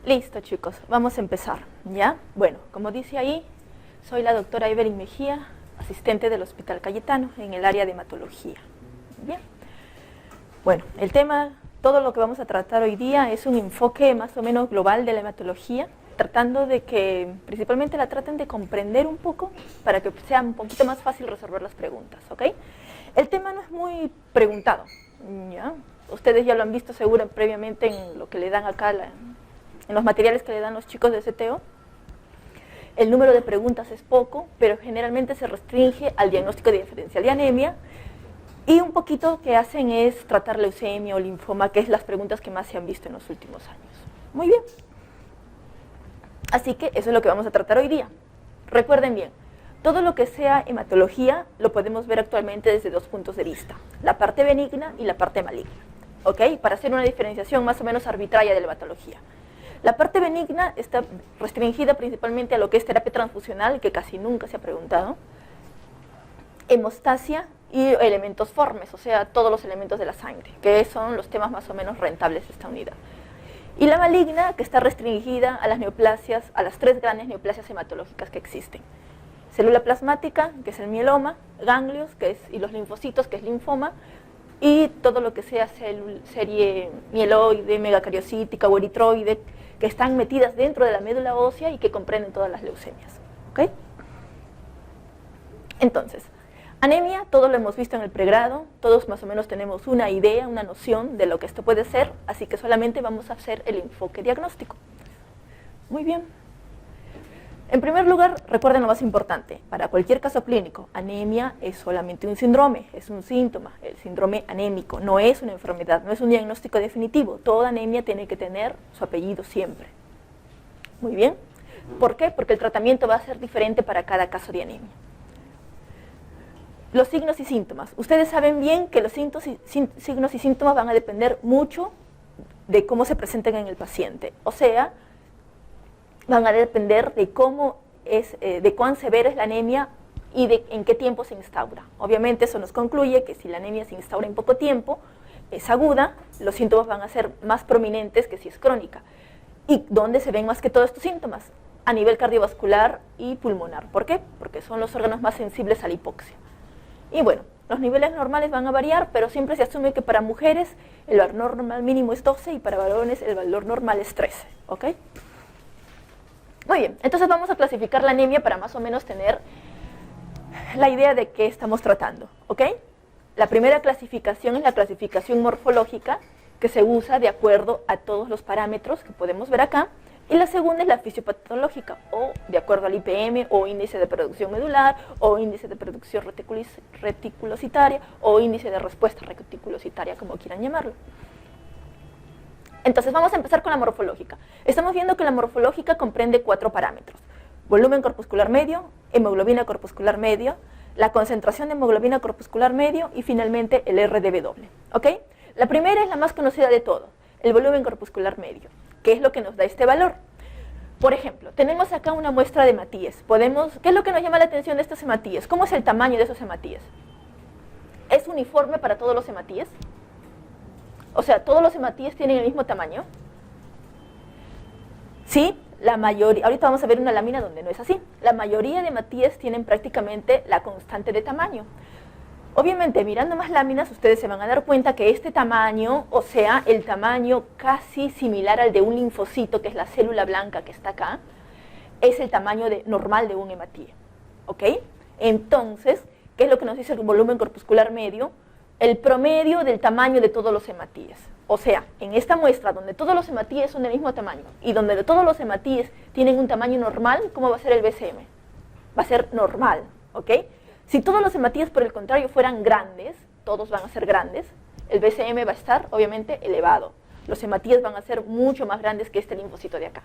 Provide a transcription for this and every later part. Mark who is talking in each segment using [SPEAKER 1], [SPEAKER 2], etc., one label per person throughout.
[SPEAKER 1] Listo, chicos, vamos a empezar, ¿ya? Bueno, como dice ahí, soy la doctora Evelyn Mejía, asistente del Hospital Cayetano en el área de hematología. Bien. Bueno, el tema, todo lo que vamos a tratar hoy día es un enfoque más o menos global de la hematología, tratando de que principalmente la traten de comprender un poco para que sea un poquito más fácil resolver las preguntas, ¿ok? El tema no es muy preguntado, ¿ya? Ustedes ya lo han visto seguro previamente en lo que le dan acá, en los materiales que le dan los chicos de CTO. El número de preguntas es poco, pero generalmente se restringe al diagnóstico diferencial de anemia, y un poquito que hacen es tratar leucemia o linfoma, que es las preguntas que más se han visto en los últimos años. Muy bien. Así que eso es lo que vamos a tratar hoy día. Recuerden bien, todo lo que sea hematología lo podemos ver actualmente desde dos puntos de vista, la parte benigna y la parte maligna, ¿ok? Para hacer una diferenciación más o menos arbitraria de la hematología. La parte benigna está restringida principalmente a lo que es terapia transfusional, que casi nunca se ha preguntado, hemostasia y elementos formes, o sea, todos los elementos de la sangre, que son los temas más o menos rentables de esta unidad. Y la maligna, que está restringida a las neoplasias, a las tres grandes neoplasias hematológicas que existen. Célula plasmática, que es el mieloma, ganglios, y los linfocitos, que es linfoma, y todo lo que sea serie mieloide, megacariocítica o eritroide, que están metidas dentro de la médula ósea y que comprenden todas las leucemias, ¿ok? Entonces, anemia, todo lo hemos visto en el pregrado, todos más o menos tenemos una idea, una noción de lo que esto puede ser, así que solamente vamos a hacer el enfoque diagnóstico. Muy bien. En primer lugar, recuerden lo más importante, para cualquier caso clínico, anemia es solamente un síndrome, es un síntoma, el síndrome anémico, no es una enfermedad, no es un diagnóstico definitivo, toda anemia tiene que tener su apellido siempre. Muy bien. ¿Por qué? Porque el tratamiento va a ser diferente para cada caso de anemia. Los signos y síntomas. Ustedes saben bien que los signos y síntomas van a depender mucho de cómo se presenten en el paciente. O sea, van a depender de cómo es, de cuán severa es la anemia y de en qué tiempo se instaura. Obviamente eso nos concluye que si la anemia se instaura en poco tiempo, es aguda, los síntomas van a ser más prominentes que si es crónica. ¿Y dónde se ven más que todos estos síntomas? A nivel cardiovascular y pulmonar. ¿Por qué? Porque son los órganos más sensibles a la hipoxia. Y bueno, los niveles normales van a variar, pero siempre se asume que para mujeres el valor normal mínimo es 12 y para varones el valor normal es 13, ¿ok? Muy bien, entonces vamos a clasificar la anemia para más o menos tener la idea de qué estamos tratando, ¿ok? La primera clasificación es la clasificación morfológica, que se usa de acuerdo a todos los parámetros que podemos ver acá, y la segunda es la fisiopatológica, o de acuerdo al IPM, o índice de producción medular, o índice de producción reticulocitaria, o índice de respuesta reticulocitaria, como quieran llamarlo. Entonces vamos a empezar con la morfológica. Estamos viendo que la morfológica comprende 4 parámetros: volumen corpuscular medio, hemoglobina corpuscular medio, la concentración de hemoglobina corpuscular medio y finalmente el RDW, ¿ok? La primera es la más conocida de todo, el volumen corpuscular medio, que es lo que nos da este valor. Por ejemplo, tenemos acá una muestra de hematíes. ¿Qué es lo que nos llama la atención de estos hematíes? ¿Cómo es el tamaño de esos hematíes? ¿Es uniforme para todos los hematíes? O sea, ¿todos los hematíes tienen el mismo tamaño? Sí, la mayoría. Ahorita vamos a ver una lámina donde no es así. La mayoría de hematíes tienen prácticamente la constante de tamaño. Obviamente, mirando más láminas, ustedes se van a dar cuenta que este tamaño, o sea, el tamaño casi similar al de un linfocito, que es la célula blanca que está acá, es el tamaño normal de un hematíe, ¿ok? Entonces, ¿qué es lo que nos dice el volumen corpuscular medio? El promedio del tamaño de todos los hematíes. O sea, en esta muestra donde todos los hematíes son del mismo tamaño y donde todos los hematíes tienen un tamaño normal, ¿cómo va a ser el BCM? Va a ser normal, ¿ok? Si todos los hematíes, por el contrario, fueran grandes, todos van a ser grandes, el BCM va a estar, obviamente, elevado. Los hematíes van a ser mucho más grandes que este linfocito de acá.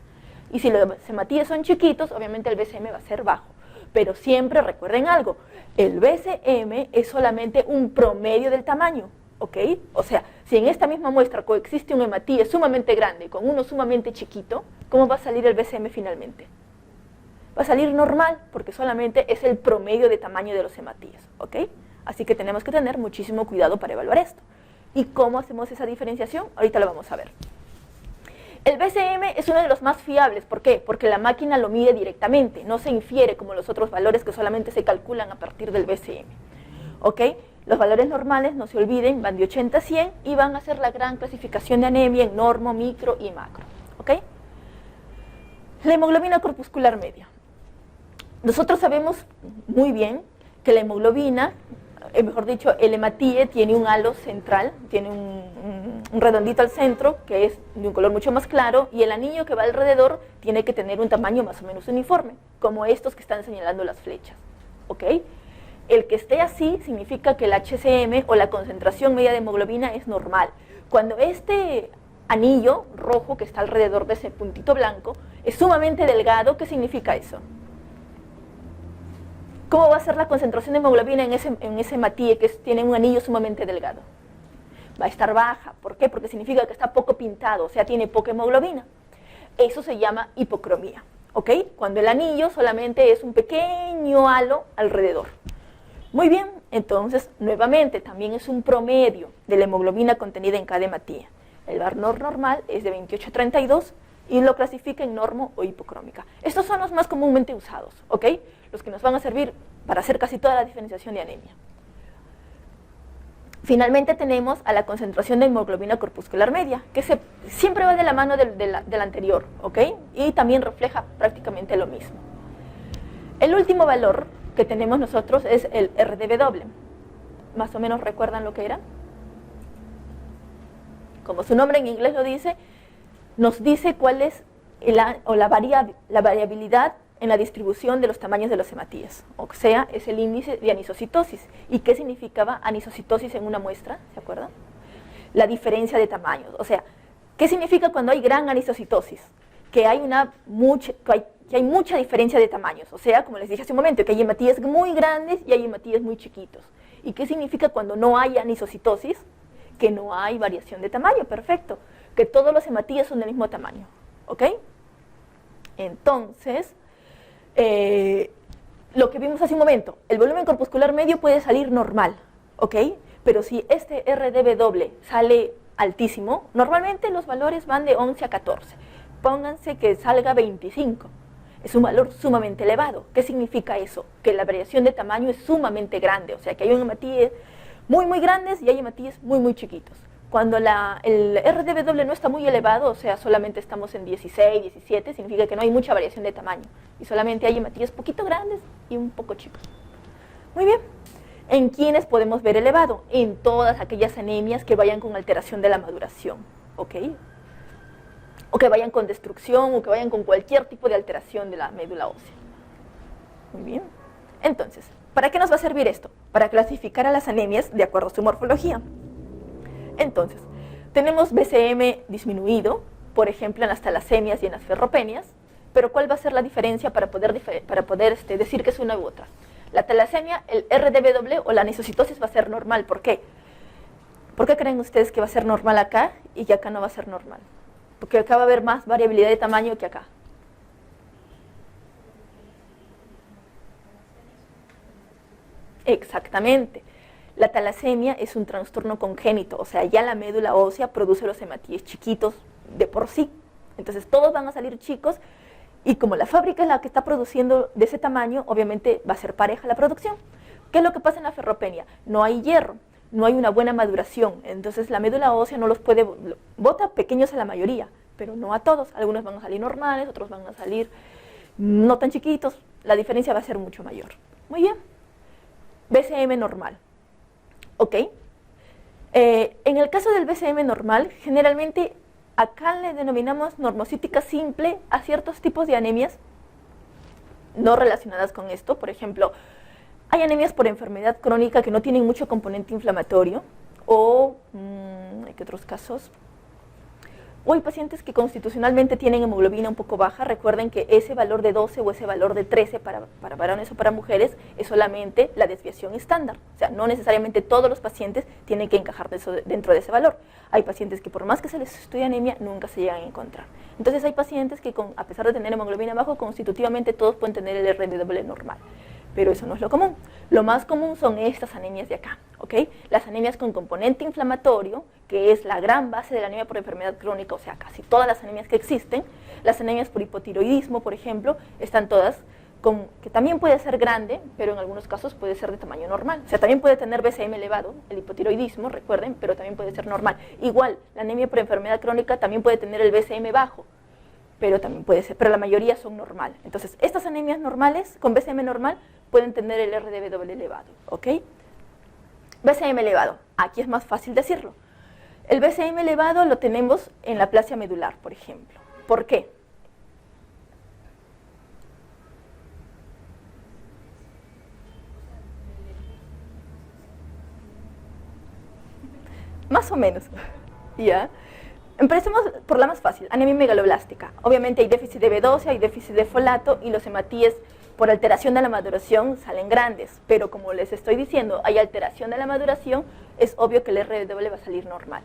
[SPEAKER 1] Y si los hematíes son chiquitos, obviamente el BCM va a ser bajo. Pero siempre recuerden algo, el BCM es solamente un promedio del tamaño, ¿ok? O sea, si en esta misma muestra coexiste un hematíe sumamente grande con uno sumamente chiquito, ¿cómo va a salir el BCM finalmente? Va a salir normal, porque solamente es el promedio de tamaño de los hematíes, ¿ok? Así que tenemos que tener muchísimo cuidado para evaluar esto. ¿Y cómo hacemos esa diferenciación? Ahorita lo vamos a ver. El BCM es uno de los más fiables. ¿Por qué? Porque la máquina lo mide directamente, no se infiere como los otros valores que solamente se calculan a partir del BCM. ¿Ok? Los valores normales, no se olviden, van de 80 a 100 y van a hacer la gran clasificación de anemia en normo, micro y macro. ¿Ok? La hemoglobina corpuscular media. Nosotros sabemos muy bien que la hemoglobina, mejor dicho, el hematíe tiene un halo central, tiene un redondito al centro que es de un color mucho más claro, y el anillo que va alrededor tiene que tener un tamaño más o menos uniforme, como estos que están señalando las flechas. ¿Ok? El que esté así significa que el HCM o la concentración media de hemoglobina es normal. Cuando este anillo rojo que está alrededor de ese puntito blanco es sumamente delgado, ¿qué significa eso? ¿Cómo va a ser la concentración de hemoglobina en ese hematíe que tiene un anillo sumamente delgado? Va a estar baja. ¿Por qué? Porque significa que está poco pintado, o sea, tiene poca hemoglobina. Eso se llama hipocromía. ¿Ok? Cuando el anillo solamente es un pequeño halo alrededor. Muy bien, entonces, nuevamente, también es un promedio de la hemoglobina contenida en cada hematíe. El valor normal es de 28 a 32 y lo clasifica en normo o hipocrómica. Estos son los más comúnmente usados, ¿ok? Los que nos van a servir para hacer casi toda la diferenciación de anemia. Finalmente tenemos a la concentración de hemoglobina corpuscular media, que siempre va de la mano del anterior, ¿ok? Y también refleja prácticamente lo mismo. El último valor que tenemos nosotros es el RDW. ¿Más o menos recuerdan lo que era? Como su nombre en inglés lo dice, nos dice cuál es la variabilidad en la distribución de los tamaños de los hematíes. O sea, es el índice de anisocitosis. ¿Y qué significaba anisocitosis en una muestra? ¿Se acuerdan? La diferencia de tamaños. O sea, ¿qué significa cuando hay gran anisocitosis? Que hay mucha diferencia de tamaños. O sea, como les dije hace un momento, que hay hematíes muy grandes y hay hematíes muy chiquitos. ¿Y qué significa cuando no hay anisocitosis? Que no hay variación de tamaño, perfecto. Que todos los hematíes son del mismo tamaño. ¿Ok? Entonces, lo que vimos hace un momento, el volumen corpuscular medio puede salir normal, ¿ok? Pero si este RDW sale altísimo, normalmente los valores van de 11 a 14. Pónganse que salga 25. Es un valor sumamente elevado. ¿Qué significa eso? Que la variación de tamaño es sumamente grande, o sea que hay hematíes muy grandes y hay hematíes muy chiquitos. Cuando el RDW no está muy elevado, o sea, solamente estamos en 16, 17, significa que no hay mucha variación de tamaño. Y solamente hay hematíes poquito grandes y un poco chicos. Muy bien. ¿En quiénes podemos ver elevado? En todas aquellas anemias que vayan con alteración de la maduración. ¿Ok? O que vayan con destrucción, o que vayan con cualquier tipo de alteración de la médula ósea. Muy bien. Entonces, ¿para qué nos va a servir esto? Para clasificar a las anemias de acuerdo a su morfología. Entonces, tenemos BCM disminuido, por ejemplo, en las talasemias y en las ferropenias, pero ¿cuál va a ser la diferencia para poder decir que es una u otra? La talasemia, el RDW o la anisocitosis va a ser normal. ¿Por qué? ¿Por qué creen ustedes que va a ser normal acá y que acá no va a ser normal? Porque acá va a haber más variabilidad de tamaño que acá. Exactamente. La talasemia es un trastorno congénito, o sea, ya la médula ósea produce los hematíes chiquitos de por sí. Entonces todos van a salir chicos y como la fábrica es la que está produciendo de ese tamaño, obviamente va a ser pareja la producción. ¿Qué es lo que pasa en la ferropenia? No hay hierro, no hay una buena maduración, entonces la médula ósea no los puede, bota pequeños a la mayoría, pero no a todos. Algunos van a salir normales, otros van a salir no tan chiquitos, la diferencia va a ser mucho mayor. Muy bien. BCM normal. ¿Ok? En el caso del BCM normal, generalmente acá le denominamos normocítica simple a ciertos tipos de anemias no relacionadas con esto. Por ejemplo, hay anemias por enfermedad crónica que no tienen mucho componente inflamatorio, o, ¿qué otros casos? O hay pacientes que constitucionalmente tienen hemoglobina un poco baja. Recuerden que ese valor de 12 o ese valor de 13 para varones o para mujeres es solamente la desviación estándar. O sea, no necesariamente todos los pacientes tienen que encajar dentro de ese valor. Hay pacientes que por más que se les estudie anemia, nunca se llegan a encontrar. Entonces hay pacientes que a pesar de tener hemoglobina bajo, constitutivamente todos pueden tener el RDW normal. pero eso no es lo común. Lo más común son estas anemias de acá, ¿ok? Las anemias con componente inflamatorio, que es la gran base de la anemia por enfermedad crónica, o sea, casi todas las anemias que existen. Las anemias por hipotiroidismo, por ejemplo, están todas que también puede ser grande, pero en algunos casos puede ser de tamaño normal. O sea, también puede tener BCM elevado, el hipotiroidismo, recuerden, pero también puede ser normal. Igual, la anemia por enfermedad crónica también puede tener el BCM bajo, pero también puede ser, pero la mayoría son normal. Entonces, estas anemias normales, con BCM normal, pueden tener el RDW elevado, ¿ok? BCM elevado, aquí es más fácil decirlo. El BCM elevado lo tenemos en la aplasia medular, por ejemplo. ¿Por qué? Más o menos, ¿ya? Empecemos por la más fácil, anemia megaloblástica. Obviamente hay déficit de B12, hay déficit de folato y los hematíes por alteración de la maduración salen grandes, pero como les estoy diciendo, hay alteración de la maduración, es obvio que el RW va a salir normal.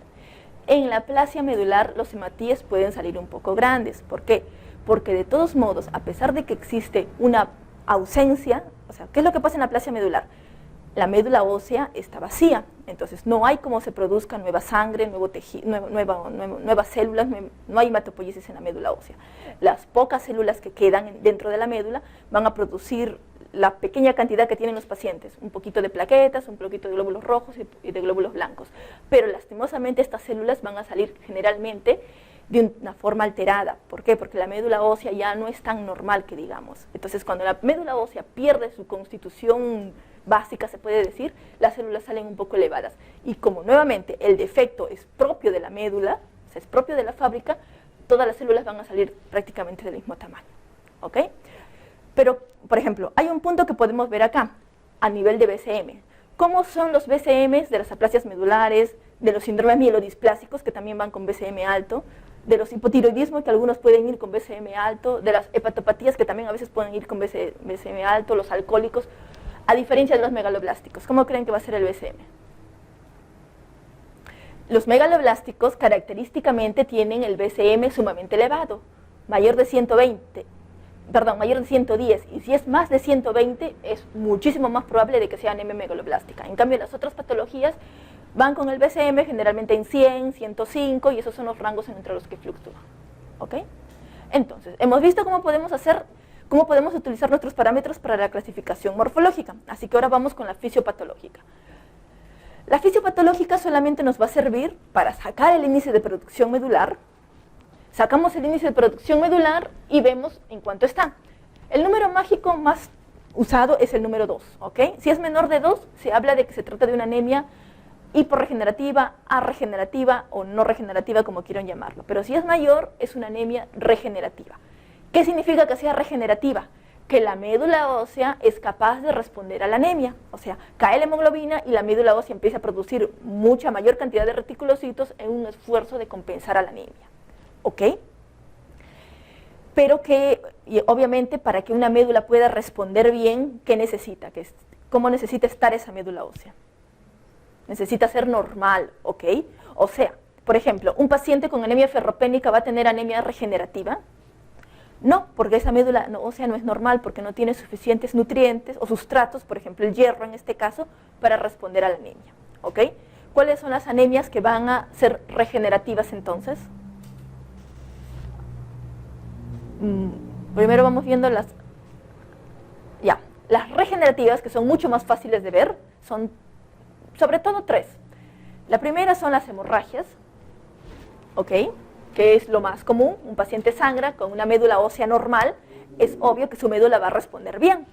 [SPEAKER 1] En la aplasia medular los hematíes pueden salir un poco grandes. ¿Por qué? Porque de todos modos, a pesar de que existe una ausencia, o sea, ¿qué es lo que pasa en la aplasia medular? La médula ósea está vacía, entonces no hay cómo se produzca nueva sangre, nuevas células, no hay hematopoiesis en la médula ósea. Las pocas células que quedan dentro de la médula van a producir la pequeña cantidad que tienen los pacientes, un poquito de plaquetas, un poquito de glóbulos rojos y de glóbulos blancos, pero lastimosamente estas células van a salir generalmente de una forma alterada. ¿Por qué? Porque la médula ósea ya no es tan normal que digamos. Entonces cuando la médula ósea pierde su constitución básica, se puede decir, las células salen un poco elevadas. Y como nuevamente el defecto es propio de la médula, o sea, es propio de la fábrica, todas las células van a salir prácticamente del mismo tamaño. ¿Ok? Pero, por ejemplo, hay un punto que podemos ver acá, a nivel de BCM. ¿Cómo son los BCMs de las aplasias medulares, de los síndromes mielodisplásicos, que también van con BCM alto, de los hipotiroidismos, que algunos pueden ir con BCM alto, de las hepatopatías, que también a veces pueden ir con BCM alto, los alcohólicos, a diferencia de los megaloblásticos? ¿Cómo creen que va a ser el BCM? Los megaloblásticos característicamente tienen el BCM sumamente elevado, mayor de 120, mayor de 110, y si es más de 120 es muchísimo más probable de que sea anemia megaloblástica. En cambio, las otras patologías van con el BCM generalmente en 100, 105, y esos son los rangos entre los que fluctúan. ¿Ok? Entonces, hemos visto cómo podemos utilizar nuestros parámetros para la clasificación morfológica, así que ahora vamos con la fisiopatológica. La fisiopatológica solamente nos va a servir para sacar el índice de producción medular. Sacamos el índice de producción medular y vemos en cuánto está. El número mágico más usado es el número 2, ¿ok? Si es menor de 2, se habla de que se trata de una anemia hiporregenerativa, arregenerativa o no regenerativa, como quieran llamarlo. Pero si es mayor, es una anemia regenerativa. ¿Qué significa que sea regenerativa? Que la médula ósea es capaz de responder a la anemia. O sea, cae la hemoglobina y la médula ósea empieza a producir mucha mayor cantidad de reticulocitos en un esfuerzo de compensar a la anemia. ¿Ok? Pero que, y obviamente, para que una médula pueda responder bien, ¿qué necesita? ¿Cómo necesita estar esa médula ósea? Necesita ser normal, ¿ok? O sea, por ejemplo, un paciente con anemia ferropénica va a tener anemia regenerativa. No, porque esa médula ósea no es normal, porque no tiene suficientes nutrientes o sustratos, por ejemplo el hierro en este caso, para responder a la anemia, ¿ok? ¿Cuáles son las anemias que van a ser regenerativas entonces? Primero vamos viendo las regenerativas, que son mucho más fáciles de ver, son sobre todo 3. La primera son las hemorragias, ¿ok? Que es lo más común. Un paciente sangra con una médula ósea normal, es obvio que su médula va a responder bien.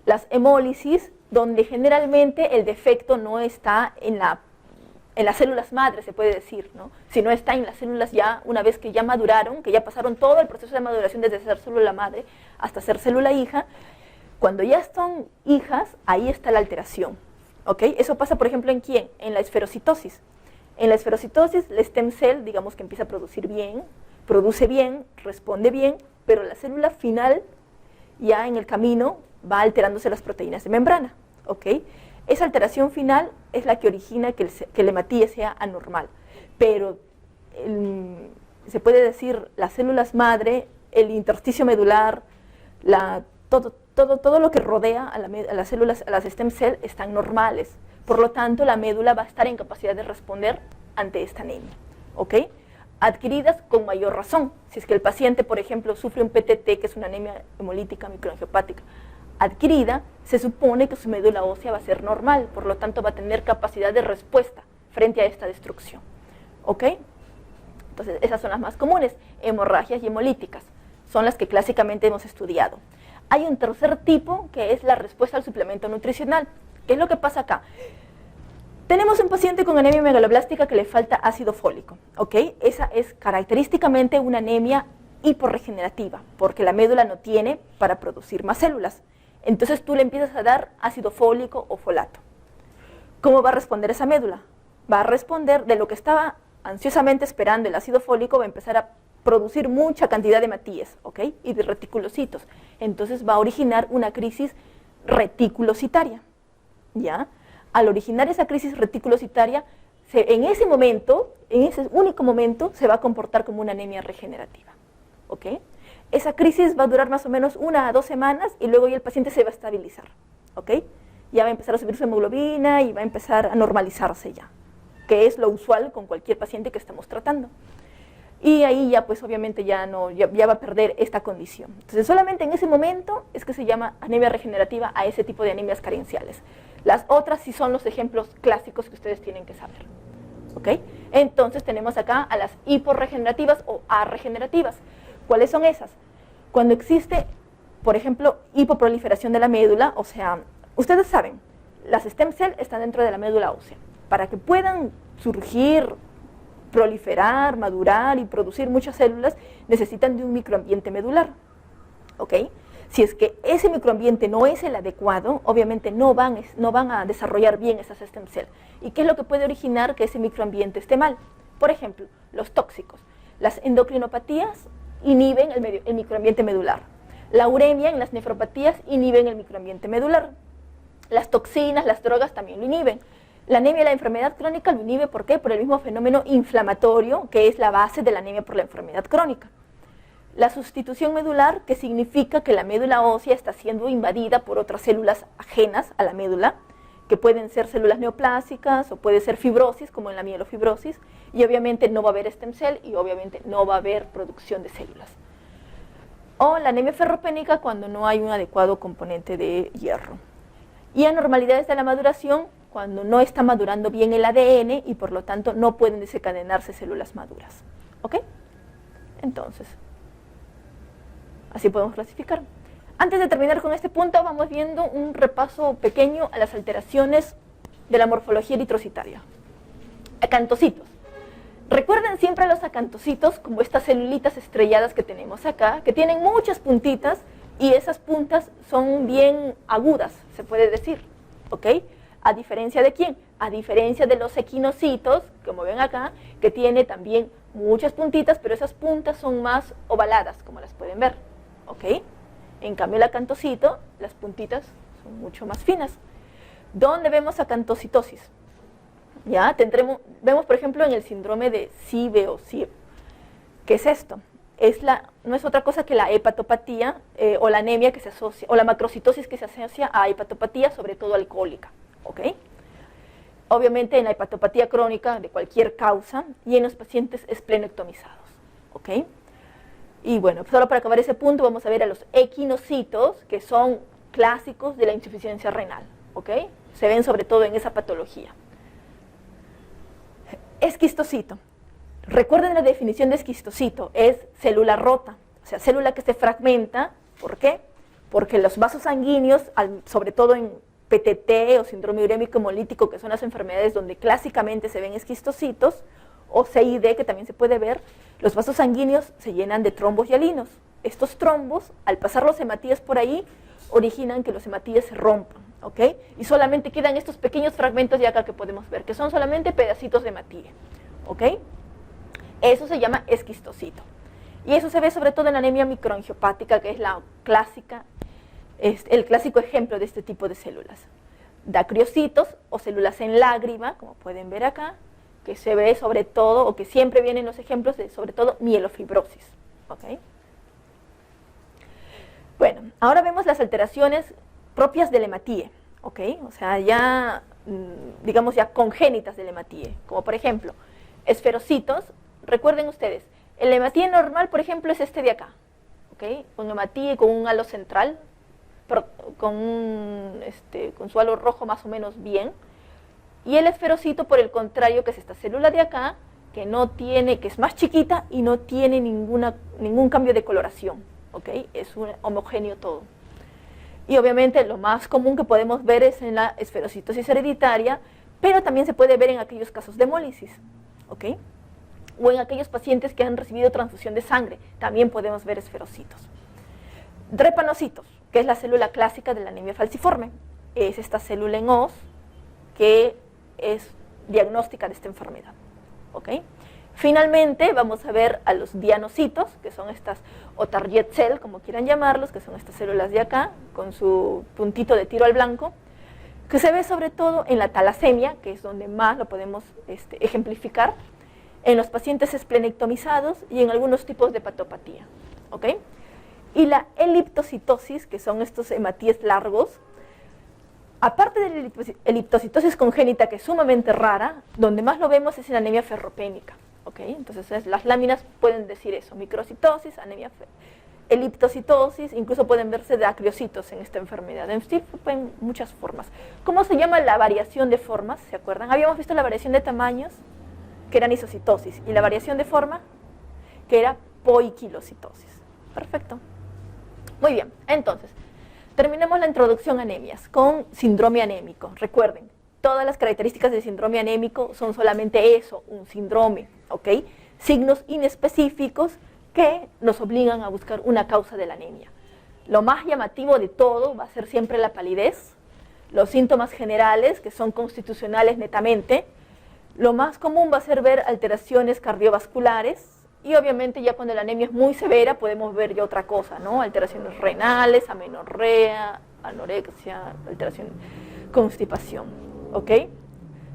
[SPEAKER 1] Las hemólisis, donde generalmente el defecto no está en las células madre, se puede decir, ¿no? Sino está en las células ya, una vez que ya maduraron, que ya pasaron todo el proceso de maduración desde ser célula madre hasta ser célula hija. Cuando ya son hijas, ahí está la alteración, ¿ok? Eso pasa, por ejemplo, ¿en quién? En la esferocitosis. En la esferocitosis, el stem cell, digamos que empieza a producir bien, produce bien, responde bien, pero la célula final, ya en el camino, va alterándose las proteínas de membrana, ¿ok? Esa alteración final es la que origina que el hematíe sea anormal. Pero se puede decir, las células madre, el intersticio medular, todo lo que rodea a las células, a las stem cell, están normales. Por lo tanto, la médula va a estar en capacidad de responder ante esta anemia, ¿ok? Adquiridas con mayor razón. Si es que el paciente, por ejemplo, sufre un PTT, que es una anemia hemolítica microangiopática adquirida, se supone que su médula ósea va a ser normal, por lo tanto va a tener capacidad de respuesta frente a esta destrucción, ¿ok? Entonces, esas son las más comunes, hemorragias y hemolíticas, son las que clásicamente hemos estudiado. Hay un tercer tipo, que es la respuesta al suplemento nutricional. ¿Qué es lo que pasa acá? Tenemos un paciente con anemia megaloblástica que le falta ácido fólico, ¿ok? Esa es característicamente una anemia hiporregenerativa, porque la médula no tiene para producir más células. Entonces tú le empiezas a dar ácido fólico o folato. ¿Cómo va a responder esa médula? Va a responder de lo que estaba ansiosamente esperando el ácido fólico, va a empezar a producir mucha cantidad de matíes, ¿ok? Y de reticulocitos. Entonces va a originar una crisis reticulocitaria, ¿ya? Al originar esa crisis reticulocitaria, en ese momento, en ese único momento, se va a comportar como una anemia regenerativa, ¿ok? Esa crisis va a durar más o menos 1 a 2 semanas y luego ya el paciente se va a estabilizar, ¿ok? Ya va a empezar a subir su hemoglobina y va a empezar a normalizarse ya, que es lo usual con cualquier paciente que estamos tratando. Y ahí ya pues obviamente ya va a perder esta condición. Entonces solamente en ese momento es que se llama anemia regenerativa a ese tipo de anemias carenciales. Las otras sí son los ejemplos clásicos que ustedes tienen que saber, ¿ok? Entonces tenemos acá a las hiporregenerativas o arregenerativas. ¿Cuáles son esas? Cuando existe, por ejemplo, hipoproliferación de la médula, o sea, ustedes saben, las stem cell están dentro de la médula ósea. Para que puedan surgir, proliferar, madurar y producir muchas células, necesitan de un microambiente medular, ¿ok? Si es que ese microambiente no es el adecuado, obviamente no van a desarrollar bien esas stem cell. ¿Y qué es lo que puede originar que ese microambiente esté mal? Por ejemplo, los tóxicos. Las endocrinopatías inhiben el microambiente medular. La uremia en las nefropatías inhiben el microambiente medular. Las toxinas, las drogas también lo inhiben. La anemia, la enfermedad crónica lo inhibe, ¿por qué? Por el mismo fenómeno inflamatorio que es la base de la anemia por la enfermedad crónica. La sustitución medular, que significa que la médula ósea está siendo invadida por otras células ajenas a la médula, que pueden ser células neoplásicas o puede ser fibrosis, como en la mielofibrosis, y obviamente no va a haber stem cell y obviamente no va a haber producción de células. O la anemia ferropénica cuando no hay un adecuado componente de hierro. Y anormalidades de la maduración cuando no está madurando bien el ADN y por lo tanto no pueden desencadenarse células maduras, ¿ok? Entonces, así podemos clasificar. Antes de terminar con este punto, vamos viendo un repaso pequeño a las alteraciones de la morfología eritrocitaria. Acantocitos. Recuerden siempre a los acantocitos como estas celulitas estrelladas que tenemos acá, que tienen muchas puntitas y esas puntas son bien agudas, se puede decir, ¿ok? ¿A diferencia de quién? A diferencia de los equinocitos, como ven acá, que tiene también muchas puntitas, pero esas puntas son más ovaladas, como las pueden ver, ¿ok? En cambio el acantocito, las puntitas son mucho más finas. ¿Dónde vemos acantocitosis? ¿Ya? Vemos, por ejemplo, en el síndrome de CIBE o CIR. ¿Qué es esto? No es otra cosa que la hepatopatía o la anemia que se asocia, o la macrocitosis que se asocia a hepatopatía, sobre todo alcohólica, ¿ok? Obviamente en la hepatopatía crónica de cualquier causa y en los pacientes esplenectomizados, ¿ok? Y bueno, solo para acabar ese punto vamos a ver a los equinocitos, que son clásicos de la insuficiencia renal, ¿ok? Se ven sobre todo en esa patología. Esquistocito. Recuerden la definición de esquistocito, es célula rota, o sea, célula que se fragmenta. ¿Por qué? Porque los vasos sanguíneos, sobre todo en PTT o síndrome urémico hemolítico, que son las enfermedades donde clásicamente se ven esquistocitos, o CID, que también se puede ver, los vasos sanguíneos se llenan de trombos hialinos. Estos trombos, al pasar los hematíes por ahí, originan que los hematíes se rompan, ¿ok? Y solamente quedan estos pequeños fragmentos de acá que podemos ver, que son solamente pedacitos de hematíe, ¿ok? Eso se llama esquistocito. Y eso se ve sobre todo en la anemia microangiopática, que es la clásica, el clásico ejemplo de este tipo de células. Dacriocitos o células en lágrima, como pueden ver acá, que se ve sobre todo, o que siempre vienen los ejemplos de sobre todo mielofibrosis, ¿ok? Bueno, ahora vemos las alteraciones propias del hematíe, ¿ok? O sea, ya, digamos ya congénitas del hematíe, como por ejemplo, esferocitos. Recuerden ustedes, el hematíe normal, por ejemplo, es este de acá, ¿ok? Un hematíe con un halo central, con su halo rojo más o menos bien, y el esferocito, por el contrario, que es esta célula de acá, que es más chiquita y no tiene ningún cambio de coloración, ¿ok? Es un homogéneo todo. Y obviamente lo más común que podemos ver es en la esferocitosis hereditaria, pero también se puede ver en aquellos casos de hemólisis, ¿ok? O en aquellos pacientes que han recibido transfusión de sangre, también podemos ver esferocitos. Drepanocitos, que es la célula clásica de la anemia falciforme, es esta célula en Os que es diagnóstica de esta enfermedad, ¿ok? Finalmente vamos a ver a los dianocitos, que son estas, o target cell, como quieran llamarlos, que son estas células de acá, con su puntito de tiro al blanco, que se ve sobre todo en la talasemia, que es donde más lo podemos ejemplificar, en los pacientes esplenectomizados y en algunos tipos de hepatopatía, ¿ok? Y la eliptocitosis, que son estos hematíes largos, aparte de la eliptocitosis congénita, que es sumamente rara, donde más lo vemos es en anemia ferropénica, ¿ok? Entonces las láminas pueden decir eso, microcitosis, eliptocitosis, incluso pueden verse dacriocitos en esta enfermedad, en muchas formas. ¿Cómo se llama la variación de formas? ¿Se acuerdan? Habíamos visto la variación de tamaños, que era anisocitosis, y la variación de forma, que era poiquilocitosis. Perfecto. Muy bien, entonces, terminemos la introducción a anemias con síndrome anémico. Recuerden, todas las características del síndrome anémico son solamente eso, un síndrome, ¿ok? Signos inespecíficos que nos obligan a buscar una causa de la anemia. Lo más llamativo de todo va a ser siempre la palidez, los síntomas generales, que son constitucionales netamente. Lo más común va a ser ver alteraciones cardiovasculares, y obviamente ya cuando la anemia es muy severa podemos ver ya otra cosa, ¿no? Alteraciones renales, amenorrea, anorexia, constipación, ¿ok?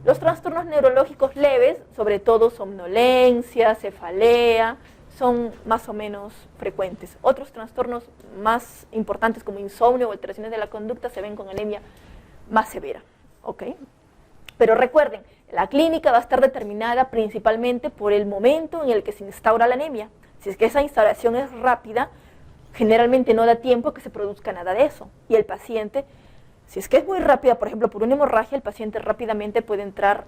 [SPEAKER 1] Los trastornos neurológicos leves, sobre todo somnolencia, cefalea, son más o menos frecuentes. Otros trastornos más importantes como insomnio o alteraciones de la conducta se ven con anemia más severa, ¿ok? Pero recuerden, la clínica va a estar determinada principalmente por el momento en el que se instaura la anemia. Si es que esa instauración es rápida, generalmente no da tiempo que se produzca nada de eso. Y el paciente, si es que es muy rápida, por ejemplo, por una hemorragia, el paciente rápidamente puede entrar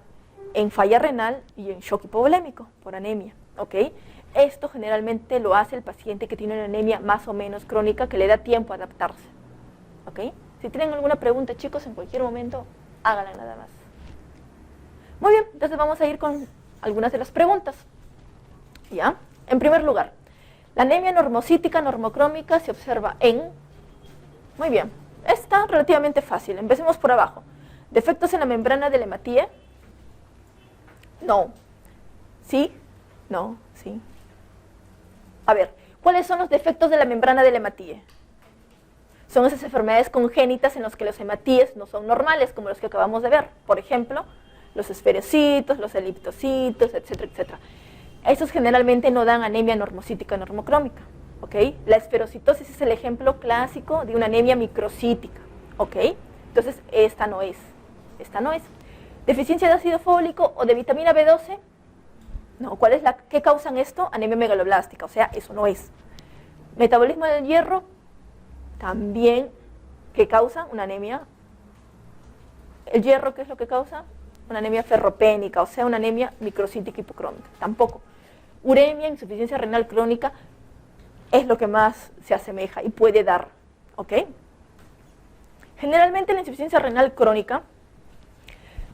[SPEAKER 1] en falla renal y en shock hipovolémico por anemia, ¿ok? Esto generalmente lo hace el paciente que tiene una anemia más o menos crónica, que le da tiempo a adaptarse, ¿ok? Si tienen alguna pregunta, chicos, en cualquier momento, háganla nada más. Muy bien, entonces vamos a ir con algunas de las preguntas. ¿Ya? En primer lugar, la anemia normocítica normocrómica se observa en... Muy bien, está relativamente fácil. Empecemos por abajo. ¿Defectos en la membrana del hematíe? No. ¿Sí? No. ¿Sí? A ver, ¿cuáles son los defectos de la membrana del hematíe? Son esas enfermedades congénitas en las que los hematíes no son normales, como los que acabamos de ver. Por ejemplo, los esferocitos, los eliptocitos, etcétera, etcétera. Estos generalmente no dan anemia normocítica normocrómica, ¿ok? La esferocitosis es el ejemplo clásico de una anemia microcítica, ¿ok? Entonces, esta no es. ¿Deficiencia de ácido fólico o de vitamina B12? No, ¿qué causan esto? Anemia megaloblástica, o sea, eso no es. Metabolismo del hierro, también, ¿qué causa? Una anemia. ¿El hierro qué es lo que causa? Una anemia ferropénica, o sea, una anemia microcítica hipocrómica, tampoco. Uremia, insuficiencia renal crónica, es lo que más se asemeja y puede dar, ¿ok? Generalmente la insuficiencia renal crónica,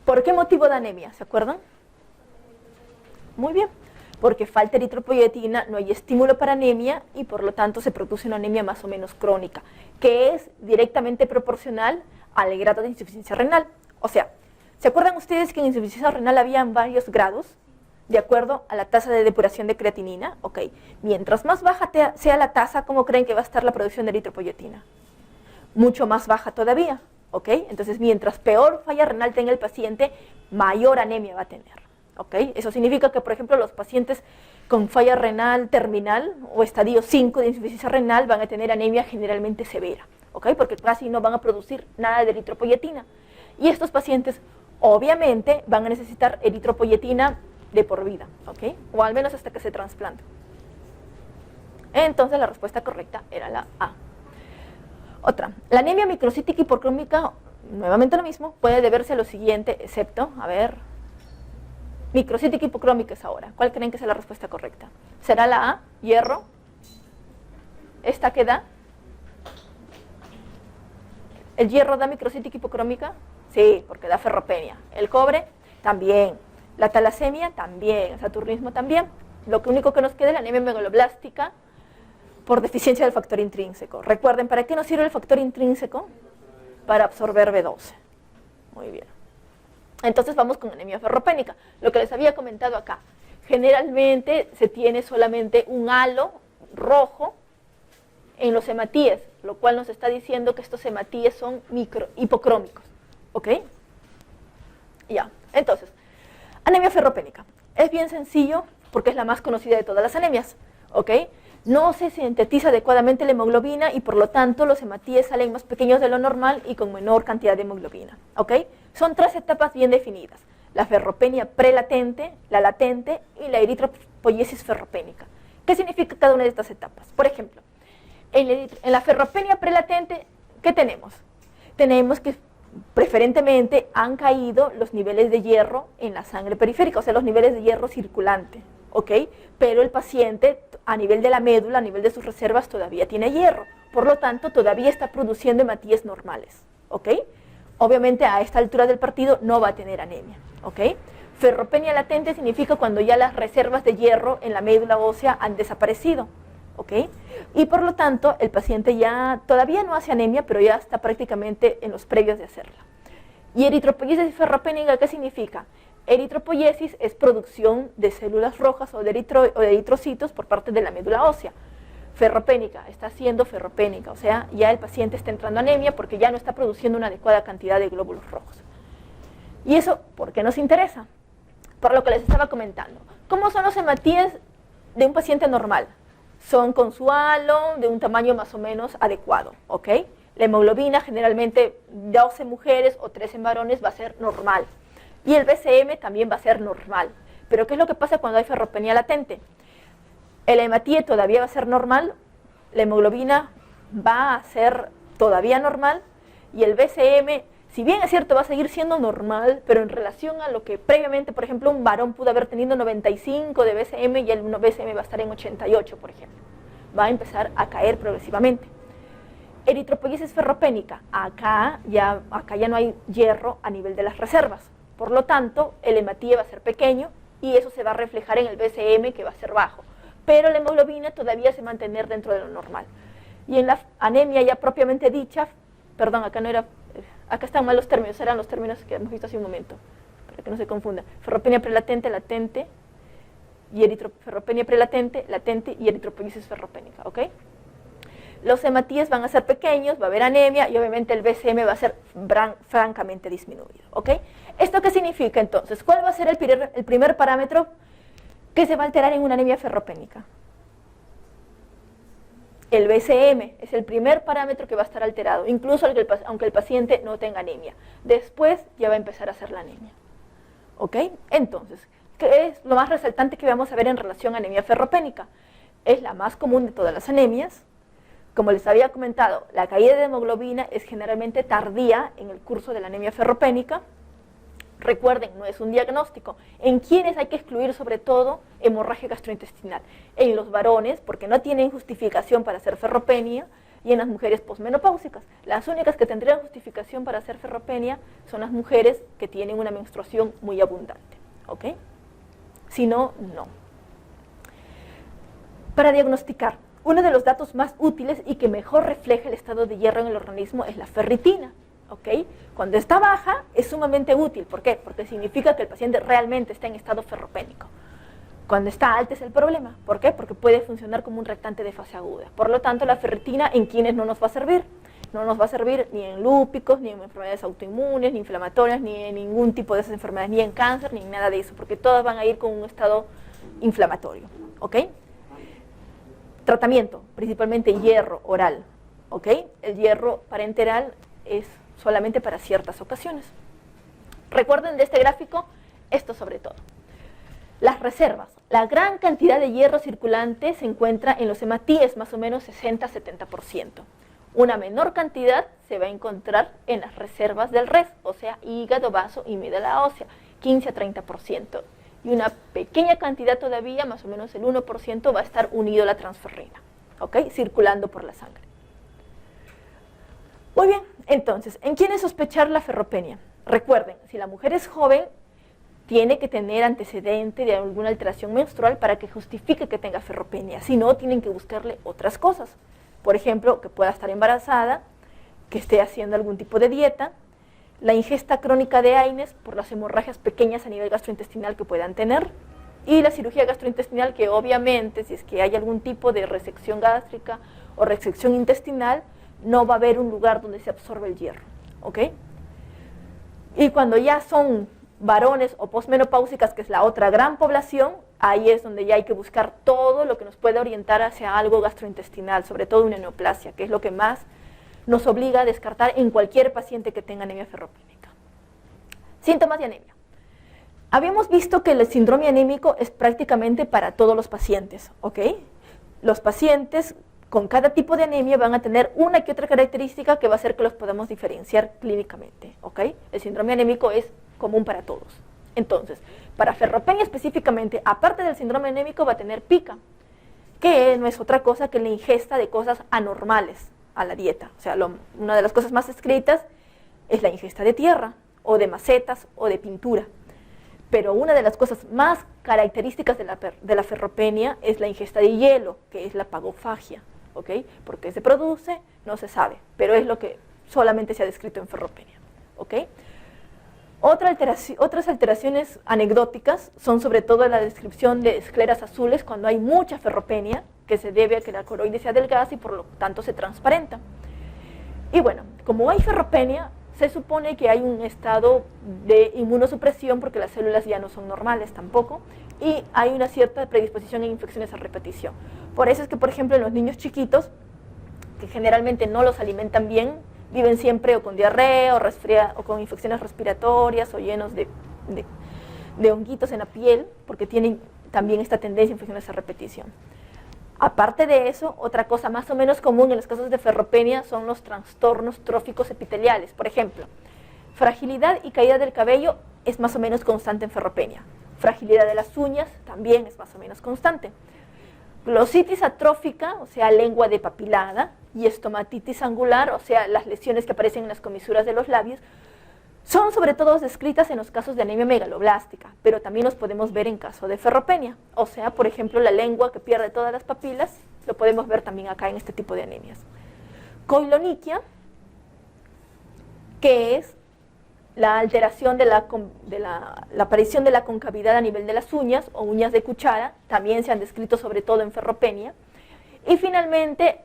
[SPEAKER 1] ¿por qué motivo da anemia? ¿Se acuerdan? Muy bien, porque falta eritropoyetina, no hay estímulo para anemia y por lo tanto se produce una anemia más o menos crónica, que es directamente proporcional al grado de insuficiencia renal. O sea, ¿se acuerdan ustedes que en insuficiencia renal habían varios grados de acuerdo a la tasa de depuración de creatinina? Ok, mientras más baja sea la tasa, ¿cómo creen que va a estar la producción de eritropoyetina? Mucho más baja todavía, ¿ok? Entonces, mientras peor falla renal tenga el paciente, mayor anemia va a tener, ¿ok? Eso significa que, por ejemplo, los pacientes con falla renal terminal o estadio 5 de insuficiencia renal van a tener anemia generalmente severa, ¿ok? Porque casi no van a producir nada de eritropoyetina. Y estos pacientes obviamente van a necesitar eritropoyetina de por vida, ¿ok? O al menos hasta que se trasplante. Entonces la respuesta correcta era la A. Otra, la anemia microcítica hipocrómica, nuevamente lo mismo, puede deberse a lo siguiente, excepto, a ver, microcítica hipocrómica es ahora. ¿Cuál creen que sea la respuesta correcta? ¿Será la A, hierro? ¿Esta qué da? ¿El hierro da microcítica hipocrómica? Sí, porque da ferropenia. ¿El cobre? También. ¿La talasemia? También. ¿El saturnismo? También. Lo único que nos queda es la anemia megaloblástica por deficiencia del factor intrínseco. Recuerden, ¿para qué nos sirve el factor intrínseco? Para absorber B12. Muy bien. Entonces vamos con anemia ferropénica. Lo que les había comentado acá. Generalmente se tiene solamente un halo rojo en los hematíes, lo cual nos está diciendo que estos hematíes son hipocrómicos. ¿Ok? Ya. Entonces, anemia ferropénica. Es bien sencillo porque es la más conocida de todas las anemias. ¿Ok? No se sintetiza adecuadamente la hemoglobina y por lo tanto los hematíes salen más pequeños de lo normal y con menor cantidad de hemoglobina. ¿Ok? Son 3 etapas bien definidas: la ferropenia prelatente, la latente y la eritropoiesis ferropénica. ¿Qué significa cada una de estas etapas? Por ejemplo, en la ferropenia prelatente, ¿qué tenemos? Tenemos que preferentemente han caído los niveles de hierro en la sangre periférica, o sea, los niveles de hierro circulante. ¿Ok? Pero el paciente a nivel de la médula, a nivel de sus reservas, todavía tiene hierro. Por lo tanto, todavía está produciendo hematíes normales. ¿Ok? Obviamente, a esta altura del partido no va a tener anemia. ¿Ok? Ferropenia latente significa cuando ya las reservas de hierro en la médula ósea han desaparecido. ¿Ok? Y por lo tanto, el paciente ya todavía no hace anemia, pero ya está prácticamente en los previos de hacerla. ¿Y eritropoiesis ferropénica qué significa? Eritropoiesis es producción de células rojas o de eritrocitos por parte de la médula ósea. Ferropénica, está siendo ferropénica, o sea, ya el paciente está entrando a anemia porque ya no está produciendo una adecuada cantidad de glóbulos rojos. ¿Y eso por qué nos interesa? Por lo que les estaba comentando. ¿Cómo son los hematíes de un paciente normal? Son con su halo de un tamaño más o menos adecuado, ¿ok? La hemoglobina generalmente 12 mujeres o 13 varones va a ser normal. Y el BCM también va a ser normal. Pero ¿qué es lo que pasa cuando hay ferropenia latente? El hematíe todavía va a ser normal, la hemoglobina va a ser todavía normal y el BCM, si bien es cierto, va a seguir siendo normal, pero en relación a lo que previamente, por ejemplo, un varón pudo haber tenido 95 de BCM y el BCM va a estar en 88, por ejemplo. Va a empezar a caer progresivamente. Eritropoiesis ferropénica, acá ya no hay hierro a nivel de las reservas. Por lo tanto, el hematíe va a ser pequeño y eso se va a reflejar en el BCM, que va a ser bajo. Pero la hemoglobina todavía se va a mantener dentro de lo normal. Y en la anemia ya propiamente dicha, perdón, acá no era, acá están mal los términos, eran los términos que hemos visto hace un momento, para que no se confunda. Ferropenia prelatente, latente, y ferropenia prelatente, latente y eritropoiesis ferropénica, ¿ok? Los hematíes van a ser pequeños, va a haber anemia y obviamente el BCM va a ser francamente disminuido, ¿ok? ¿Esto qué significa entonces? ¿Cuál va a ser el primer parámetro que se va a alterar en una anemia ferropénica? El BCM es el primer parámetro que va a estar alterado, incluso aunque el paciente no tenga anemia. Después ya va a empezar a hacer la anemia, ¿ok? Entonces, ¿qué es lo más resaltante que vamos a ver en relación a anemia ferropénica? Es la más común de todas las anemias. Como les había comentado, la caída de hemoglobina es generalmente tardía en el curso de la anemia ferropénica. Recuerden, no es un diagnóstico. ¿En quiénes hay que excluir sobre todo hemorragia gastrointestinal? En los varones, porque no tienen justificación para hacer ferropenia, y en las mujeres posmenopáusicas. Las únicas que tendrían justificación para hacer ferropenia son las mujeres que tienen una menstruación muy abundante, ¿ok? Si no, no. Para diagnosticar, uno de los datos más útiles y que mejor refleja el estado de hierro en el organismo es la ferritina, ¿ok? Cuando está baja es sumamente útil. ¿Por qué? Porque significa que el paciente realmente está en estado ferropénico. Cuando está alta es el problema. ¿Por qué? Porque puede funcionar como un reactante de fase aguda. Por lo tanto, la ferritina en quienes no nos va a servir. No nos va a servir ni en lúpicos, ni en enfermedades autoinmunes, ni inflamatorias, ni en ningún tipo de esas enfermedades, ni en cáncer, ni en nada de eso, porque todas van a ir con un estado inflamatorio, ¿ok? Tratamiento, principalmente hierro oral, ¿ok? El hierro parenteral es solamente para ciertas ocasiones. Recuerden de este gráfico esto sobre todo. Las reservas. La gran cantidad de hierro circulante se encuentra en los hematíes, más o menos 60-70%. Una menor cantidad se va a encontrar en las reservas del res, o sea, hígado, vaso y médula ósea, 15-30%. Y una pequeña cantidad todavía, más o menos el 1%, va a estar unido a la transferrina, ¿ok? Circulando por la sangre. Muy bien, entonces, ¿en quién es sospechar la ferropenia? Recuerden, si la mujer es joven, tiene que tener antecedente de alguna alteración menstrual para que justifique que tenga ferropenia. Si no, tienen que buscarle otras cosas. Por ejemplo, que pueda estar embarazada, que esté haciendo algún tipo de dieta, la ingesta crónica de AINES por las hemorragias pequeñas a nivel gastrointestinal que puedan tener, y la cirugía gastrointestinal, que obviamente, si es que hay algún tipo de resección gástrica o resección intestinal, no va a haber un lugar donde se absorbe el hierro, ¿ok? Y cuando ya son varones o posmenopáusicas, que es la otra gran población, ahí es donde ya hay que buscar todo lo que nos pueda orientar hacia algo gastrointestinal, sobre todo una neoplasia, que es lo que más nos obliga a descartar en cualquier paciente que tenga anemia ferropénica. Síntomas de anemia. Habíamos visto que el síndrome anémico es prácticamente para todos los pacientes, ¿ok? Los pacientes con cada tipo de anemia van a tener una que otra característica que va a hacer que los podamos diferenciar clínicamente, ¿ok? El síndrome anémico es común para todos. Entonces, para ferropenia específicamente, aparte del síndrome anémico, va a tener pica, que no es otra cosa que la ingesta de cosas anormales a la dieta. O sea, una de las cosas más escritas es la ingesta de tierra, o de macetas, o de pintura. Pero una de las cosas más características de la ferropenia es la ingesta de hielo, que es la pagofagia, ¿ok? ¿Por qué se produce? No se sabe, pero es lo que solamente se ha descrito en ferropenia, ¿ok? Otras alteraciones anecdóticas son sobre todo la descripción de escleras azules cuando hay mucha ferropenia, que se debe a que la coroide se adelgaza y por lo tanto se transparenta. Y bueno, como hay ferropenia, se supone que hay un estado de inmunosupresión porque las células ya no son normales tampoco, y hay una cierta predisposición a infecciones a repetición. Por eso es que, por ejemplo, en los niños chiquitos, que generalmente no los alimentan bien, viven siempre o con diarrea o con infecciones respiratorias o llenos de honguitos en la piel, porque tienen también esta tendencia a infecciones a repetición. Aparte de eso, otra cosa más o menos común en los casos de ferropenia son los trastornos tróficos epiteliales. Por ejemplo, fragilidad y caída del cabello es más o menos constante en ferropenia. Fragilidad de las uñas también es más o menos constante. Glositis atrófica, o sea, lengua depapilada, y estomatitis angular, o sea, las lesiones que aparecen en las comisuras de los labios, son sobre todo descritas en los casos de anemia megaloblástica, pero también los podemos ver en caso de ferropenia. O sea, por ejemplo, la lengua que pierde todas las papilas, lo podemos ver también acá en este tipo de anemias. Coiloniquia, que es la alteración de la aparición de la concavidad a nivel de las uñas o uñas de cuchara, también se han descrito sobre todo en ferropenia. Y finalmente,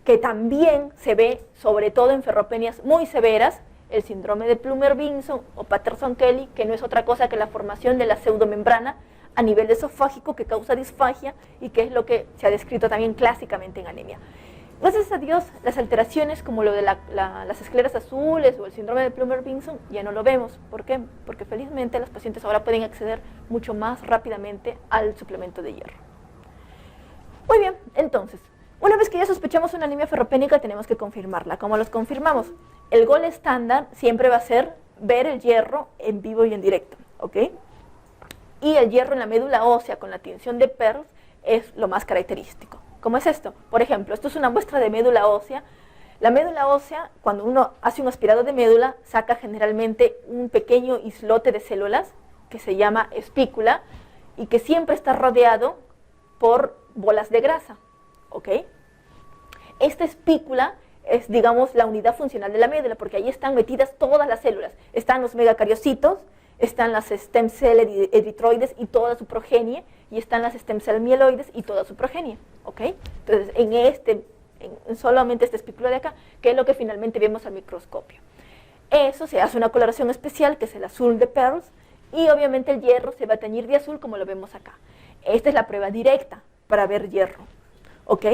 [SPEAKER 1] que también se ve sobre todo en ferropenias muy severas, el síndrome de Plummer-Vinson o Patterson-Kelly, que no es otra cosa que la formación de la pseudomembrana a nivel esofágico que causa disfagia y que es lo que se ha descrito también clásicamente en anemia. Gracias a Dios, las alteraciones como lo de las escleras azules o el síndrome de Plummer-Vinson ya no lo vemos. ¿Por qué? Porque felizmente los pacientes ahora pueden acceder mucho más rápidamente al suplemento de hierro. Muy bien, entonces, una vez que ya sospechamos una anemia ferropénica, tenemos que confirmarla. ¿Cómo los confirmamos? El gol estándar siempre va a ser ver el hierro en vivo y en directo, ¿ok? Y el hierro en la médula ósea con la tinción de Pearls es lo más característico. ¿Cómo es esto? Por ejemplo, esto es una muestra de médula ósea. La médula ósea, cuando uno hace un aspirado de médula, saca generalmente un pequeño islote de células que se llama espícula y que siempre está rodeado por bolas de grasa, ¿ok? Esta espícula es, digamos, la unidad funcional de la médula, porque ahí están metidas todas las células. Están los megacariocitos, están las stem cell eritroides y toda su progenie, y están las stem cell mieloides y toda su progenie, ¿ok? Entonces, en solamente esta espícula de acá, que es lo que finalmente vemos al microscopio. Eso se hace una coloración especial, que es el azul de Pearls, y obviamente el hierro se va a teñir de azul, como lo vemos acá. esta es la prueba directa para ver hierro, ¿ok?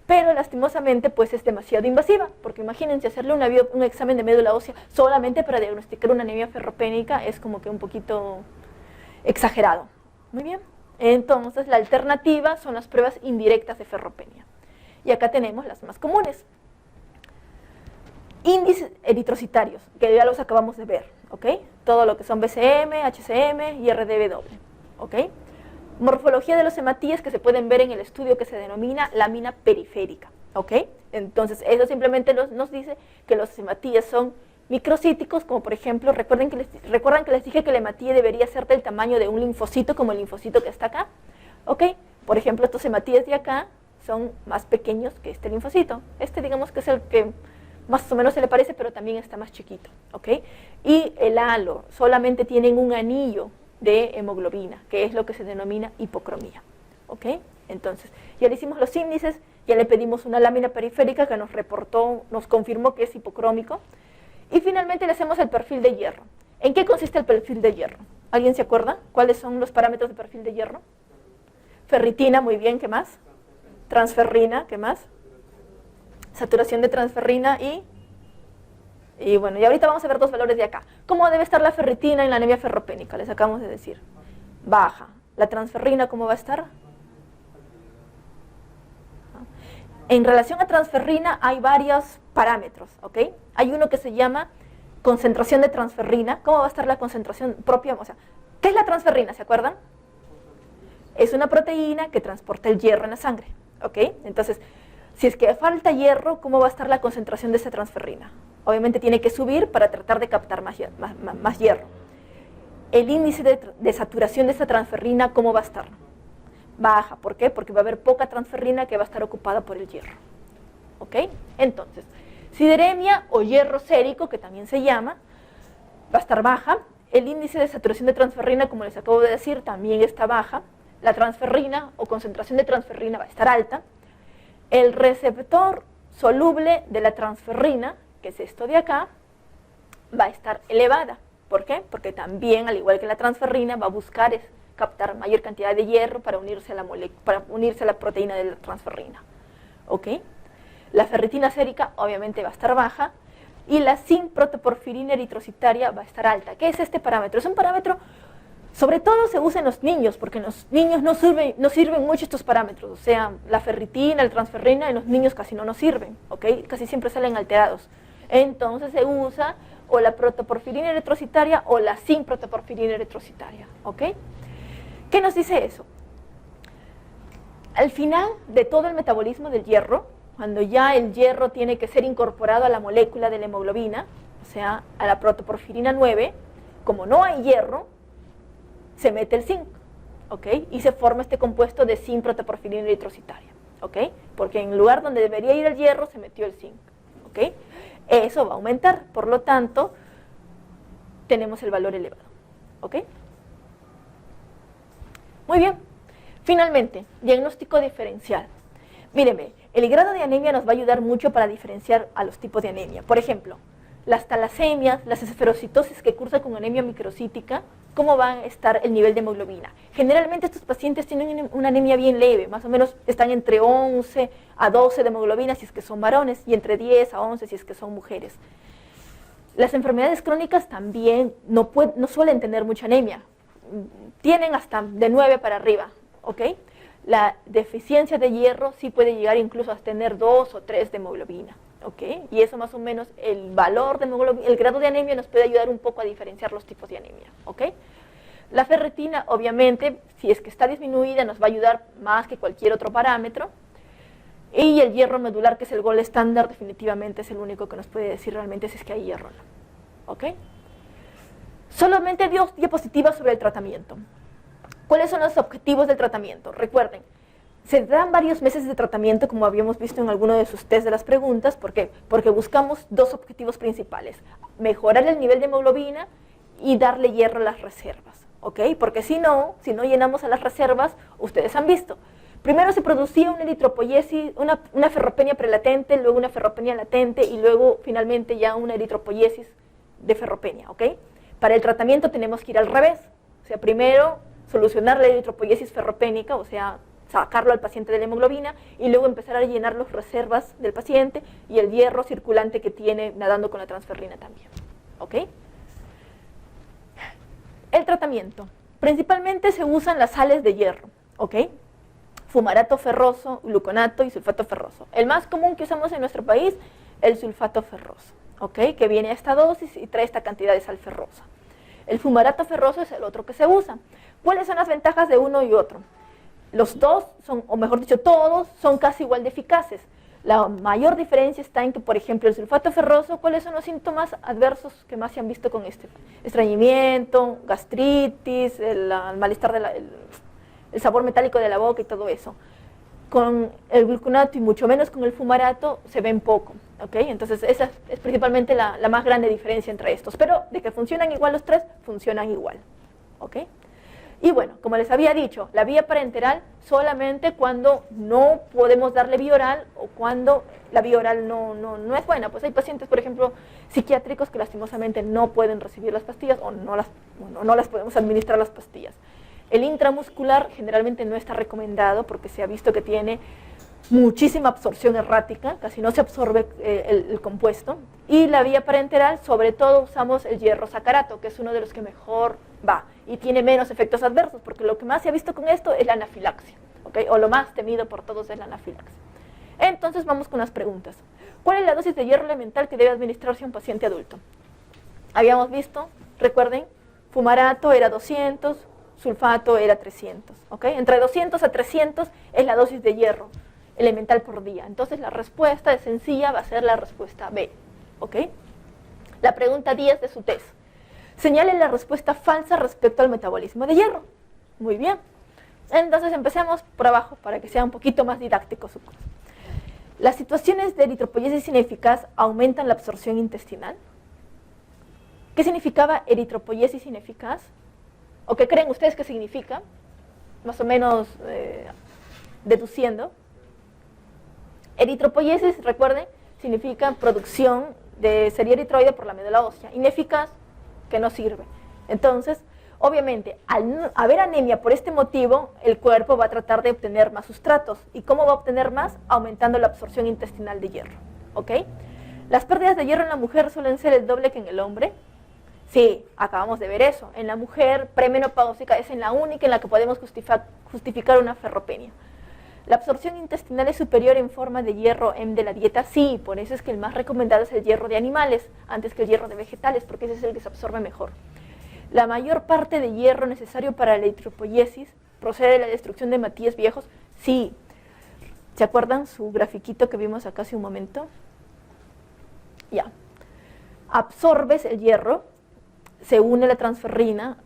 [SPEAKER 1] Pero lastimosamente pues es demasiado invasiva, porque imagínense hacerle un examen de médula ósea solamente para diagnosticar una anemia ferropénica es como que un poquito exagerado. Muy bien, entonces la alternativa son las pruebas indirectas de ferropenia. Y acá tenemos las más comunes. Índices eritrocitarios, que ya los acabamos de ver, ¿ok? Todo lo que son BCM, HCM y RDW, ¿ok? Morfología de los hematíes que se pueden ver en el estudio que se denomina lámina periférica, ¿ok? Entonces, eso simplemente nos dice que los hematíes son microcíticos, como por ejemplo, recuerdan que les dije que el hematíe debería ser del tamaño de un linfocito, como el linfocito que está acá, ¿ok? Por ejemplo, estos hematíes de acá son más pequeños que este linfocito. Este digamos que es el que más o menos se le parece, pero también está más chiquito, ¿ok? Y el halo solamente tienen un anillo de hemoglobina, que es lo que se denomina hipocromía, ¿ok? Entonces, ya le hicimos los índices, ya le pedimos una lámina periférica que nos reportó, nos confirmó que es hipocrómico, y finalmente le hacemos el perfil de hierro. ¿En qué consiste el perfil de hierro? ¿Alguien se acuerda? ¿Cuáles son los parámetros de perfil de hierro? Ferritina, muy bien, ¿qué más? Transferrina, ¿qué más? Saturación de transferrina y bueno, y ahorita vamos a ver dos valores de acá. ¿Cómo debe estar la ferritina en la anemia ferropénica? Les acabamos de decir. Baja. ¿La transferrina cómo va a estar? En relación a transferrina hay varios parámetros, ¿ok? Hay uno que se llama concentración de transferrina. ¿Cómo va a estar la concentración propia? O sea, ¿qué es la transferrina? ¿Se acuerdan? Es una proteína que transporta el hierro en la sangre, ¿ok? Entonces, si es que falta hierro, ¿cómo va a estar la concentración de esa transferrina? Obviamente tiene que subir para tratar de captar más hierro. El índice de saturación de esa transferrina, ¿cómo va a estar? Baja. ¿Por qué? Porque va a haber poca transferrina que va a estar ocupada por el hierro. ¿Ok? Entonces, sideremia o hierro sérico, que también se llama, va a estar baja. El índice de saturación de transferrina, como les acabo de decir, también está baja. La transferrina o concentración de transferrina va a estar alta. El receptor soluble de la transferrina, que es esto de acá, va a estar elevada. ¿Por qué? Porque también, al igual que la transferrina, va a buscar captar mayor cantidad de hierro para unirse a la proteína de la transferrina. ¿Ok? La ferritina sérica obviamente va a estar baja y la sin-protoporfirina eritrocitaria va a estar alta. ¿Qué es este parámetro? Es un parámetro, sobre todo se usa en los niños, porque en los niños no sirven mucho estos parámetros. O sea, la ferritina, la transferrina en los niños casi no nos sirven, ¿ok? Casi siempre salen alterados. Entonces se usa o la protoporfirina eritrocitaria o la sin-protoporfirina eritrocitaria, ¿ok? ¿Qué nos dice eso? Al final de todo el metabolismo del hierro, cuando ya el hierro tiene que ser incorporado a la molécula de la hemoglobina, o sea, a la protoporfirina 9, como no hay hierro, se mete el zinc, ¿ok? Y se forma este compuesto de sin-protoporfirina eritrocitaria, ¿ok? Porque en lugar donde debería ir el hierro, se metió el zinc, ¿ok? Eso va a aumentar, por lo tanto, tenemos el valor elevado, ¿ok? Muy bien. Finalmente, diagnóstico diferencial. Míreme, el grado de anemia nos va a ayudar mucho para diferenciar a los tipos de anemia. Por ejemplo, las talasemias, las esferocitosis que cursan con anemia microcítica, ¿cómo va a estar el nivel de hemoglobina? Generalmente estos pacientes tienen una anemia bien leve, más o menos están entre 11 a 12 de hemoglobina si es que son varones y entre 10 a 11 si es que son mujeres. Las enfermedades crónicas también no suelen tener mucha anemia, tienen hasta de 9 para arriba, ¿ok? La deficiencia de hierro sí puede llegar incluso a tener 2 o 3 de hemoglobina, ¿ok? Y eso más o menos, el valor de hemoglobina, el grado de anemia nos puede ayudar un poco a diferenciar los tipos de anemia, ¿ok? La ferritina, obviamente, si es que está disminuida, nos va a ayudar más que cualquier otro parámetro. Y el hierro medular, que es el gold estándar, definitivamente es el único que nos puede decir realmente si es que hay hierro o no, ¿ok? Solamente 2 diapositivas sobre el tratamiento. ¿Cuáles son los objetivos del tratamiento? Recuerden, se dan varios meses de tratamiento, como habíamos visto en alguno de sus test de las preguntas. ¿Por qué? Porque buscamos 2 objetivos principales: mejorar el nivel de hemoglobina y darle hierro a las reservas, ¿ok? Porque si no llenamos a las reservas, ustedes han visto, primero se producía una eritropoiesis, una ferropenia prelatente, luego una ferropenia latente y luego finalmente ya una eritropoiesis de ferropenia, ¿ok? Para el tratamiento tenemos que ir al revés, o sea, primero solucionar la eritropoiesis ferropénica, o sea, sacarlo al paciente de la hemoglobina y luego empezar a llenar las reservas del paciente y el hierro circulante que tiene nadando con la transferrina también. ¿Ok? El tratamiento. Principalmente se usan las sales de hierro. ¿Ok? Fumarato ferroso, gluconato y sulfato ferroso. El más común que usamos en nuestro país, el sulfato ferroso, ¿ok? Que viene a esta dosis y trae esta cantidad de sal ferrosa. El fumarato ferroso es el otro que se usa. ¿Cuáles son las ventajas de uno y otro? Los dos son, o mejor dicho, todos son casi igual de eficaces. La mayor diferencia está en que, por ejemplo, el sulfato ferroso, ¿cuáles son los síntomas adversos que más se han visto con este? Estreñimiento, gastritis, el malestar el sabor metálico de la boca y todo eso. Con el gluconato y mucho menos con el fumarato se ven poco, ¿ok? Entonces esa es principalmente la más grande diferencia entre estos, pero de que funcionan igual los tres, funcionan igual, ¿ok? Y bueno, como les había dicho, la vía parenteral solamente cuando no podemos darle vía oral o cuando la vía oral no es buena. Pues hay pacientes, por ejemplo, psiquiátricos que lastimosamente no pueden recibir las pastillas o no las podemos administrar las pastillas. El intramuscular generalmente no está recomendado porque se ha visto que tiene muchísima absorción errática, casi no se absorbe el compuesto. Y la vía parenteral, sobre todo usamos el hierro sacarato, que es uno de los que mejor va y tiene menos efectos adversos, porque lo que más se ha visto con esto es la anafilaxia, ¿okay? O lo más temido por todos es la anafilaxia. Entonces vamos con las preguntas. ¿Cuál es la dosis de hierro elemental que debe administrarse a un paciente adulto? Habíamos visto, recuerden, fumarato era 200, sulfato era 300, ¿ok? Entre 200 a 300 es la dosis de hierro elemental por día. Entonces la respuesta es sencilla, va a ser la respuesta B, ¿ok? La pregunta 10 de su test. Señale la respuesta falsa respecto al metabolismo de hierro. Muy bien. Entonces empecemos por abajo para que sea un poquito más didáctico su curso. Las situaciones de eritropoiesis ineficaz aumentan la absorción intestinal. ¿Qué significaba eritropoiesis ineficaz? ¿O qué creen ustedes que significa? Más o menos deduciendo. Eritropoiesis, recuerden, significa producción de serie eritroide por la médula ósea. Ineficaz, que no sirve. Entonces, obviamente, al haber anemia por este motivo, el cuerpo va a tratar de obtener más sustratos. ¿Y cómo va a obtener más? Aumentando la absorción intestinal de hierro. ¿Ok? Las pérdidas de hierro en la mujer suelen ser el doble que en el hombre. Sí, acabamos de ver eso. En la mujer premenopáusica es en la única en la que podemos justificar una ferropenia. ¿La absorción intestinal es superior en forma de hierro M de la dieta? Sí, por eso es que el más recomendado es el hierro de animales, antes que el hierro de vegetales, porque ese es el que se absorbe mejor. La mayor parte de hierro necesario para la eritropoiesis procede de la destrucción de hematíes viejos. Sí. ¿Se acuerdan su grafiquito que vimos acá hace un momento? Ya. Absorbes el hierro, se une la transferrina,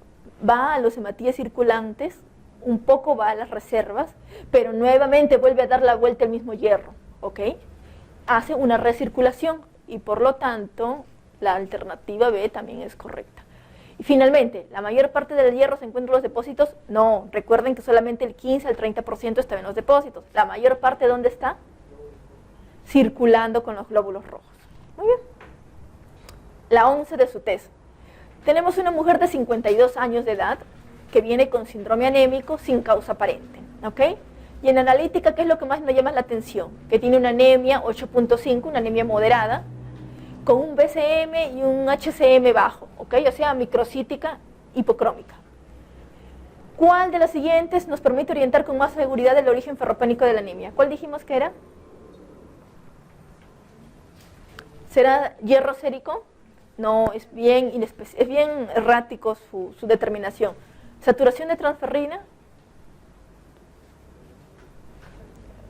[SPEAKER 1] va a los hematíes circulantes, un poco va a las reservas, pero nuevamente vuelve a dar la vuelta el mismo hierro, ¿ok? Hace una recirculación y por lo tanto la alternativa B también es correcta. Y finalmente, ¿la mayor parte del hierro se encuentra en los depósitos? No, recuerden que solamente el 15 al 30% está en los depósitos. ¿La mayor parte dónde está? Circulando con los glóbulos rojos. Muy bien. La 11 de su test. Tenemos una mujer de 52 años de edad que viene con síndrome anémico sin causa aparente, ¿ok? Y en analítica, ¿qué es lo que más nos llama la atención? Que tiene una anemia 8.5, una anemia moderada, con un BCM y un HCM bajo, ¿ok? O sea, microcítica hipocrómica. ¿Cuál de las siguientes nos permite orientar con más seguridad el origen ferropénico de la anemia? ¿Cuál dijimos que era? ¿Será hierro sérico? No, es bien errático su determinación. ¿Saturación de transferrina?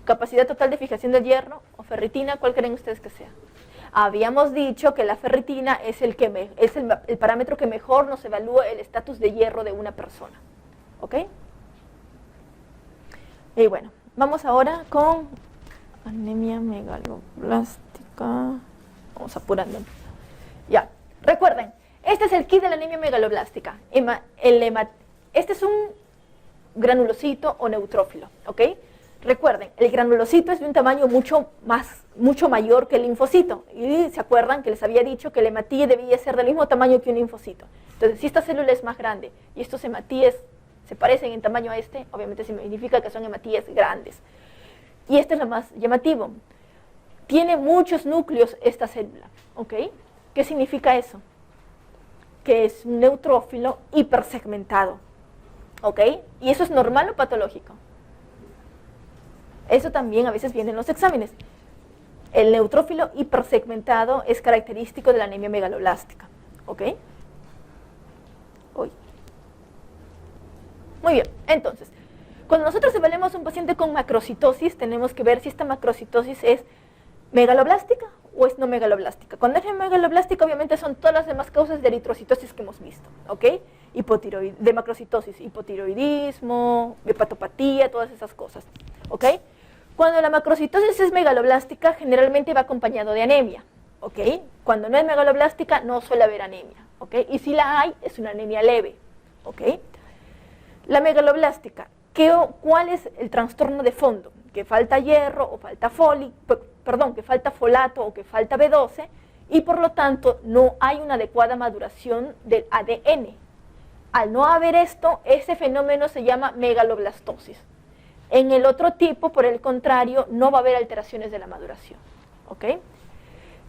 [SPEAKER 1] ¿Capacidad total de fijación del hierro? ¿O ferritina? ¿Cuál creen ustedes que sea? Habíamos dicho que la ferritina es el parámetro que mejor nos evalúa el estatus de hierro de una persona. ¿Ok? Y bueno, vamos ahora con anemia megaloblástica. Vamos apurando. Ya, recuerden, este es el kit de la anemia megaloblástica. Este es un granulocito o neutrófilo, ¿ok? Recuerden, el granulocito es de un tamaño mucho mayor que el linfocito. Y se acuerdan que les había dicho que el hematíe debía ser del mismo tamaño que un linfocito. Entonces, si esta célula es más grande y estos hematíes se parecen en tamaño a este, obviamente significa que son hematíes grandes. Y este es lo más llamativo. Tiene muchos núcleos esta célula, ¿ok? ¿Qué significa eso? Que es un neutrófilo hipersegmentado, ¿ok? ¿Y eso es normal o patológico? Eso también a veces viene en los exámenes. El neutrófilo hipersegmentado es característico de la anemia megaloblástica, ¿ok? Muy bien, entonces, cuando nosotros evaluamos a un paciente con macrocitosis, tenemos que ver si esta macrocitosis es megaloblástica o es no megaloblástica. Cuando es megaloblástica, obviamente son todas las demás causas de eritrocitosis que hemos visto, ¿ok? De macrocitosis, hipotiroidismo, hepatopatía, todas esas cosas, ¿ok? Cuando la macrocitosis es megaloblástica, generalmente va acompañado de anemia, ¿ok? Cuando no es megaloblástica, no suele haber anemia, ¿ok? Y si la hay, es una anemia leve, ¿ok? La megaloblástica, ¿cuál es el trastorno de fondo? Que falta hierro o falta que falta folato o que falta B12 y por lo tanto no hay una adecuada maduración del ADN. Al no haber esto, ese fenómeno se llama megaloblastosis. En el otro tipo, por el contrario, no va a haber alteraciones de la maduración, ¿ok?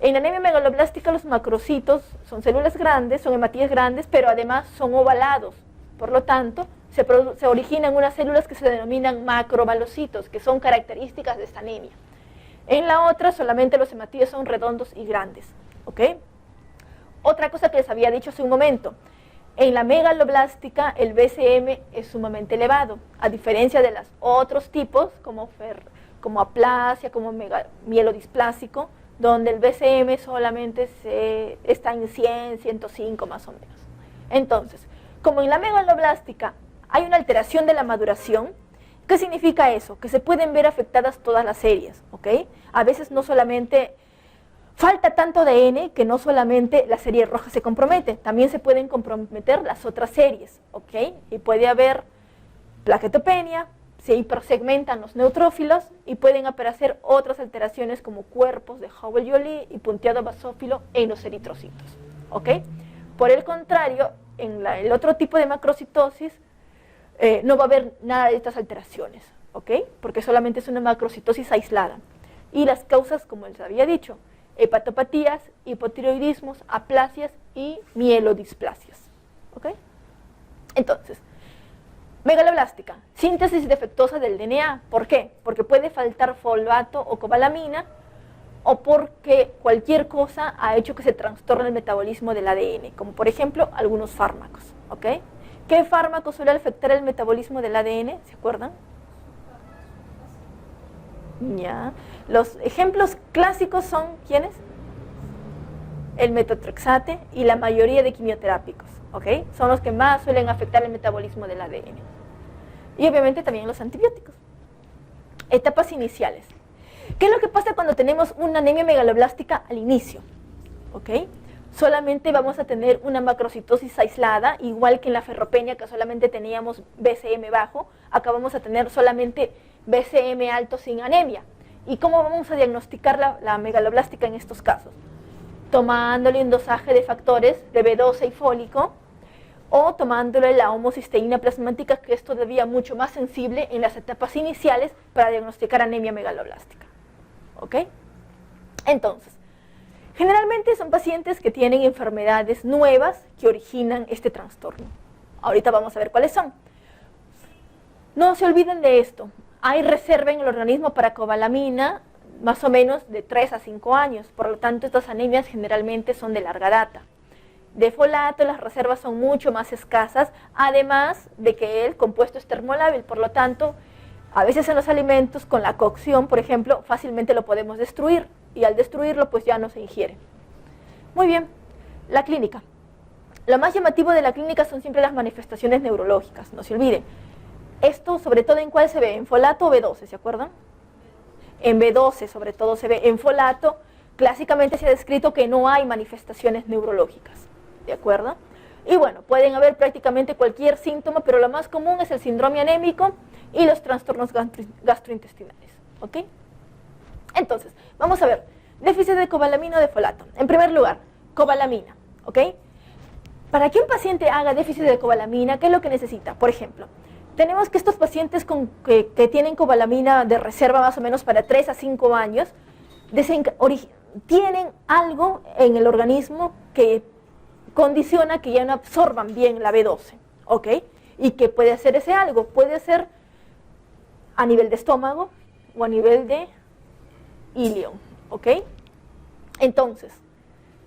[SPEAKER 1] En anemia megaloblástica los macrocitos son células grandes, son hematíes grandes, pero además son ovalados. Por lo tanto, se originan unas células que se denominan macrobalocitos, que son características de esta anemia. En la otra, solamente los hematíes son redondos y grandes, ¿ok? Otra cosa que les había dicho hace un momento, en la megaloblástica el BCM es sumamente elevado, a diferencia de los otros tipos, como aplasia, como mielodisplásico, donde el BCM solamente está en 100, 105 más o menos. Entonces, como en la megaloblástica hay una alteración de la maduración, ¿qué significa eso? Que se pueden ver afectadas todas las series, ¿ok? A veces no solamente falta tanto ADN que no solamente la serie roja se compromete, también se pueden comprometer las otras series, ¿ok? Y puede haber plaquetopenia, se hipersegmentan los neutrófilos y pueden aparecer otras alteraciones como cuerpos de Howell-Joly y punteado basófilo en los eritrocitos, ¿ok? Por el contrario, en el otro tipo de macrocitosis no va a haber nada de estas alteraciones, ¿ok? Porque solamente es una macrocitosis aislada. Y las causas, como les había dicho, hepatopatías, hipotiroidismos, aplasias y mielodisplasias, ¿ok? Entonces, megaloblástica, síntesis defectuosa del DNA. ¿Por qué? Porque puede faltar folato o cobalamina o porque cualquier cosa ha hecho que se trastorne el metabolismo del ADN, como por ejemplo algunos fármacos, ¿ok? ¿Qué fármaco suele afectar el metabolismo del ADN? ¿Se acuerdan? Ya. Los ejemplos clásicos son, ¿quiénes? El metotrexate y la mayoría de quimioterápicos, ¿ok? Son los que más suelen afectar el metabolismo del ADN. Y obviamente también los antibióticos. Etapas iniciales. ¿Qué es lo que pasa cuando tenemos una anemia megaloblástica al inicio? ¿Ok? Solamente vamos a tener una macrocitosis aislada, igual que en la ferropenia, que solamente teníamos BCM bajo, acá vamos a tener solamente BCM alto sin anemia. ¿Y cómo vamos a diagnosticar la megaloblástica en estos casos? Tomándole un dosaje de factores de B12 y fólico, o tomándole la homocisteína plasmática, que es todavía mucho más sensible en las etapas iniciales para diagnosticar anemia megaloblástica. ¿Ok? Entonces, generalmente son pacientes que tienen enfermedades nuevas que originan este trastorno. Ahorita vamos a ver cuáles son. No se olviden de esto. Hay reserva en el organismo para cobalamina más o menos de 3 a 5 años. Por lo tanto, estas anemias generalmente son de larga data. De folato, las reservas son mucho más escasas, además de que el compuesto es termolábil. Por lo tanto, a veces en los alimentos, con la cocción, por ejemplo, fácilmente lo podemos destruir. Y al destruirlo, pues ya no se ingiere. Muy bien, la clínica. Lo más llamativo de la clínica son siempre las manifestaciones neurológicas, no se olviden. Esto, sobre todo, ¿en cuál se ve? ¿En folato o B12, se acuerdan? En B12, sobre todo, se ve. En folato, clásicamente se ha descrito que no hay manifestaciones neurológicas, ¿de acuerdo? Y bueno, pueden haber prácticamente cualquier síntoma, pero lo más común es el síndrome anémico y los trastornos gastrointestinales, ¿ok? Entonces, vamos a ver, déficit de cobalamina o de folato. En primer lugar, cobalamina, ¿ok? Para que un paciente haga déficit de cobalamina, ¿qué es lo que necesita? Por ejemplo, tenemos que estos pacientes que tienen cobalamina de reserva más o menos para 3 a 5 años, tienen algo en el organismo que condiciona que ya no absorban bien la B12, ¿ok? ¿Y qué puede hacer ese algo? Puede ser a nivel de estómago o a nivel de ilion, ¿ok? Entonces,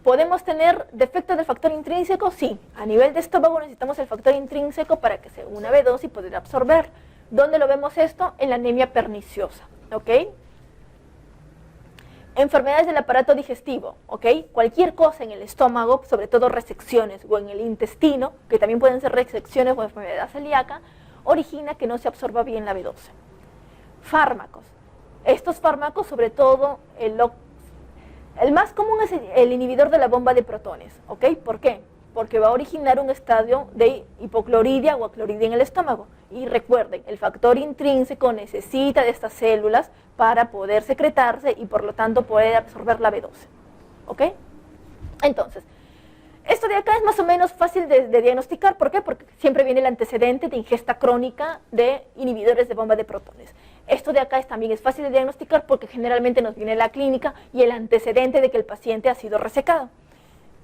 [SPEAKER 1] ¿podemos tener defectos del factor intrínseco? Sí. A nivel de estómago necesitamos el factor intrínseco para que se una B12 y poder absorber. ¿Dónde lo vemos esto? En la anemia perniciosa, ¿ok? Enfermedades del aparato digestivo, ¿ok? Cualquier cosa en el estómago, sobre todo resecciones, o en el intestino, que también pueden ser resecciones o enfermedad celíaca, origina que no se absorba bien la B12. Fármacos. Estos fármacos, sobre todo, el más común es el inhibidor de la bomba de protones, ¿ok? ¿Por qué? Porque va a originar un estadio de hipocloridia o acloridia en el estómago. Y recuerden, el factor intrínseco necesita de estas células para poder secretarse y por lo tanto poder absorber la B12, ¿ok? Entonces, esto de acá es más o menos fácil de diagnosticar. ¿Por qué? Porque siempre viene el antecedente de ingesta crónica de inhibidores de bomba de protones. Esto de acá también es fácil de diagnosticar porque generalmente nos viene la clínica y el antecedente de que el paciente ha sido resecado.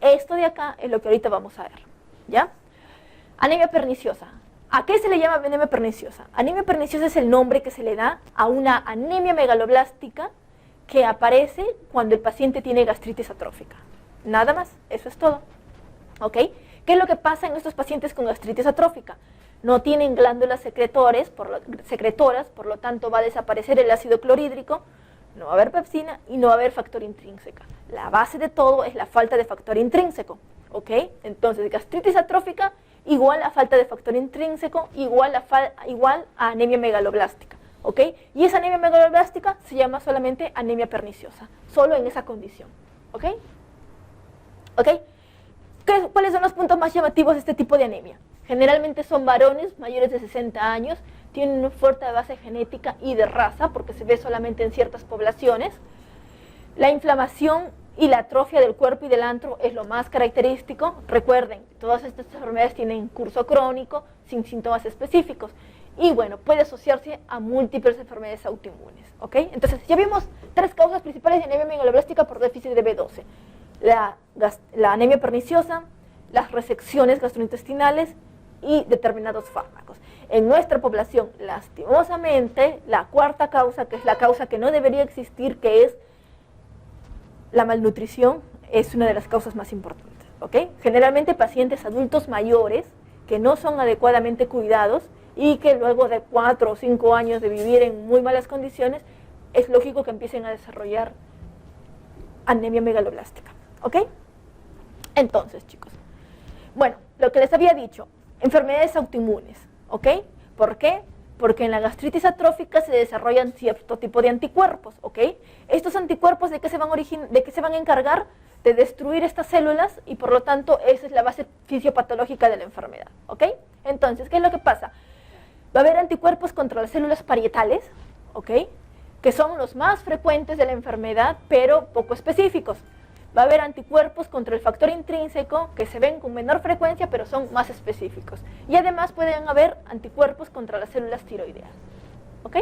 [SPEAKER 1] Esto de acá es lo que ahorita vamos a ver, ¿ya? Anemia perniciosa. ¿A qué se le llama anemia perniciosa? Anemia perniciosa es el nombre que se le da a una anemia megaloblástica que aparece cuando el paciente tiene gastritis atrófica. Nada más, eso es todo, ¿ok? ¿Qué es lo que pasa en estos pacientes con gastritis atrófica? No tienen glándulas secretoras, por lo tanto va a desaparecer el ácido clorhídrico, no va a haber pepsina y no va a haber factor intrínseco. La base de todo es la falta de factor intrínseco, ¿ok? Entonces, gastritis atrófica igual a falta de factor intrínseco, igual a anemia megaloblástica, ¿ok? Y esa anemia megaloblástica se llama solamente anemia perniciosa, solo en esa condición, ¿ok? ¿Ok? ¿Cuáles son los puntos más llamativos de este tipo de anemia? Generalmente son varones mayores de 60 años, tienen una fuerte base genética y de raza, porque se ve solamente en ciertas poblaciones. La inflamación y la atrofia del cuerpo y del antro es lo más característico. Recuerden, todas estas enfermedades tienen curso crónico, sin síntomas específicos. Y bueno, puede asociarse a múltiples enfermedades autoinmunes, ¿ok? Entonces, ya vimos 3 causas principales de anemia megaloblástica por déficit de B12. La anemia perniciosa, las resecciones gastrointestinales y determinados fármacos. En nuestra población, lastimosamente, la cuarta causa, que es la causa que no debería existir, que es la malnutrición, es una de las causas más importantes, ¿ok? Generalmente pacientes adultos mayores que no son adecuadamente cuidados y que luego de 4 o 5 años de vivir en muy malas condiciones, es lógico que empiecen a desarrollar anemia megaloblástica, ¿ok? Entonces, chicos, bueno, lo que les había dicho, enfermedades autoinmunes, ¿ok? ¿Por qué? Porque en la gastritis atrófica se desarrollan cierto tipo de anticuerpos, ¿ok? Estos anticuerpos, ¿de qué se van a encargar? De destruir estas células y por lo tanto esa es la base fisiopatológica de la enfermedad, ¿ok? Entonces, ¿qué es lo que pasa? Va a haber anticuerpos contra las células parietales, ¿ok? Que son los más frecuentes de la enfermedad, pero poco específicos. Va a haber anticuerpos contra el factor intrínseco que se ven con menor frecuencia, pero son más específicos. Y además pueden haber anticuerpos contra las células tiroideas. ¿Ok?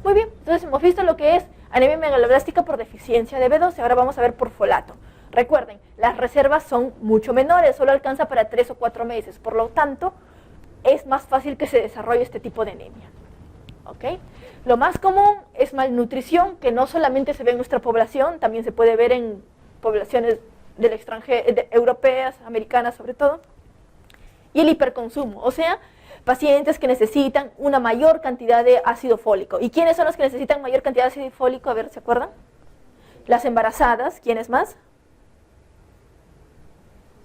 [SPEAKER 1] Muy bien, entonces hemos visto lo que es anemia megaloblástica por deficiencia de B12. Ahora vamos a ver por folato. Recuerden, las reservas son mucho menores, solo alcanza para 3 o 4 meses. Por lo tanto, es más fácil que se desarrolle este tipo de anemia. ¿Ok? Lo más común es malnutrición, que no solamente se ve en nuestra población, también se puede ver en poblaciones del extranjero, europeas, americanas sobre todo, y el hiperconsumo, o sea, pacientes que necesitan una mayor cantidad de ácido fólico. ¿Y quiénes son los que necesitan mayor cantidad de ácido fólico? A ver, ¿se acuerdan? Las embarazadas, ¿quiénes más?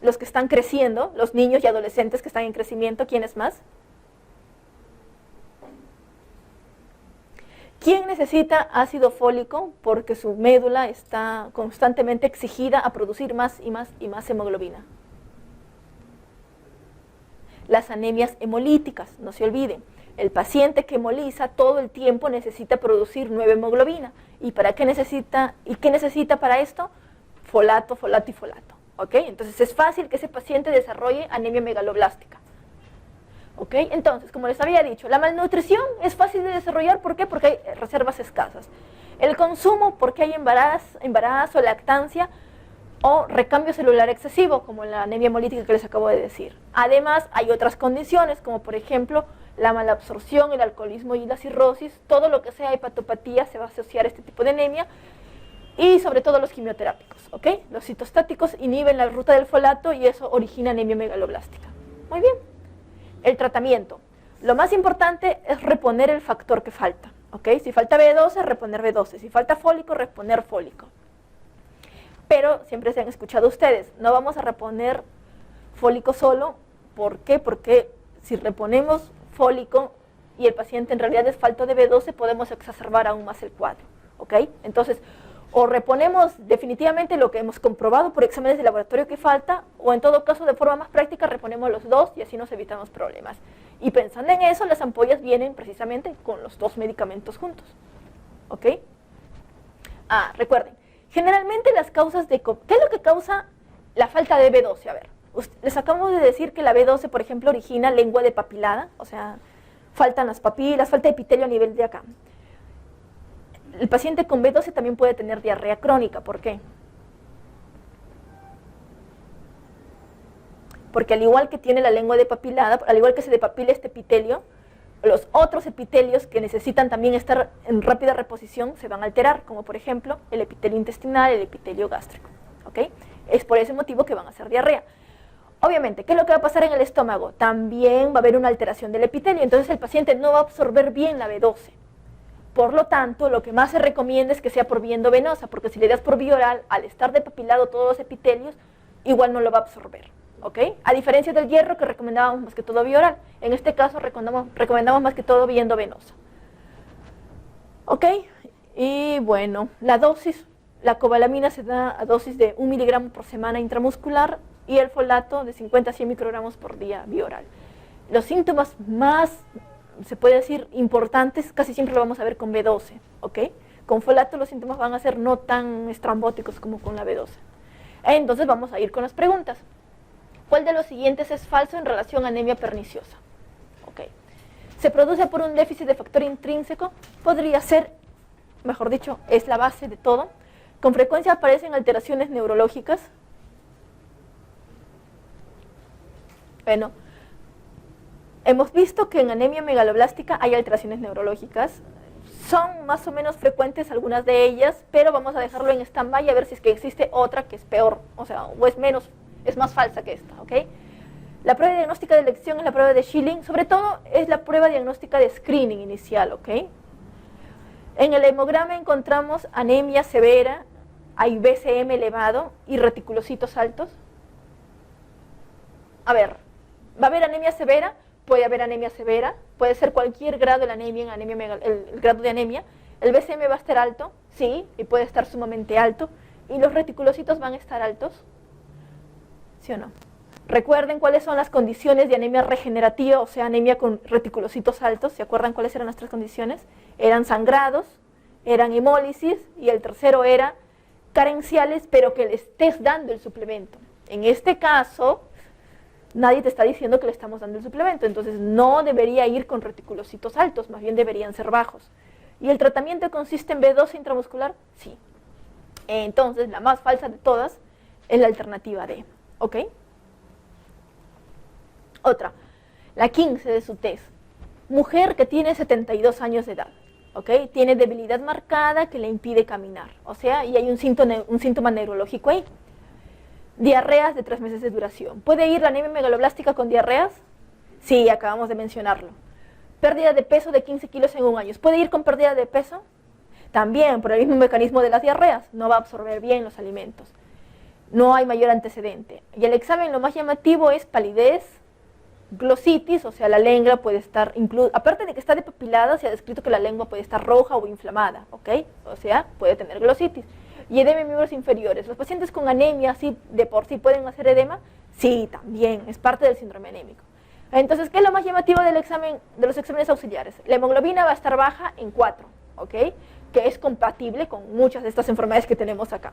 [SPEAKER 1] Los que están creciendo, los niños y adolescentes que están en crecimiento, ¿quiénes más? ¿Quién necesita ácido fólico? Porque su médula está constantemente exigida a producir más y más y más hemoglobina. Las anemias hemolíticas, no se olviden. El paciente que hemoliza todo el tiempo necesita producir nueva hemoglobina. ¿Y para qué necesita? ¿Y qué necesita para esto? Folato, folato y folato. ¿Ok? Entonces es fácil que ese paciente desarrolle anemia megaloblástica. ¿Ok? Entonces, como les había dicho, la malnutrición es fácil de desarrollar. ¿Por qué? Porque hay reservas escasas. El consumo, porque hay embarazo, lactancia o recambio celular excesivo, como la anemia hemolítica que les acabo de decir. Además, hay otras condiciones, como por ejemplo la malabsorción, el alcoholismo y la cirrosis. Todo lo que sea hepatopatía se va a asociar a este tipo de anemia, y sobre todo los quimioterápicos. ¿Ok? Los citostáticos inhiben la ruta del folato y eso origina anemia megaloblástica. Muy bien. El tratamiento. Lo más importante es reponer el factor que falta. ¿Ok? Si falta B12, reponer B12. Si falta fólico, reponer fólico. Pero siempre se han escuchado ustedes, no vamos a reponer fólico solo. ¿Por qué? Porque si reponemos fólico y el paciente en realidad es falto de B12, podemos exacerbar aún más el cuadro. ¿Ok? Entonces, o reponemos definitivamente lo que hemos comprobado por exámenes de laboratorio que falta, o en todo caso de forma más práctica reponemos los dos y así nos evitamos problemas. Y pensando en eso, las ampollas vienen precisamente con los dos medicamentos juntos. ¿Ok? Recuerden, generalmente las causas de... ¿Qué es lo que causa la falta de B12? A ver, les acabo de decir que la B12, por ejemplo, origina lengua de papilada, o sea, faltan las papilas, falta epitelio a nivel de acá. El paciente con B12 también puede tener diarrea crónica. ¿Por qué? Porque al igual que tiene la lengua de papilada, al igual que se depapila este epitelio, los otros epitelios que necesitan también estar en rápida reposición se van a alterar, como por ejemplo el epitelio intestinal, el epitelio gástrico. ¿Ok? Es por ese motivo que van a hacer diarrea. Obviamente, ¿qué es lo que va a pasar en el estómago? También va a haber una alteración del epitelio, entonces el paciente no va a absorber bien la B12. Por lo tanto, lo que más se recomienda es que sea por vía endovenosa, porque si le das por vía oral, al estar depapilado todos los epitelios, igual no lo va a absorber. ¿Ok? A diferencia del hierro, que recomendábamos más que todo vía oral. En este caso, recomendamos más que todo vía endovenosa. ¿Ok? Y bueno, la dosis, la cobalamina se da a dosis de 1 miligramo por semana intramuscular y el folato de 50 a 100 microgramos por día vía oral. Los síntomas más, se puede decir, importantes, casi siempre lo vamos a ver con B12, ¿ok? Con folato los síntomas van a ser no tan estrambóticos como con la B12. Entonces vamos a ir con las preguntas. ¿Cuál de los siguientes es falso en relación a anemia perniciosa? ¿Ok? ¿Se produce por un déficit de factor intrínseco? Podría ser, mejor dicho, es la base de todo. ¿Con frecuencia aparecen alteraciones neurológicas? Bueno, hemos visto que en anemia megaloblástica hay alteraciones neurológicas. Son más o menos frecuentes algunas de ellas, pero vamos a dejarlo en stand-by a ver si es que existe otra que es peor, o sea, o es menos, es más falsa que esta, ¿ok? La prueba diagnóstica de elección es la prueba de Schilling, sobre todo es la prueba diagnóstica de screening inicial, ¿ok? En el hemograma encontramos anemia severa, hay BCM elevado y reticulocitos altos. A ver, ¿va a haber anemia severa? Puede haber anemia severa, puede ser cualquier grado de la anemia, el grado de anemia. El BCM va a estar alto, sí, y puede estar sumamente alto. ¿Y los reticulocitos van a estar altos? ¿Sí o no? Recuerden cuáles son las condiciones de anemia regenerativa, o sea, anemia con reticulocitos altos. ¿Se acuerdan cuáles eran las tres condiciones? Eran sangrados, eran hemólisis y el tercero era carenciales, pero que le estés dando el suplemento. En este caso, nadie te está diciendo que le estamos dando el suplemento, entonces no debería ir con reticulocitos altos, más bien deberían ser bajos. ¿Y el tratamiento consiste en B12 intramuscular? Sí. Entonces, la más falsa de todas es la alternativa D. ¿Ok? Otra, la 15 de su test. Mujer que tiene 72 años de edad, ¿ok? Tiene debilidad marcada que le impide caminar, o sea, y hay un síntoma neurológico ahí. Diarreas de 3 meses de duración. ¿Puede ir la anemia megaloblástica con diarreas? Sí, acabamos de mencionarlo. Pérdida de peso de 15 kilos en 1 año. ¿Puede ir con pérdida de peso? También, por el mismo mecanismo de las diarreas. No va a absorber bien los alimentos. No hay mayor antecedente. Y el examen lo más llamativo es palidez, glositis, o sea, la lengua puede estar, aparte de que está depapilada, se ha descrito que la lengua puede estar roja o inflamada, ¿ok? O sea, puede tener glositis. Y edema en miembros inferiores. ¿Los pacientes con anemia así de por sí pueden hacer edema? Sí, también, es parte del síndrome anémico. Entonces, ¿qué es lo más llamativo del examen, de los exámenes auxiliares? La hemoglobina va a estar baja en 4, ¿ok? Que es compatible con muchas de estas enfermedades que tenemos acá.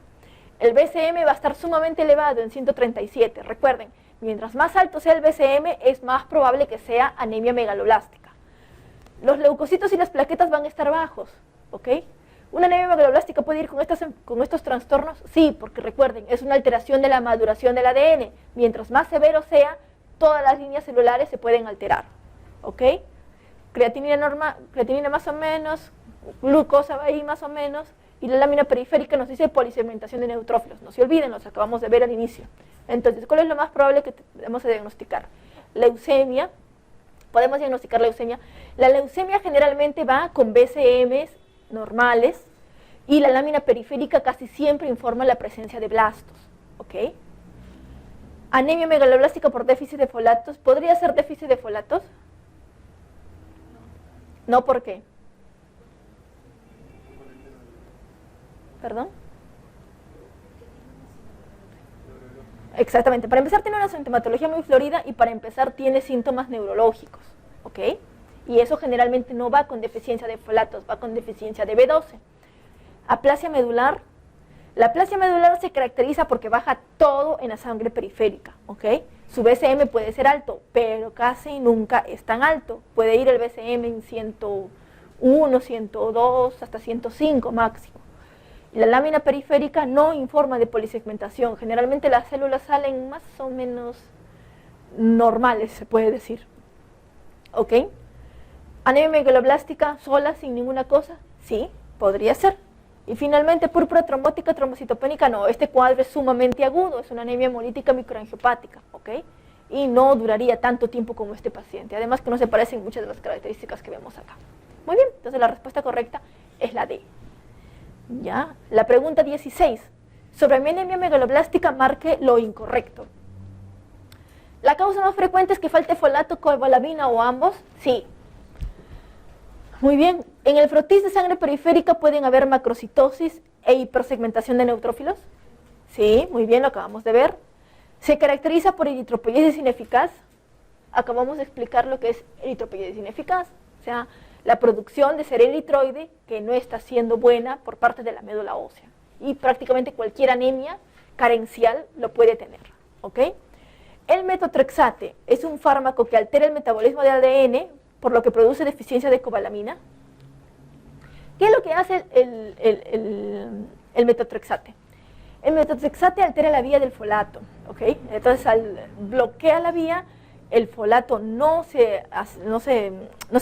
[SPEAKER 1] El BCM va a estar sumamente elevado en 137. Recuerden, mientras más alto sea el BCM, es más probable que sea anemia megaloblástica. Los leucocitos y las plaquetas van a estar bajos, ¿ok? ¿Una anemia megaloblástica puede ir con estos trastornos? Sí, porque recuerden, es una alteración de la maduración del ADN. Mientras más severo sea, todas las líneas celulares se pueden alterar, ¿ok? Creatinina más o menos, glucosa va ahí más o menos, y la lámina periférica nos dice polisegmentación de neutrófilos. No se olviden, los acabamos de ver al inicio. Entonces, ¿cuál es lo más probable que tenemos que diagnosticar? Leucemia, podemos diagnosticar leucemia. La leucemia generalmente va con BCMs normales, y la lámina periférica casi siempre informa la presencia de blastos, ¿ok? Anemia megaloblástica por déficit de folatos, ¿podría ser déficit de folatos? No, ¿por qué? ¿Perdón? Exactamente, para empezar tiene una sintomatología muy florida y para empezar tiene síntomas neurológicos, ¿ok? Y eso generalmente no va con deficiencia de folatos, va con deficiencia de B12. Aplasia medular. La aplasia medular se caracteriza porque baja todo en la sangre periférica, ¿ok? Su BCM puede ser alto, pero casi nunca es tan alto. Puede ir el BCM en 101, 102, hasta 105 máximo. La lámina periférica no informa de polisegmentación. Generalmente las células salen más o menos normales, se puede decir. ¿Ok? Anemia megaloblástica sola, sin ninguna cosa, sí, podría ser. Y finalmente, púrpura trombótica, trombocitopénica, no. Este cuadro es sumamente agudo, es una anemia hemolítica microangiopática, ¿ok? Y no duraría tanto tiempo como este paciente. Además que no se parecen muchas de las características que vemos acá. Muy bien, entonces la respuesta correcta es la D. ¿Ya? La pregunta 16. Sobre mi anemia megaloblástica, marque lo incorrecto. ¿La causa más frecuente es que falte folato, cobalamina o ambos? Sí. Muy bien. ¿En el frotis de sangre periférica pueden haber macrocitosis e hipersegmentación de neutrófilos? Sí, muy bien, lo acabamos de ver. ¿Se caracteriza por eritropoyesis ineficaz? Acabamos de explicar lo que es eritropoyesis ineficaz. O sea, la producción de ser eritroide que no está siendo buena por parte de la médula ósea. Y prácticamente cualquier anemia carencial lo puede tener, ¿ok? El metotrexate es un fármaco que altera el metabolismo del ADN, por lo que produce deficiencia de cobalamina. ¿Qué es lo que hace el metotrexate? El metotrexate altera la vía del folato, ¿ok? Entonces, al bloquear la vía, el folato no se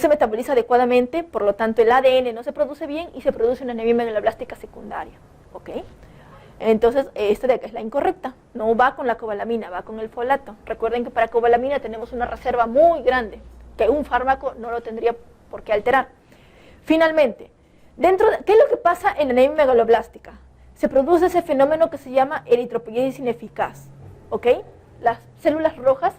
[SPEAKER 1] metaboliza adecuadamente, por lo tanto el ADN no se produce bien y se produce una anemia megaloblástica secundaria, ¿ok? Entonces, esta de acá es la incorrecta, no va con la cobalamina, va con el folato. Recuerden que para cobalamina tenemos una reserva muy grande, que un fármaco no lo tendría por qué alterar. Finalmente, ¿qué es lo que pasa en la anemia megaloblástica? Se produce ese fenómeno que se llama eritropoyesis ineficaz, ¿ok? Las células rojas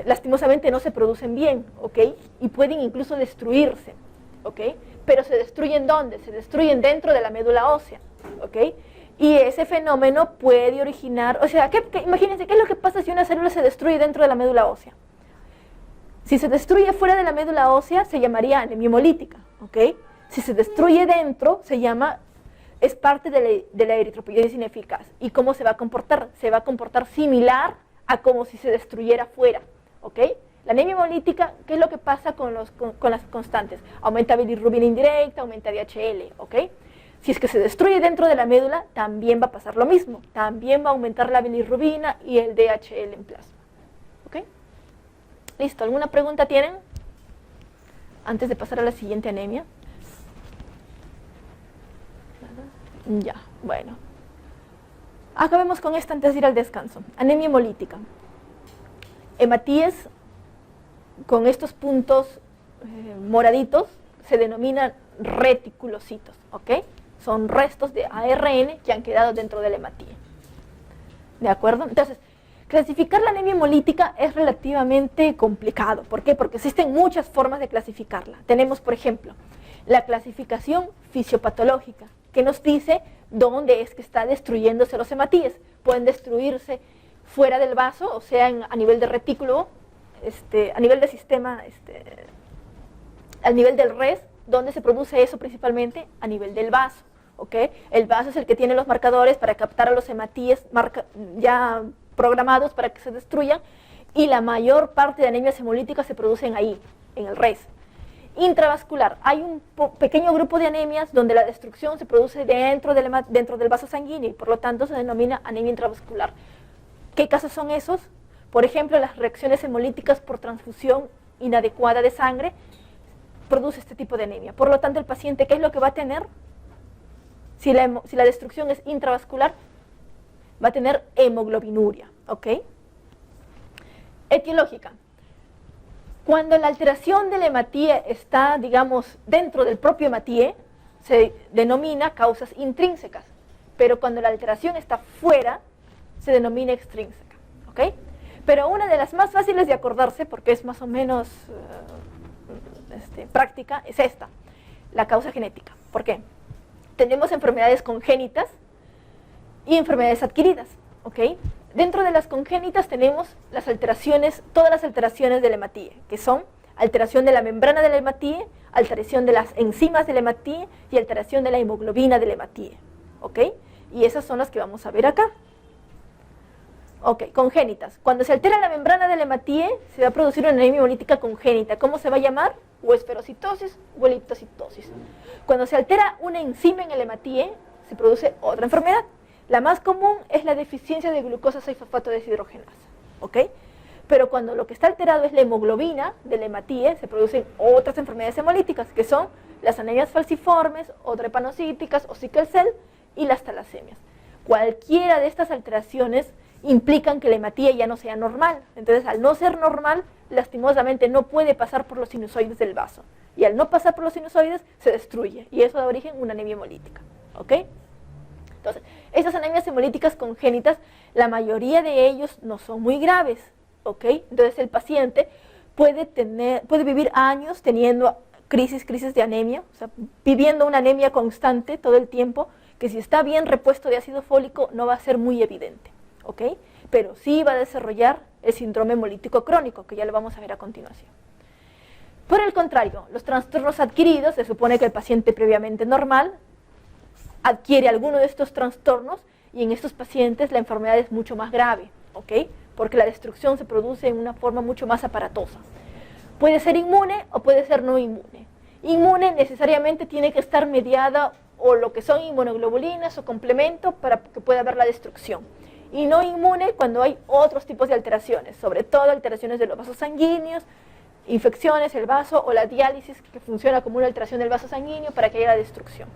[SPEAKER 1] lastimosamente no se producen bien, ¿ok? Y pueden incluso destruirse, ¿ok? Pero se destruyen ¿dónde? Se destruyen dentro de la médula ósea, ¿ok? Y ese fenómeno puede originar, o sea, imagínense, ¿qué es lo que pasa si una célula se destruye dentro de la médula ósea? Si se destruye fuera de la médula ósea, se llamaría anemia hemolítica, ¿ok? Si se destruye dentro, es parte de la eritropoyesis ineficaz. ¿Y cómo se va a comportar? Se va a comportar similar a como si se destruyera fuera, ¿ok? La anemia hemolítica, ¿qué es lo que pasa con las constantes? Aumenta bilirrubina indirecta, aumenta DHL, ¿ok? Si es que se destruye dentro de la médula, también va a pasar lo mismo. También va a aumentar la bilirrubina y el DHL en plasma, ¿ok? ¿Listo? ¿Alguna pregunta tienen? Antes de pasar a la siguiente anemia. Ya, bueno. Acabemos con esta antes de ir al descanso. Anemia hemolítica. Hematíes con estos puntos moraditos se denominan reticulocitos, ¿ok? Son restos de ARN que han quedado dentro de la hematía. ¿De acuerdo? Entonces, clasificar la anemia hemolítica es relativamente complicado. ¿Por qué? Porque existen muchas formas de clasificarla. Tenemos, por ejemplo, la clasificación fisiopatológica, que nos dice dónde es que está destruyéndose los hematíes. Pueden destruirse fuera del vaso, o sea, a nivel de retículo, a nivel del sistema, a nivel del res, donde se produce eso principalmente a nivel del vaso, ¿ok? El vaso es el que tiene los marcadores para captar a los hematíes ya programados para que se destruyan, y la mayor parte de anemias hemolíticas se producen ahí, en el res. Intravascular, hay un pequeño grupo de anemias donde la destrucción se produce dentro del vaso sanguíneo y por lo tanto se denomina anemia intravascular. ¿Qué casos son esos? Por ejemplo, las reacciones hemolíticas por transfusión inadecuada de sangre produce este tipo de anemia. Por lo tanto, el paciente, ¿qué es lo que va a tener? Si la destrucción es intravascular, va a tener hemoglobinuria, ¿ok? Etiológica. Cuando la alteración del hematíe está, digamos, dentro del propio hematíe, se denomina causas intrínsecas, pero cuando la alteración está fuera, se denomina extrínseca, ¿ok? Pero una de las más fáciles de acordarse, porque es más o menos práctica, es esta, la causa genética. ¿Por qué? Tenemos enfermedades congénitas y enfermedades adquiridas, ¿ok? Dentro de las congénitas tenemos las alteraciones, todas las alteraciones del hematíe, que son alteración de la membrana del hematíe, alteración de las enzimas del hematíe y alteración de la hemoglobina del hematíe, ¿ok? Y esas son las que vamos a ver acá. Ok, congénitas. Cuando se altera la membrana del hematíe, se va a producir una anemia hemolítica congénita. ¿Cómo se va a llamar? O esferocitosis o eliptocitosis. Cuando se altera una enzima en el hematíe, se produce otra enfermedad. La más común es la deficiencia de glucosa 6-fosfato deshidrogenasa, ¿ok? Pero cuando lo que está alterado es la hemoglobina del hematíe, se producen otras enfermedades hemolíticas, que son las anemias falciformes, o drepanocíticas, o sickle cell, y las talasemias. Cualquiera de estas alteraciones implican que la hematía ya no sea normal. Entonces, al no ser normal, lastimosamente no puede pasar por los sinusoides del vaso. Y al no pasar por los sinusoides, se destruye. Y eso da origen a una anemia hemolítica, ¿ok? Entonces, estas anemias hemolíticas congénitas, la mayoría de ellos no son muy graves, ¿ok? Entonces, el paciente puede vivir años teniendo crisis de anemia, o sea, viviendo una anemia constante todo el tiempo, que si está bien repuesto de ácido fólico no va a ser muy evidente, ¿ok? Pero sí va a desarrollar el síndrome hemolítico crónico, que ya lo vamos a ver a continuación. Por el contrario, los trastornos adquiridos, se supone que el paciente previamente normal adquiere alguno de estos trastornos y en estos pacientes la enfermedad es mucho más grave, ¿ok? Porque la destrucción se produce en una forma mucho más aparatosa. Puede ser inmune o puede ser no inmune. Inmune necesariamente tiene que estar mediada o lo que son inmunoglobulinas o complemento para que pueda haber la destrucción. Y no inmune cuando hay otros tipos de alteraciones, sobre todo alteraciones de los vasos sanguíneos, infecciones, el vaso o la diálisis que funciona como una alteración del vaso sanguíneo para que haya la destrucción.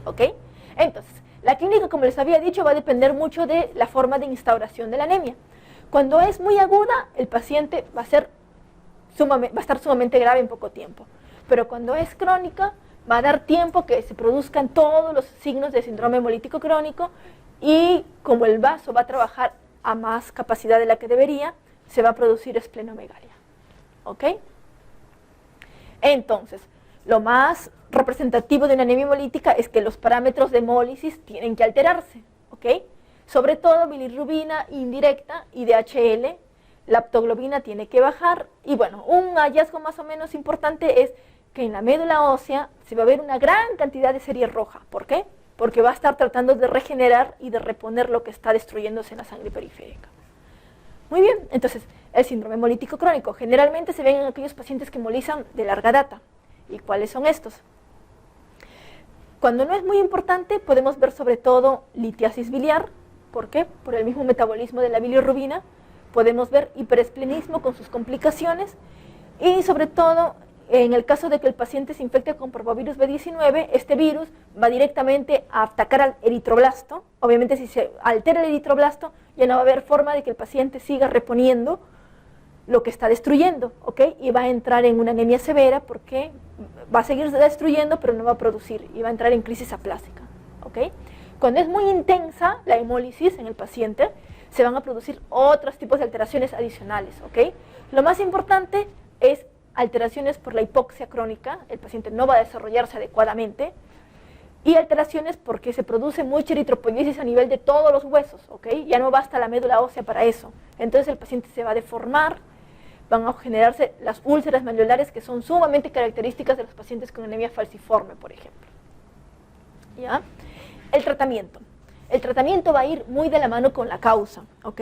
[SPEAKER 1] ¿Ok? Entonces, la clínica, como les había dicho, va a depender mucho de la forma de instauración de la anemia. Cuando es muy aguda, el paciente va a estar sumamente grave en poco tiempo. Pero cuando es crónica, va a dar tiempo que se produzcan todos los signos de síndrome hemolítico crónico y como el vaso va a trabajar a más capacidad de la que debería, se va a producir esplenomegalia. ¿Ok? Entonces, lo más representativo de una anemia hemolítica es que los parámetros de hemólisis tienen que alterarse, ¿ok? Sobre todo bilirrubina indirecta y DHL, la aptoglobina tiene que bajar y bueno, un hallazgo más o menos importante es que en la médula ósea se va a ver una gran cantidad de serie roja. ¿Por qué? Porque va a estar tratando de regenerar y de reponer lo que está destruyéndose en la sangre periférica. Muy bien, entonces, el síndrome hemolítico crónico generalmente se ven en aquellos pacientes que hemolizan de larga data. ¿Y cuáles son estos? Cuando no es muy importante, podemos ver sobre todo litiasis biliar. ¿Por qué? Por el mismo metabolismo de la bilirrubina. Podemos ver hiperesplenismo con sus complicaciones. Y sobre todo, en el caso de que el paciente se infecte con parvovirus B19, este virus va directamente a atacar al eritroblasto. Obviamente, si se altera el eritroblasto, ya no va a haber forma de que el paciente siga reponiendo lo que está destruyendo, ¿ok? Y va a entrar en una anemia severa porque va a seguir destruyendo, pero no va a producir, y va a entrar en crisis aplásica, ¿ok? Cuando es muy intensa la hemólisis en el paciente, se van a producir otros tipos de alteraciones adicionales, ¿ok? Lo más importante es alteraciones por la hipoxia crónica, el paciente no va a desarrollarse adecuadamente, y alteraciones porque se produce mucha eritropoiesis a nivel de todos los huesos, ¿ok? Ya no basta la médula ósea para eso, entonces el paciente se va a deformar, van a generarse las úlceras malleolares que son sumamente características de los pacientes con anemia falciforme, por ejemplo. ¿ya? El tratamiento. El tratamiento va a ir muy de la mano con la causa, ¿ok?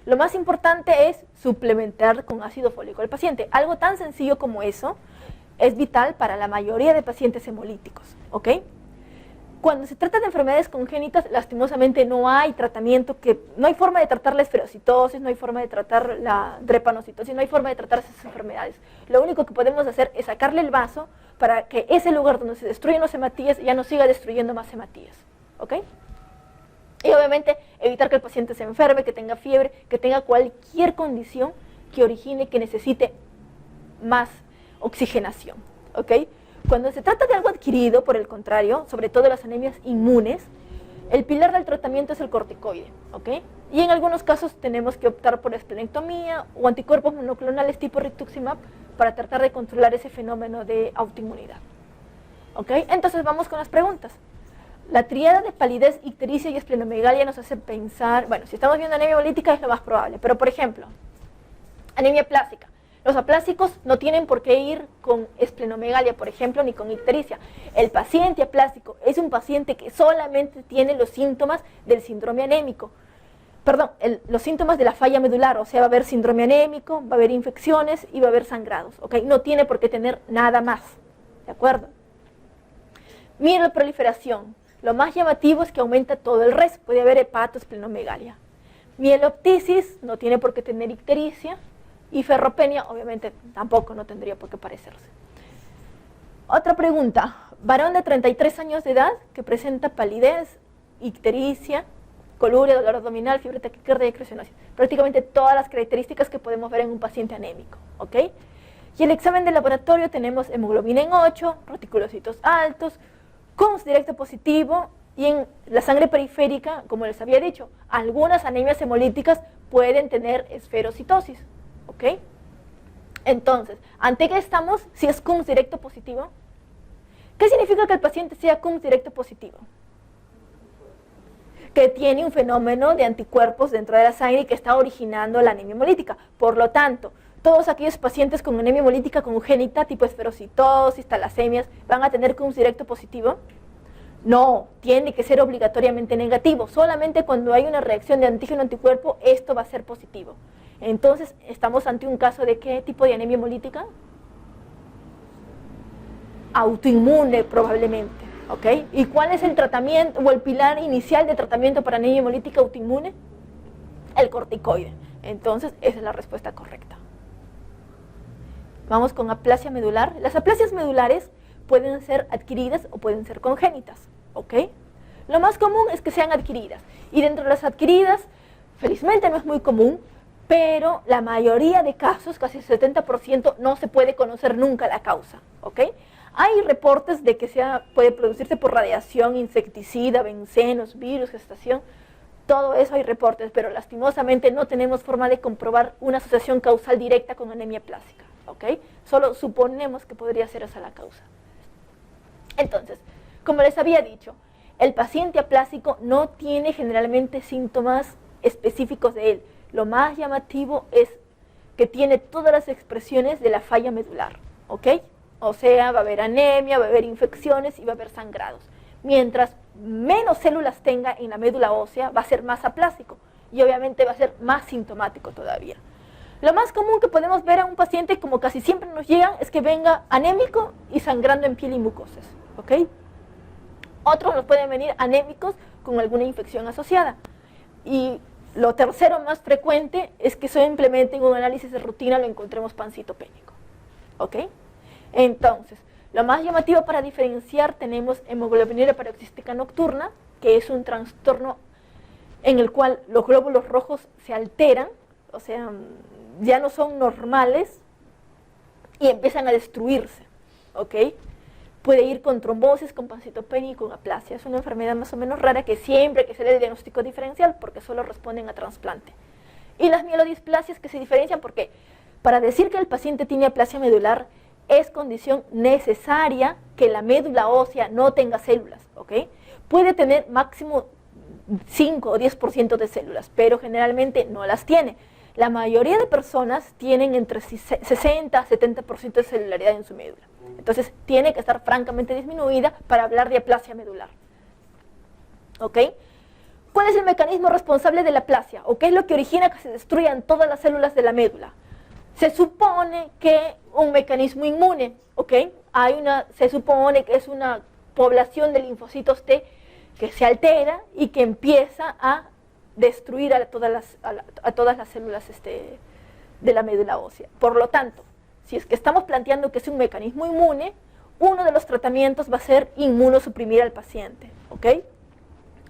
[SPEAKER 1] Lo más importante es suplementar con ácido fólico al paciente. Algo tan sencillo como eso es vital para la mayoría de pacientes hemolíticos, ¿ok? Cuando se trata de enfermedades congénitas, lastimosamente no hay tratamiento, no hay forma de tratar la esferocitosis, no hay forma de tratar la drepanocitosis, no hay forma de tratar esas enfermedades. Lo único que podemos hacer es sacarle el vaso para que ese lugar donde se destruyen los hematíes ya no siga destruyendo más hematíes, ¿ok? Y obviamente evitar que el paciente se enferme, que tenga fiebre, que tenga cualquier condición que origine, que necesite más oxigenación, ¿ok? Cuando se trata de algo adquirido, por el contrario, sobre todo las anemias inmunes, el pilar del tratamiento es el corticoide, ¿ok? Y en algunos casos tenemos que optar por esplenectomía o anticuerpos monoclonales tipo rituximab para tratar de controlar ese fenómeno de autoinmunidad, ¿ok? Entonces vamos con las preguntas. La tríada de palidez, ictericia y esplenomegalia nos hace pensar, bueno, si estamos viendo anemia hemolítica es lo más probable, pero por ejemplo, anemia plástica. Los aplásicos no tienen por qué ir con esplenomegalia, por ejemplo, ni con ictericia. El paciente aplásico es un paciente que solamente tiene los síntomas del síndrome anémico. Perdón, los síntomas de la falla medular, o sea, va a haber síndrome anémico, va a haber infecciones y va a haber sangrados, ¿ok? No tiene por qué tener nada más, ¿de acuerdo? Mieloproliferación. Lo más llamativo es que aumenta todo el resto, puede haber hepatoesplenomegalia. Mieloptisis no tiene por qué tener ictericia. Y ferropenia, obviamente, tampoco no tendría por qué parecerse. Otra pregunta. Varón de 33 años de edad que presenta palidez, ictericia, coluria, dolor abdominal, fiebre taquicardia y ecresionosis. Prácticamente todas las características que podemos ver en un paciente anémico, ¿ok? Y el examen de laboratorio tenemos hemoglobina en 8, reticulocitos altos, CUMS directo positivo y en la sangre periférica, como les había dicho, algunas anemias hemolíticas pueden tener esferocitosis. ¿Ok? Entonces, ¿ante qué estamos si es CUMS directo positivo? ¿Qué significa que el paciente sea CUMS directo positivo? Que tiene un fenómeno de anticuerpos dentro de la sangre y que está originando la anemia hemolítica. Por lo tanto, todos aquellos pacientes con anemia hemolítica congénita, tipo esferocitosis, talasemias, ¿van a tener CUMS directo positivo? No, tiene que ser obligatoriamente negativo. Solamente cuando hay una reacción de antígeno-anticuerpo, esto va a ser positivo. Entonces, estamos ante un caso de ¿qué tipo de anemia hemolítica? Autoinmune, probablemente, ¿ok? ¿Y cuál es el tratamiento o el pilar inicial de tratamiento para anemia hemolítica autoinmune? El corticoide. Entonces, esa es la respuesta correcta. Vamos con aplasia medular. Las aplasias medulares pueden ser adquiridas o pueden ser congénitas, ¿ok? Lo más común es que sean adquiridas. Y dentro de las adquiridas, felizmente no es muy común, pero la mayoría de casos, casi el 70%, no se puede conocer nunca la causa, ¿ok? Hay reportes de que puede producirse por radiación, insecticida, bencenos, virus, gestación, todo eso hay reportes, pero lastimosamente no tenemos forma de comprobar una asociación causal directa con anemia plástica, ¿ok? Solo suponemos que podría ser esa la causa. Entonces, como les había dicho, el paciente aplásico no tiene generalmente síntomas específicos de él. Lo más llamativo es que tiene todas las expresiones de la falla medular, ¿ok? O sea, va a haber anemia, va a haber infecciones y va a haber sangrados. Mientras menos células tenga en la médula ósea, va a ser más aplásico y obviamente va a ser más sintomático todavía. Lo más común que podemos ver a un paciente, como casi siempre nos llegan, es que venga anémico y sangrando en piel y mucosas, ¿ok? Otros nos pueden venir anémicos con alguna infección asociada. Y lo tercero más frecuente es que simplemente en un análisis de rutina lo encontremos pancitopénico, ¿ok? Entonces, lo más llamativo para diferenciar tenemos hemoglobinuria paroxística nocturna, que es un trastorno en el cual los glóbulos rojos se alteran, o sea, ya no son normales y empiezan a destruirse, ¿ok? Puede ir con trombosis, con pancitopenia y con aplasia. Es una enfermedad más o menos rara que siempre hay que hacer el diagnóstico diferencial porque solo responden a trasplante. Y las mielodisplasias que se diferencian porque para decir que el paciente tiene aplasia medular es condición necesaria que la médula ósea no tenga células, ¿ok? Puede tener máximo 5 o 10% de células, pero generalmente no las tiene. La mayoría de personas tienen entre 60 a 70% de celularidad en su médula. Entonces, tiene que estar francamente disminuida para hablar de aplasia medular. ¿Ok? ¿Cuál es el mecanismo responsable de la aplasia? ¿O qué es lo que origina que se destruyan todas las células de la médula? Se supone que un mecanismo inmune, ¿ok? Se supone que es una población de linfocitos T que se altera y que empieza a destruir a todas las células de la médula ósea. Por lo tanto, si es que estamos planteando que es un mecanismo inmune, uno de los tratamientos va a ser inmunosuprimir al paciente, ¿ok?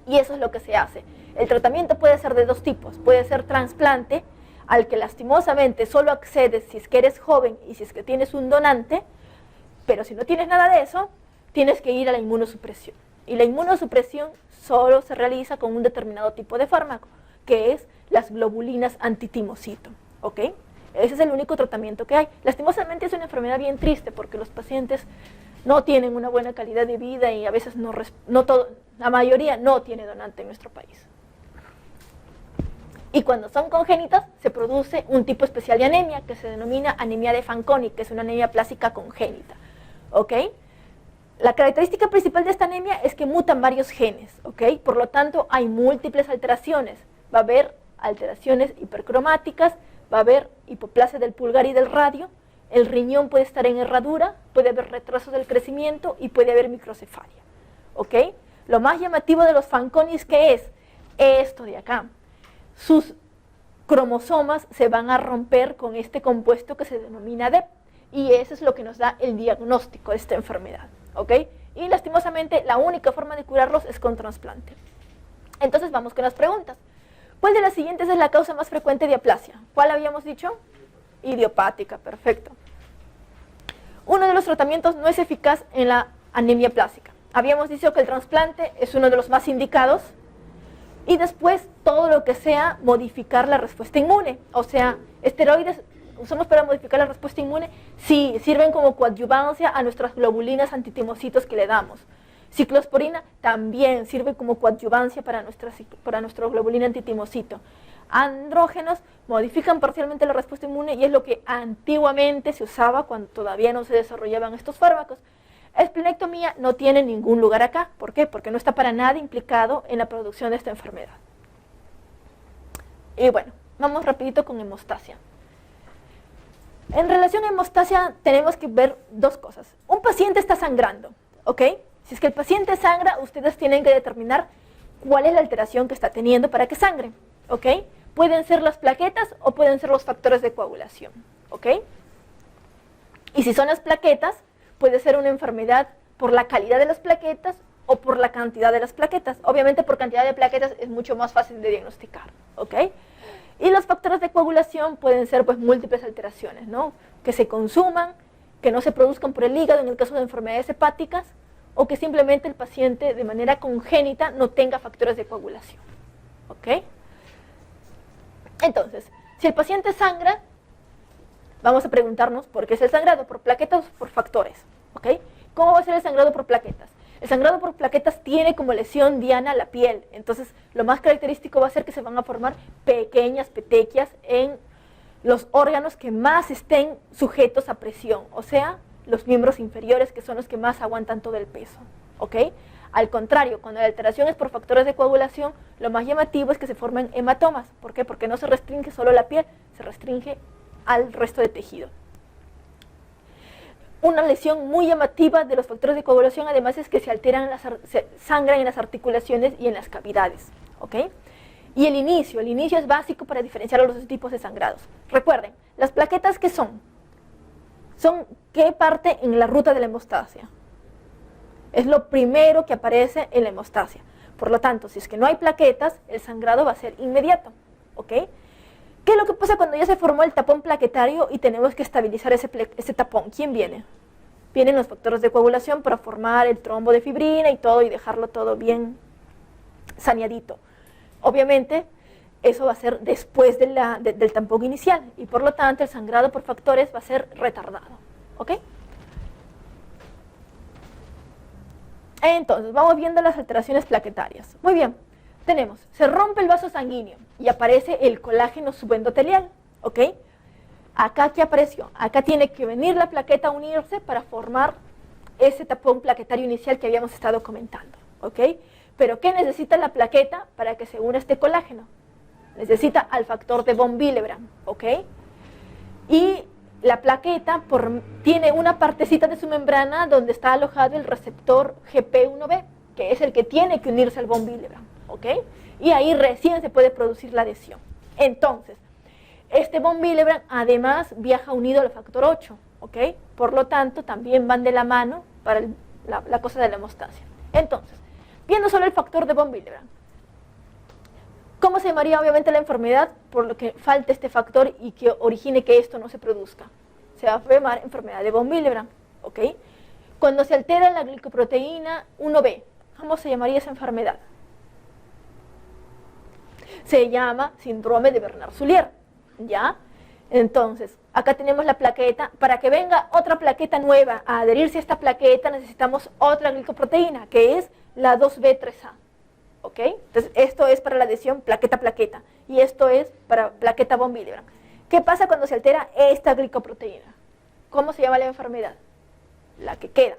[SPEAKER 1] Y eso es lo que se hace. El tratamiento puede ser de dos tipos. Puede ser trasplante, al que lastimosamente solo accedes si es que eres joven y si es que tienes un donante, pero si no tienes nada de eso, tienes que ir a la inmunosupresión. Y la inmunosupresión solo se realiza con un determinado tipo de fármaco, que es las globulinas antitimocito, ¿ok? Ese es el único tratamiento que hay. Lastimosamente es una enfermedad bien triste porque los pacientes no tienen una buena calidad de vida y a veces la mayoría no tiene donante en nuestro país. Y cuando son congénitas se produce un tipo especial de anemia que se denomina anemia de Fanconi, que es una anemia plástica congénita, ¿ok? La característica principal de esta anemia es que mutan varios genes, ¿ok? Por lo tanto hay múltiples alteraciones. Va a haber alteraciones hipercromáticas, va a haber hipoplasia del pulgar y del radio, el riñón puede estar en herradura, puede haber retraso del crecimiento y puede haber microcefalia, ¿ok? Lo más llamativo de los Fanconis, ¿qué es? Esto de acá. Sus cromosomas se van a romper con este compuesto que se denomina DEP, y eso es lo que nos da el diagnóstico de esta enfermedad, ¿ok? Y lastimosamente la única forma de curarlos es con trasplante. Entonces vamos con las preguntas. ¿Cuál de las siguientes es la causa más frecuente de aplasia? ¿Cuál habíamos dicho? Idiopática, perfecto. Uno de los tratamientos no es eficaz en la anemia plástica. Habíamos dicho que el trasplante es uno de los más indicados. Y después todo lo que sea modificar la respuesta inmune. O sea, esteroides usamos para modificar la respuesta inmune. Sí, sirven como coadyuvancia a nuestras globulinas antitimocitos que le damos. Ciclosporina también sirve como coadyuvancia para nuestra globulina antitimocito. Andrógenos modifican parcialmente la respuesta inmune y es lo que antiguamente se usaba cuando todavía no se desarrollaban estos fármacos. Esplenectomía no tiene ningún lugar acá. ¿Por qué? Porque no está para nada implicado en la producción de esta enfermedad. Y bueno, vamos rapidito con hemostasia. En relación a hemostasia tenemos que ver dos cosas. Un paciente está sangrando, ¿ok? Si es que el paciente sangra, ustedes tienen que determinar cuál es la alteración que está teniendo para que sangre, ¿ok? Pueden ser las plaquetas o pueden ser los factores de coagulación, ¿ok? Y si son las plaquetas, puede ser una enfermedad por la calidad de las plaquetas o por la cantidad de las plaquetas. Obviamente por cantidad de plaquetas es mucho más fácil de diagnosticar, ¿ok? Y los factores de coagulación pueden ser pues múltiples alteraciones, ¿no? Que se consuman, que no se produzcan por el hígado en el caso de enfermedades hepáticas, o que simplemente el paciente de manera congénita no tenga factores de coagulación, ¿ok? Entonces, si el paciente sangra, vamos a preguntarnos por qué es el sangrado, por plaquetas o por factores, ¿ok? ¿Cómo va a ser el sangrado por plaquetas? El sangrado por plaquetas tiene como lesión diana la piel, entonces lo más característico va a ser que se van a formar pequeñas petequias en los órganos que más estén sujetos a presión, o sea, los miembros inferiores, que son los que más aguantan todo el peso, ¿ok? Al contrario, cuando la alteración es por factores de coagulación, lo más llamativo es que se formen hematomas. ¿Por qué? Porque no se restringe solo la piel, se restringe al resto de tejido. Una lesión muy llamativa de los factores de coagulación, además, es que se sangran en las articulaciones y en las cavidades, ¿ok? Y el inicio es básico para diferenciar los dos tipos de sangrados. Recuerden, las plaquetas, ¿qué son? ¿Son qué parte en la ruta de la hemostasia? Es lo primero que aparece en la hemostasia. Por lo tanto, si es que no hay plaquetas, el sangrado va a ser inmediato, ¿ok? ¿Qué es lo que pasa cuando ya se formó el tapón plaquetario y tenemos que estabilizar ese tapón? ¿Quién viene? Vienen los factores de coagulación para formar el trombo de fibrina y todo, y dejarlo todo bien saneadito. Obviamente, eso va a ser después del tampón inicial, y por lo tanto el sangrado por factores va a ser retardado, ¿ok? Entonces, vamos viendo las alteraciones plaquetarias. Muy bien, se rompe el vaso sanguíneo y aparece el colágeno subendotelial, ¿ok? Acá, ¿qué apareció? Acá tiene que venir la plaqueta a unirse para formar ese tapón plaquetario inicial que habíamos estado comentando, ¿ok? Pero ¿qué necesita la plaqueta para que se una este colágeno? Necesita al factor de von Willebrand, ¿ok? Y la plaqueta tiene una partecita de su membrana donde está alojado el receptor GP1B, que es el que tiene que unirse al von Willebrand, ¿ok? Y ahí recién se puede producir la adhesión. Entonces, este von Willebrand además viaja unido al factor 8, ¿ok? Por lo tanto, también van de la mano para la cosa de la hemostasia. Entonces, viendo solo el factor de von Willebrand, ¿cómo se llamaría obviamente la enfermedad por lo que falta este factor y que origine que esto no se produzca? Se va a llamar enfermedad de von Willebrand, ¿ok? Cuando se altera la glicoproteína 1B, ¿cómo se llamaría esa enfermedad? Se llama síndrome de Bernard-Soulier, ¿ya? Entonces, acá tenemos la plaqueta. Para que venga otra plaqueta nueva a adherirse a esta plaqueta, necesitamos otra glicoproteína, que es la 2B3A, ¿ok? Entonces, esto es para la adhesión plaqueta-plaqueta, y esto es para plaqueta von Willebrand. ¿Qué pasa cuando se altera esta glicoproteína? ¿Cómo se llama la enfermedad? La que queda,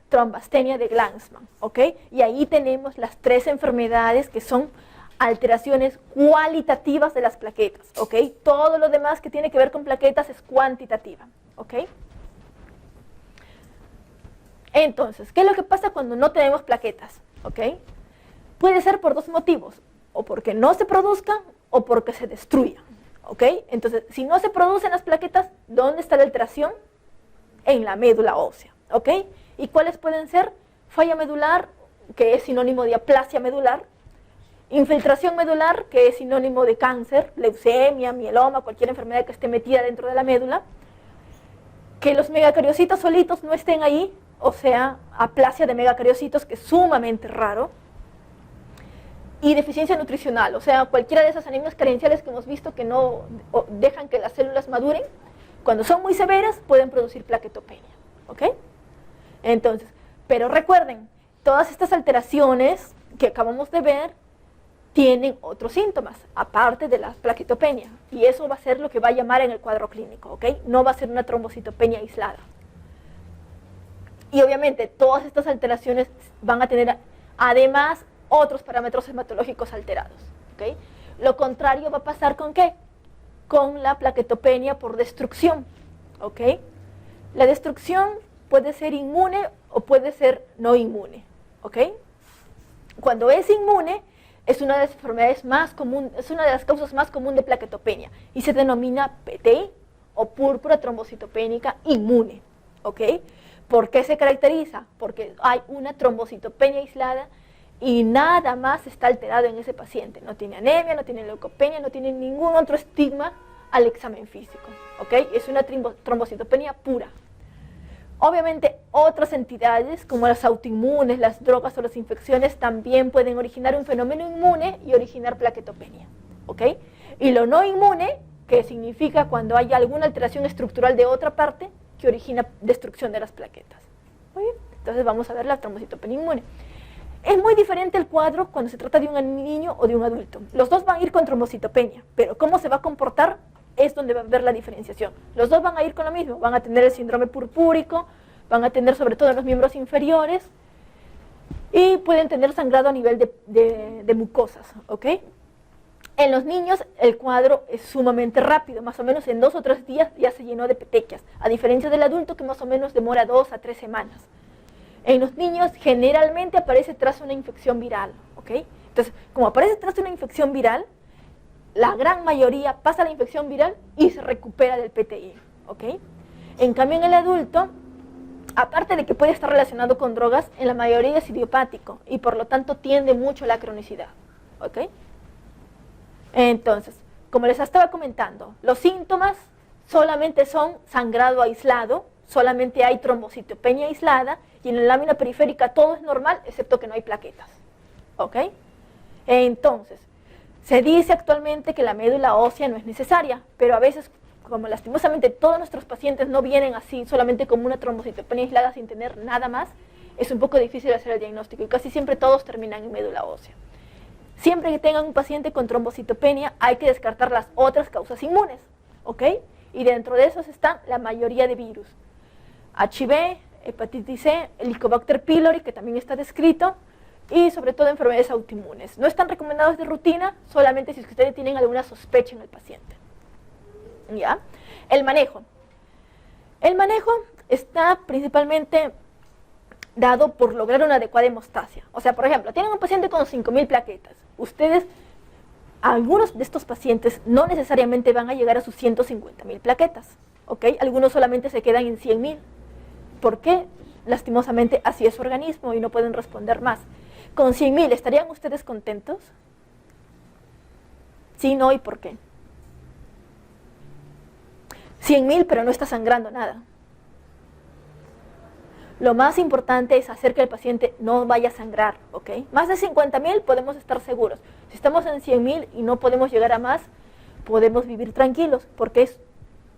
[SPEAKER 1] trombastenia de Glanzmann, ¿ok? Y ahí tenemos las tres enfermedades que son alteraciones cualitativas de las plaquetas, ¿ok? Todo lo demás que tiene que ver con plaquetas es cuantitativa, ¿ok? Entonces, ¿qué es lo que pasa cuando no tenemos plaquetas? ¿Ok? Puede ser por dos motivos, o porque no se produzcan o porque se destruyan, ¿ok? Entonces, si no se producen las plaquetas, ¿dónde está la alteración? En la médula ósea, ¿ok? ¿Y cuáles pueden ser? Falla medular, que es sinónimo de aplasia medular, infiltración medular, que es sinónimo de cáncer, leucemia, mieloma, cualquier enfermedad que esté metida dentro de la médula, que los megacariocitos solitos no estén ahí, o sea, aplasia de megacariocitos, que es sumamente raro, y deficiencia nutricional, o sea, cualquiera de esas anemias carenciales que hemos visto que no dejan que las células maduren, cuando son muy severas pueden producir plaquetopenia, ¿ok? Entonces, pero recuerden, todas estas alteraciones que acabamos de ver tienen otros síntomas, aparte de la plaquetopenia, y eso va a ser lo que va a llamar en el cuadro clínico, ¿ok? No va a ser una trombocitopenia aislada. Y obviamente todas estas alteraciones van a tener además otros parámetros hematológicos alterados, ¿ok? Lo contrario va a pasar ¿con qué? Con la plaquetopenia por destrucción, ¿ok? La destrucción puede ser inmune o puede ser no inmune, ¿ok? Cuando es inmune, es una de las enfermedades más comunes, es una de las causas más comunes de plaquetopenia y se denomina PTI o púrpura trombocitopénica inmune, ¿ok? ¿Por qué se caracteriza? Porque hay una trombocitopenia aislada y nada más está alterado en ese paciente. No tiene anemia, no tiene leucopenia, no tiene ningún otro estigma al examen físico, ¿ok? Es una trombocitopenia pura. Obviamente otras entidades como las autoinmunes, las drogas o las infecciones también pueden originar un fenómeno inmune y originar plaquetopenia, ¿ok? Y lo no inmune, que significa cuando hay alguna alteración estructural de otra parte que origina destrucción de las plaquetas. Muy bien, entonces vamos a ver la trombocitopenia inmune. Es muy diferente el cuadro cuando se trata de un niño o de un adulto. Los dos van a ir con trombocitopenia, pero cómo se va a comportar es donde va a ver la diferenciación. Los dos van a ir con lo mismo, van a tener el síndrome purpúrico, van a tener sobre todo en los miembros inferiores y pueden tener sangrado a nivel de mucosas, ¿ok? En los niños el cuadro es sumamente rápido, más o menos en 2 o 3 días ya se llenó de petequias, a diferencia del adulto que más o menos demora 2 a 3 semanas. En los niños generalmente aparece tras una infección viral, ¿ok? Entonces, como aparece tras una infección viral, la gran mayoría pasa la infección viral y se recupera del PTI, ¿ok? En cambio en el adulto, aparte de que puede estar relacionado con drogas, en la mayoría es idiopático y por lo tanto tiende mucho a la cronicidad, ¿ok? Entonces, como les estaba comentando, los síntomas solamente son sangrado aislado, solamente hay trombocitopenia aislada y en la lámina periférica todo es normal excepto que no hay plaquetas, ¿ok? Entonces, se dice actualmente que la médula ósea no es necesaria, pero a veces, como lastimosamente todos nuestros pacientes no vienen así, solamente como una trombocitopenia aislada sin tener nada más, es un poco difícil hacer el diagnóstico y casi siempre todos terminan en médula ósea. Siempre que tengan un paciente con trombocitopenia hay que descartar las otras causas inmunes, ¿ok? Y dentro de esos están la mayoría de virus. HIV, hepatitis C, Helicobacter pylori, que también está descrito, y sobre todo enfermedades autoinmunes. No están recomendados de rutina, solamente si es que ustedes tienen alguna sospecha en el paciente. ¿Ya? El manejo. El manejo está principalmente dado por lograr una adecuada hemostasia. O sea, por ejemplo, tienen un paciente con 5.000 plaquetas. Ustedes, algunos de estos pacientes no necesariamente van a llegar a sus 150.000 plaquetas, ¿ok? Algunos solamente se quedan en 100.000. ¿Por qué? Lastimosamente, así es su organismo y no pueden responder más. Con 100.000, ¿estarían ustedes contentos? Sí, no, ¿y por qué? 100.000, pero no está sangrando nada. Lo más importante es hacer que el paciente no vaya a sangrar, ¿ok? Más de 50.000 podemos estar seguros. Si estamos en 100.000 y no podemos llegar a más, podemos vivir tranquilos, porque es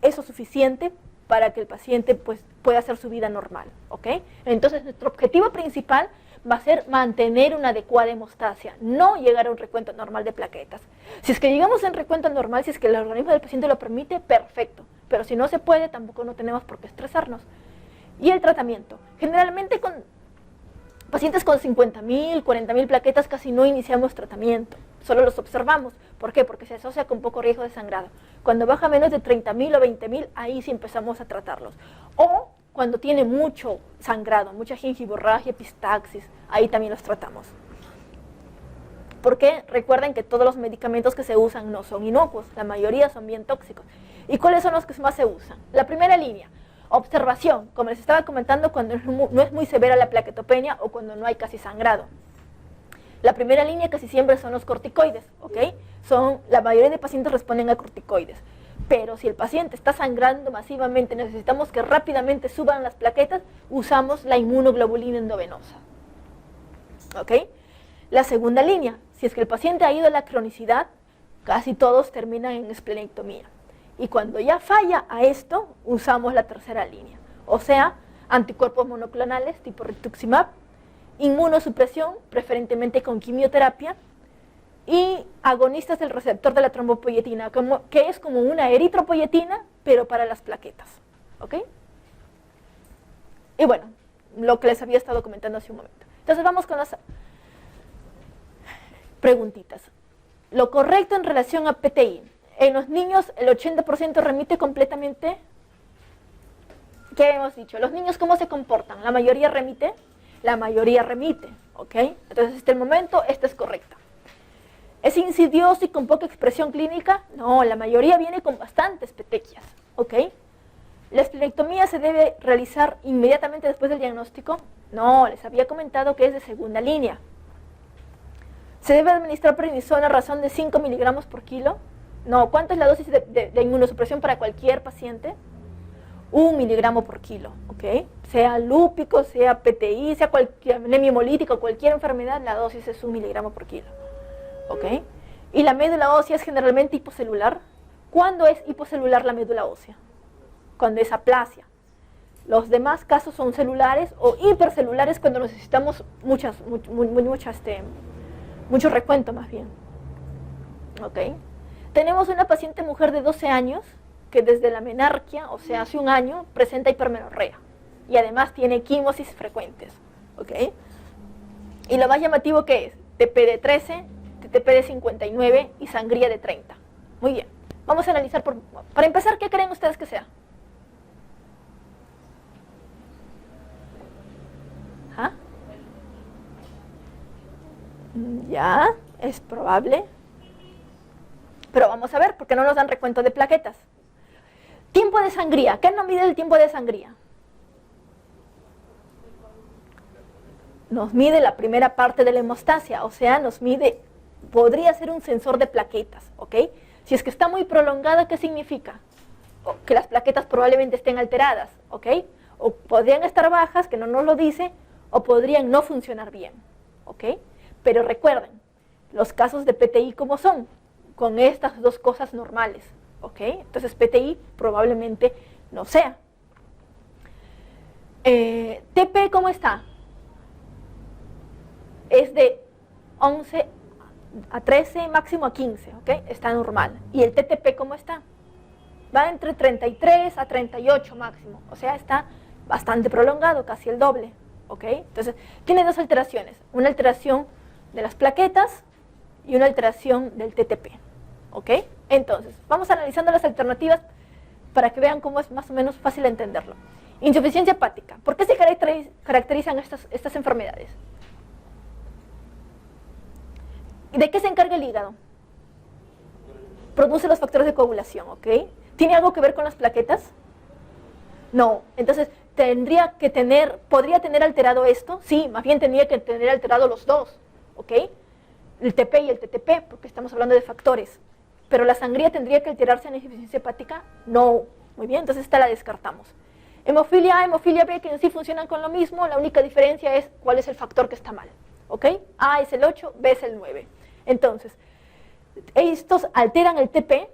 [SPEAKER 1] eso suficiente para que el paciente pues, pueda hacer su vida normal, ¿ok? Entonces, nuestro objetivo principal va a ser mantener una adecuada hemostasia, no llegar a un recuento normal de plaquetas. Si es que llegamos a un recuento normal, si es que el organismo del paciente lo permite, perfecto. Pero si no se puede, tampoco no tenemos por qué estresarnos. Y el tratamiento. Generalmente con pacientes con 50.000, 40.000 plaquetas casi no iniciamos tratamiento, solo los observamos. ¿Por qué? Porque se asocia con poco riesgo de sangrado. Cuando baja menos de 30.000 o 20.000, ahí sí empezamos a tratarlos. O cuando tiene mucho sangrado, mucha gingivorragia, epistaxis, ahí también los tratamos. Porque recuerden que todos los medicamentos que se usan no son inocuos, la mayoría son bien tóxicos. ¿Y cuáles son los que más se usan? La primera línea, observación, como les estaba comentando, cuando no es muy severa la plaquetopenia o cuando no hay casi sangrado. La primera línea casi siempre son los corticoides, ¿ok? La mayoría de pacientes responden a corticoides. Pero si el paciente está sangrando masivamente, necesitamos que rápidamente suban las plaquetas, usamos la inmunoglobulina endovenosa, ¿ok? La segunda línea, si es que el paciente ha ido a la cronicidad, casi todos terminan en esplenectomía. Y cuando ya falla a esto, usamos la tercera línea, o sea, anticuerpos monoclonales tipo rituximab, inmunosupresión, preferentemente con quimioterapia, y agonistas del receptor de la trombopoyetina, que es como una eritropoyetina, pero para las plaquetas, ¿ok? Y bueno, lo que les había estado comentando hace un momento. Entonces vamos con las preguntitas. Lo correcto en relación a PTI. En los niños el 80% remite completamente. ¿Qué hemos dicho? ¿Los niños cómo se comportan? ¿La mayoría remite? La mayoría remite, ¿ok? Entonces hasta el momento esta es correcta. ¿Es insidioso y con poca expresión clínica? No, la mayoría viene con bastantes petequias, ¿ok? ¿La esplenectomía se debe realizar inmediatamente después del diagnóstico? No, les había comentado que es de segunda línea. ¿Se debe administrar prednisona a razón de 5 miligramos por kilo? No, ¿cuánto es la dosis de inmunosupresión para cualquier paciente? 1 miligramo por kilo, ¿ok? Sea lúpico, sea PTI, sea cualquier anemia hemolítica, cualquier enfermedad, la dosis es 1 miligramo por kilo, ¿ok? ¿Y la médula ósea es generalmente hipocelular? ¿Cuándo es hipocelular la médula ósea? Cuando es aplasia. Los demás casos son celulares o hipercelulares cuando necesitamos mucho recuento más bien, ¿ok? Tenemos una paciente mujer de 12 años que desde la menarquia, o sea, hace un año, presenta hipermenorrea y además tiene quimosis frecuentes, ¿ok? Y lo más llamativo que es TP de 13, TTP de 59 y sangría de 30. Muy bien, vamos a analizar para empezar, ¿qué creen ustedes que sea? ¿Ah? Ya, es probable. Pero vamos a ver, porque no nos dan recuento de plaquetas. Tiempo de sangría. ¿Qué nos mide el tiempo de sangría? Nos mide la primera parte de la hemostasia, o sea, nos mide, podría ser un sensor de plaquetas, ¿ok? Si es que está muy prolongada, ¿qué significa? Que las plaquetas probablemente estén alteradas, ¿ok? O podrían estar bajas, que no nos lo dice, o podrían no funcionar bien, ¿ok? Pero recuerden, los casos de PTI, ¿cómo son? Con estas dos cosas normales, ¿ok? Entonces PTI probablemente no sea. TP, ¿cómo está? Es de 11 a 13, máximo a 15, ¿ok? Está normal. ¿Y el TTP cómo está? Va entre 33 a 38 máximo, o sea, está bastante prolongado, casi el doble, ¿ok? Entonces, tiene dos alteraciones, una alteración de las plaquetas y una alteración del TTP, ¿ok? Entonces, vamos analizando las alternativas para que vean cómo es más o menos fácil entenderlo. Insuficiencia hepática. ¿Por qué se caracterizan estas enfermedades? ¿De qué se encarga el hígado? Produce los factores de coagulación, ¿ok? ¿Tiene algo que ver con las plaquetas? No. Entonces, ¿podría tener alterado esto? Sí, más bien tendría que tener alterado los dos, ¿ok? El TP y el TTP, porque estamos hablando de factores. Pero la sangría tendría que alterarse en insuficiencia hepática? No. Muy bien, entonces esta la descartamos. Hemofilia A, hemofilia B, que en sí funcionan con lo mismo, la única diferencia es cuál es el factor que está mal, ¿ok? A es el 8, B es el 9. Entonces, ¿estos alteran el TP?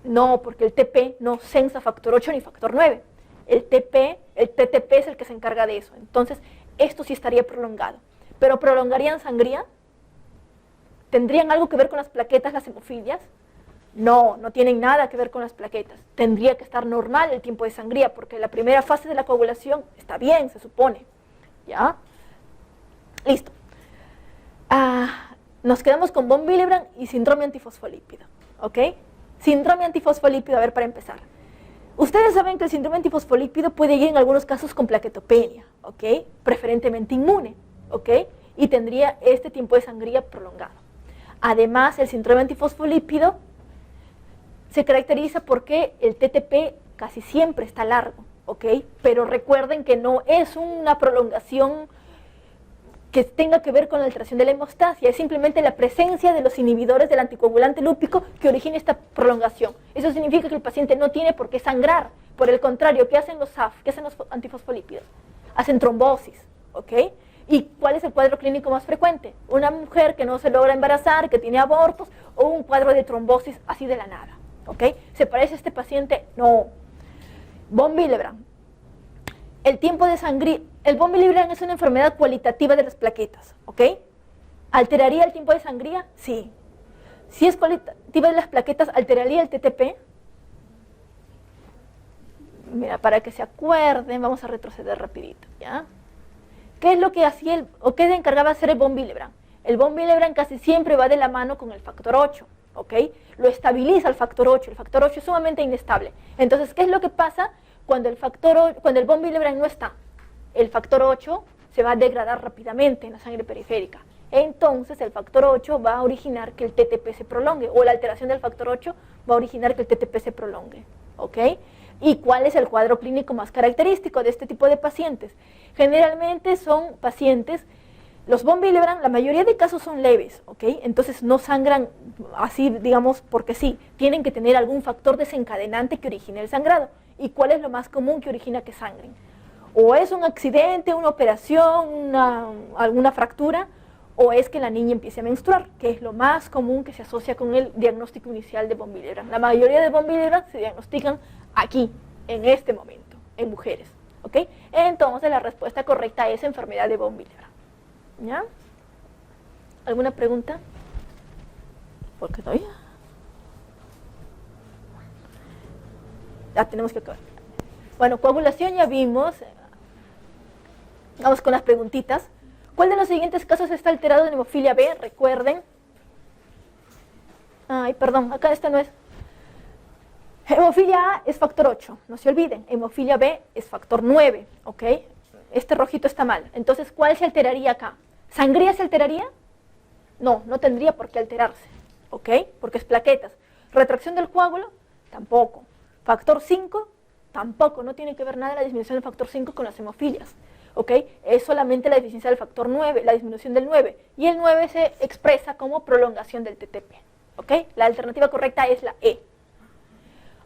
[SPEAKER 1] No, porque el TP no sensa factor 8 ni factor 9. El TTP es el que se encarga de eso. Entonces, esto sí estaría prolongado. ¿Pero prolongarían sangría? ¿Tendrían algo que ver con las plaquetas, las hemofilias? No, no tienen nada que ver con las plaquetas. Tendría que estar normal el tiempo de sangría, porque la primera fase de la coagulación está bien, se supone. ¿Ya? Listo. Nos quedamos con von Willebrand y síndrome antifosfolípido. ¿Ok? Síndrome antifosfolípido, a ver, para empezar. Ustedes saben que el síndrome antifosfolípido puede ir en algunos casos con plaquetopenia, ¿ok? Preferentemente inmune, ¿ok? Y tendría este tiempo de sangría prolongado. Además, el síndrome antifosfolípido se caracteriza porque el TTP casi siempre está largo, ¿ok? Pero recuerden que no es una prolongación que tenga que ver con la alteración de la hemostasia, es simplemente la presencia de los inhibidores del anticoagulante lúpico que origina esta prolongación. Eso significa que el paciente no tiene por qué sangrar. Por el contrario, ¿qué hacen los SAF? ¿Qué hacen los antifosfolípidos? Hacen trombosis, ¿ok? ¿Y cuál es el cuadro clínico más frecuente? Una mujer que no se logra embarazar, que tiene abortos, o un cuadro de trombosis así de la nada, ¿ok? ¿Se parece a este paciente? No. Von Willebrand. El tiempo de sangría, el von Willebrand es una enfermedad cualitativa de las plaquetas, ¿ok? ¿Alteraría el tiempo de sangría? Sí. Si es cualitativa de las plaquetas, ¿alteraría el TTP? Mira, para que se acuerden, vamos a retroceder rapidito, ¿ya? ¿Qué es lo que hacía o qué se encargaba de hacer el von Willebrand? El von Willebrand casi siempre va de la mano con el factor 8, ¿ok? Lo estabiliza el factor 8 es sumamente inestable. Entonces, ¿qué es lo que pasa cuando el von Willebrand no está? El factor 8 se va a degradar rápidamente en la sangre periférica. Entonces, el factor 8 va a originar que el TTP se prolongue, o la alteración del factor 8 va a originar que el TTP se prolongue, ¿ok? ¿Y cuál es el cuadro clínico más característico de este tipo de pacientes? Generalmente son pacientes, los von Willebrand, la mayoría de casos son leves, ¿ok? Entonces no sangran así, digamos, porque sí, tienen que tener algún factor desencadenante que origine el sangrado. ¿Y cuál es lo más común que origina que sangren? O es un accidente, una operación, alguna fractura, o es que la niña empiece a menstruar, que es lo más común que se asocia con el diagnóstico inicial de von Willebrand. La mayoría de von Willebrand se diagnostican aquí, en este momento, en mujeres, ¿ok? Entonces la respuesta correcta es enfermedad de von Willebrand, ¿ya? ¿Alguna pregunta? ¿Por qué todavía? Ya tenemos que acabar. Bueno, coagulación ya vimos. Vamos con las preguntitas. ¿Cuál de los siguientes casos está alterado en hemofilia B? Recuerden. Ay, perdón, acá esta no es. Hemofilia A es factor 8, no se olviden. Hemofilia B es factor 9, ¿ok? Este rojito está mal. Entonces, ¿cuál se alteraría acá? ¿Sangría se alteraría? No, no tendría por qué alterarse, ¿ok? Porque es plaquetas. ¿Retracción del coágulo? Tampoco. ¿Factor 5? Tampoco, no tiene que ver nada la disminución del factor 5 con las hemofilias, ¿ok? Es solamente la deficiencia del factor 9, la disminución del 9. Y el 9 se expresa como prolongación del TTP, ¿ok? La alternativa correcta es la E.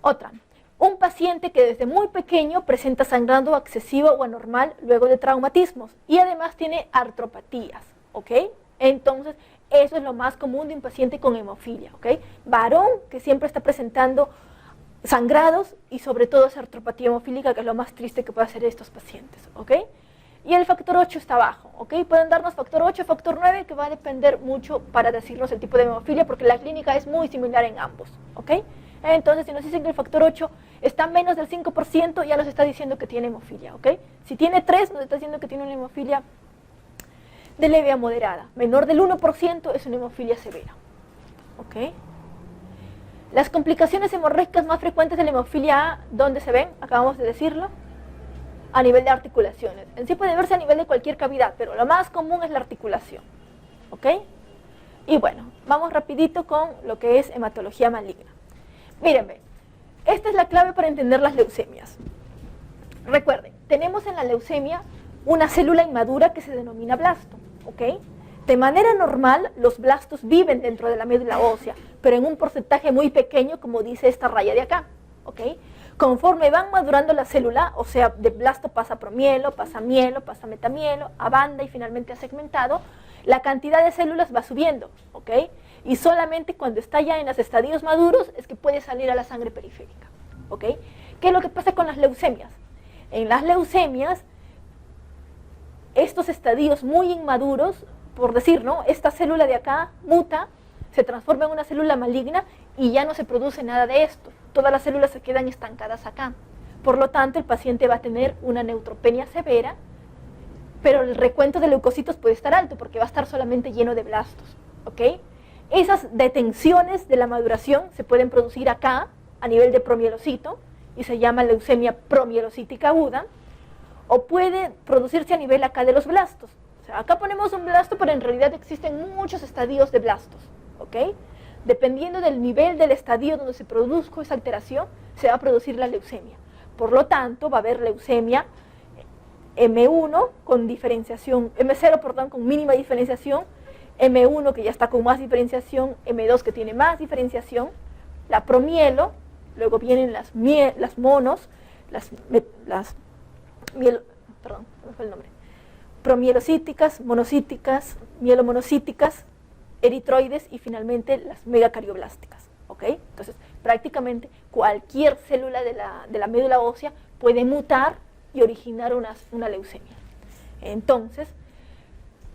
[SPEAKER 1] Otra, un paciente que desde muy pequeño presenta sangrado excesivo o anormal luego de traumatismos y además tiene artropatías, ¿ok? Entonces, eso es lo más común de un paciente con hemofilia, ¿ok? Varón que siempre está presentando sangrados y sobre todo esa artropatía hemofílica, que es lo más triste que puede hacer estos pacientes, ¿ok? Y el factor 8 está bajo, ¿ok? Pueden darnos factor 8, factor 9, que va a depender mucho para decirnos el tipo de hemofilia, porque la clínica es muy similar en ambos, ¿ok? Entonces, si nos dicen que el factor 8 está menos del 5%, ya nos está diciendo que tiene hemofilia, ¿ok? Si tiene 3, nos está diciendo que tiene una hemofilia de leve a moderada. Menor del 1% es una hemofilia severa, ¿ok? Las complicaciones hemorrágicas más frecuentes de la hemofilia A, ¿dónde se ven? Acabamos de decirlo. A nivel de articulaciones. En sí puede verse a nivel de cualquier cavidad, pero lo más común es la articulación, ¿ok? Y bueno, vamos rapidito con lo que es hematología maligna. Mírenme, esta es la clave para entender las leucemias. Recuerden, tenemos en la leucemia una célula inmadura que se denomina blasto, ¿ok? De manera normal, los blastos viven dentro de la médula ósea, pero en un porcentaje muy pequeño, como dice esta raya de acá, ¿ok? Conforme van madurando la célula, o sea, de blasto pasa a promielo, pasa metamielo, a banda y finalmente a segmentado, la cantidad de células va subiendo, ¿ok? Y solamente cuando está ya en los estadios maduros es que puede salir a la sangre periférica, ¿ok? ¿Qué es lo que pasa con las leucemias? En las leucemias, estos estadios muy inmaduros, por decir, ¿no? Esta célula de acá muta, se transforma en una célula maligna y ya no se produce nada de esto. Todas las células se quedan estancadas acá. Por lo tanto, el paciente va a tener una neutropenia severa, pero el recuento de leucocitos puede estar alto porque va a estar solamente lleno de blastos, ¿ok? Esas detenciones de la maduración se pueden producir acá, a nivel de promielocito, y se llama leucemia promielocítica aguda, o puede producirse a nivel acá de los blastos. O sea, acá ponemos un blasto, pero en realidad existen muchos estadios de blastos, ¿ok? Dependiendo del nivel del estadio donde se produzca esa alteración, se va a producir la leucemia. Por lo tanto, va a haber leucemia M1 con diferenciación, M0, perdón, con mínima diferenciación, M1 que ya está con más diferenciación, M2 que tiene más diferenciación, la promielo, luego vienen las monos, promielocíticas, monocíticas, mielomonocíticas, eritroides y finalmente las megacarioblásticas, ¿ok? Entonces, prácticamente cualquier célula de la médula ósea puede mutar y originar una leucemia. Entonces,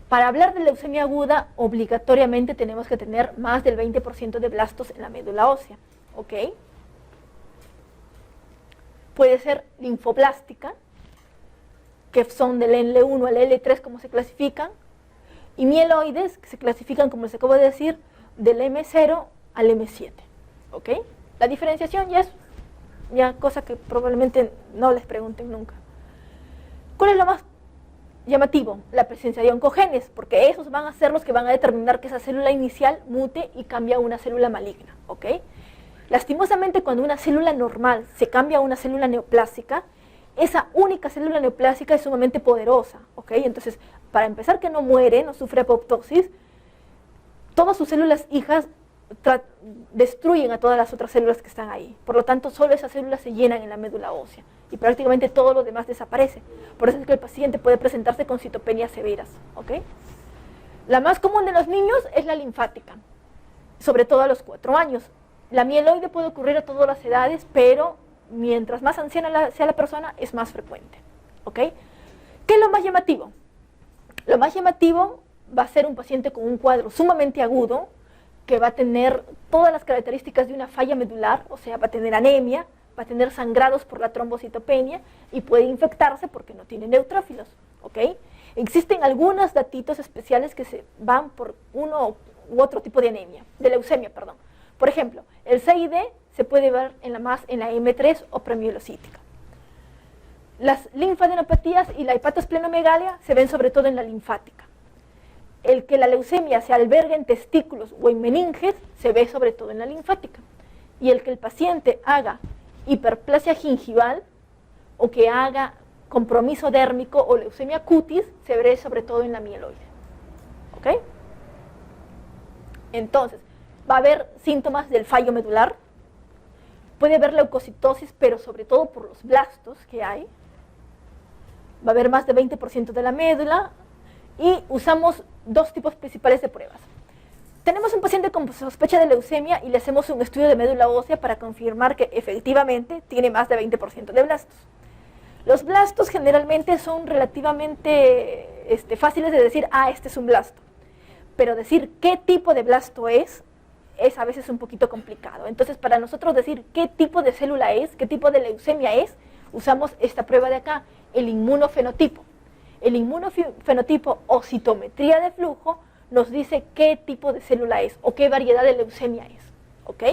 [SPEAKER 1] para hablar de leucemia aguda, obligatoriamente tenemos que tener más del 20% de blastos en la médula ósea, ¿ok? Puede ser linfoblástica, que son del L1 al L3 como se clasifican, y mieloides, que se clasifican, como les acabo de decir, del M0 al M7, ¿ok? La diferenciación ya es cosa que probablemente no les pregunten nunca. ¿Cuál es lo más llamativo? La presencia de oncogenes, porque esos van a ser los que van a determinar que esa célula inicial mute y cambia a una célula maligna, ¿ok? Lastimosamente, cuando una célula normal se cambia a una célula neoplásica, esa única célula neoplásica es sumamente poderosa, ¿ok? Entonces, para empezar, que no muere, no sufre apoptosis, todas sus células hijas destruyen a todas las otras células que están ahí. Por lo tanto, solo esas células se llenan en la médula ósea y prácticamente todo lo demás desaparece. Por eso es que el paciente puede presentarse con citopenias severas, ¿ok? La más común de los niños es la linfática, sobre todo a los 4 años. La mieloide puede ocurrir a todas las edades, pero mientras más anciana sea la persona, es más frecuente, ¿ok? ¿Qué es lo más llamativo? Lo más llamativo va a ser un paciente con un cuadro sumamente agudo, que va a tener todas las características de una falla medular, o sea, va a tener anemia, va a tener sangrados por la trombocitopenia y puede infectarse porque no tiene neutrófilos, ¿ok? Existen algunos datitos especiales que se van por uno u otro tipo de anemia, de leucemia, perdón. Por ejemplo, el CID se puede ver en la M3 o premielocítica. Las linfadenopatías y la hepatosplenomegalia se ven sobre todo en la linfática. El que la leucemia se albergue en testículos o en meninges se ve sobre todo en la linfática. Y el que el paciente haga hiperplasia gingival o que haga compromiso dérmico o leucemia cutis se ve sobre todo en la mieloide, ¿ok? Entonces, va a haber síntomas del fallo medular, puede haber leucocitosis, pero sobre todo por los blastos que hay, va a haber más de 20% de la médula y usamos dos tipos principales de pruebas. Tenemos un paciente con sospecha de leucemia y le hacemos un estudio de médula ósea para confirmar que efectivamente tiene más de 20% de blastos. Los blastos generalmente son relativamente fáciles de decir, este es un blasto, pero decir qué tipo de blasto es es a veces un poquito complicado. Entonces, para nosotros decir qué tipo de célula es, qué tipo de leucemia es, usamos esta prueba de acá, el inmunofenotipo. El inmunofenotipo o citometría de flujo nos dice qué tipo de célula es o qué variedad de leucemia es, ¿ok?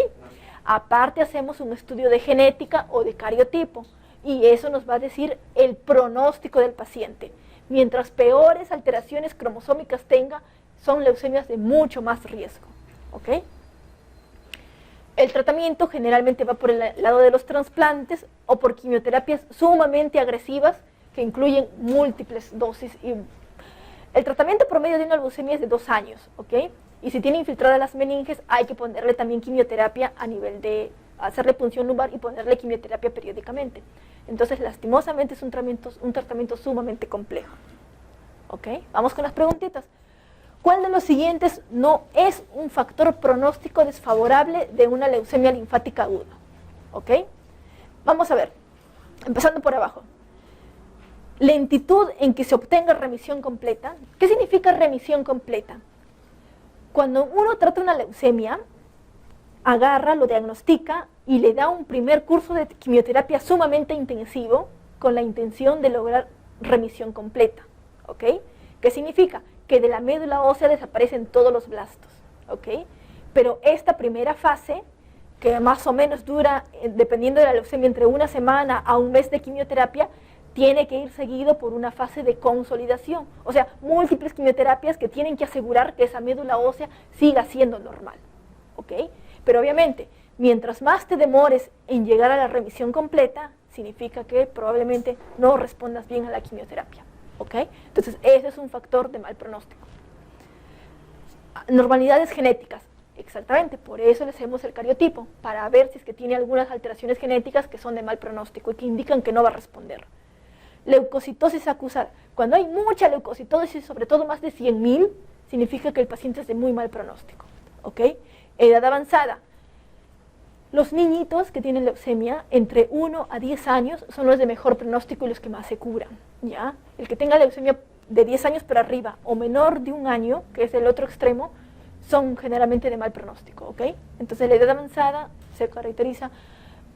[SPEAKER 1] Aparte hacemos un estudio de genética o de cariotipo y eso nos va a decir el pronóstico del paciente. Mientras peores alteraciones cromosómicas tenga, son leucemias de mucho más riesgo, ¿ok? El tratamiento generalmente va por el lado de los trasplantes o por quimioterapias sumamente agresivas que incluyen múltiples dosis. Y el tratamiento promedio de una leucemia es de 2 años, ¿ok? Y si tiene infiltradas las meninges, hay que ponerle también quimioterapia a nivel de hacerle punción lumbar y ponerle quimioterapia periódicamente. Entonces, lastimosamente es un tratamiento sumamente complejo, ¿ok? Vamos con las preguntitas. ¿Cuál de los siguientes no es un factor pronóstico desfavorable de una leucemia linfática aguda? ¿Ok? Vamos a ver, empezando por abajo. Lentitud en que se obtenga remisión completa. ¿Qué significa remisión completa? Cuando uno trata una leucemia, agarra, lo diagnostica y le da un primer curso de quimioterapia sumamente intensivo con la intención de lograr remisión completa, ¿ok? ¿Qué significa? Que de la médula ósea desaparecen todos los blastos, ¿ok? Pero esta primera fase, que más o menos dura, dependiendo de la leucemia, entre 1 semana a 1 mes de quimioterapia, tiene que ir seguido por una fase de consolidación, o sea, múltiples quimioterapias que tienen que asegurar que esa médula ósea siga siendo normal, ¿ok? Pero obviamente, mientras más te demores en llegar a la remisión completa, significa que probablemente no respondas bien a la quimioterapia, ¿ok? Entonces, ese es un factor de mal pronóstico. Normalidades genéticas, exactamente, por eso le hacemos el cariotipo, para ver si es que tiene algunas alteraciones genéticas que son de mal pronóstico y que indican que no va a responder. Leucocitosis acusada. Cuando hay mucha leucocitosis, sobre todo más de 100.000, significa que el paciente es de muy mal pronóstico, ¿ok? Edad avanzada. Los niñitos que tienen leucemia entre 1 a 10 años son los de mejor pronóstico y los que más se curan, ¿ya? El que tenga leucemia de 10 años para arriba o menor de 1 año, que es el otro extremo, son generalmente de mal pronóstico, ¿ok? Entonces la edad avanzada se caracteriza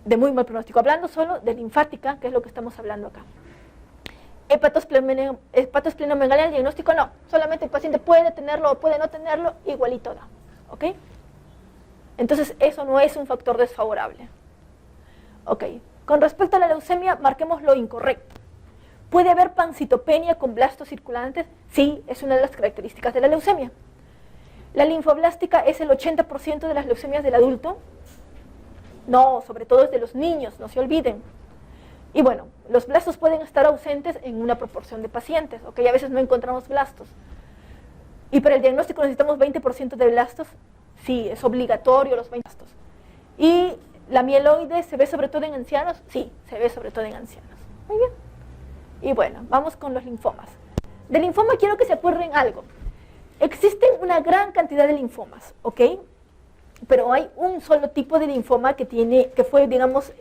[SPEAKER 1] de muy mal pronóstico. Hablando solo de linfática, que es lo que estamos hablando acá. Hepatosplenomegalia, el diagnóstico no, solamente el paciente puede tenerlo o puede no tenerlo, igualito da, ¿ok? Entonces eso no es un factor desfavorable. Ok, con respecto a la leucemia, marquemos lo incorrecto. ¿Puede haber pancitopenia con blastos circulantes? Sí, es una de las características de la leucemia. ¿La linfoblástica es el 80% de las leucemias del adulto? No, sobre todo es de los niños, no se olviden. Y bueno, los blastos pueden estar ausentes en una proporción de pacientes, ¿ok? A veces no encontramos blastos. ¿Y para el diagnóstico necesitamos 20% de blastos? Sí, es obligatorio los 20 blastos. ¿Y la mieloide se ve sobre todo en ancianos? Sí, se ve sobre todo en ancianos. Muy bien. Y bueno, vamos con los linfomas. De linfoma quiero que se acuerden algo. Existen una gran cantidad de linfomas, ¿ok? Pero hay un solo tipo de linfoma que fue, digamos,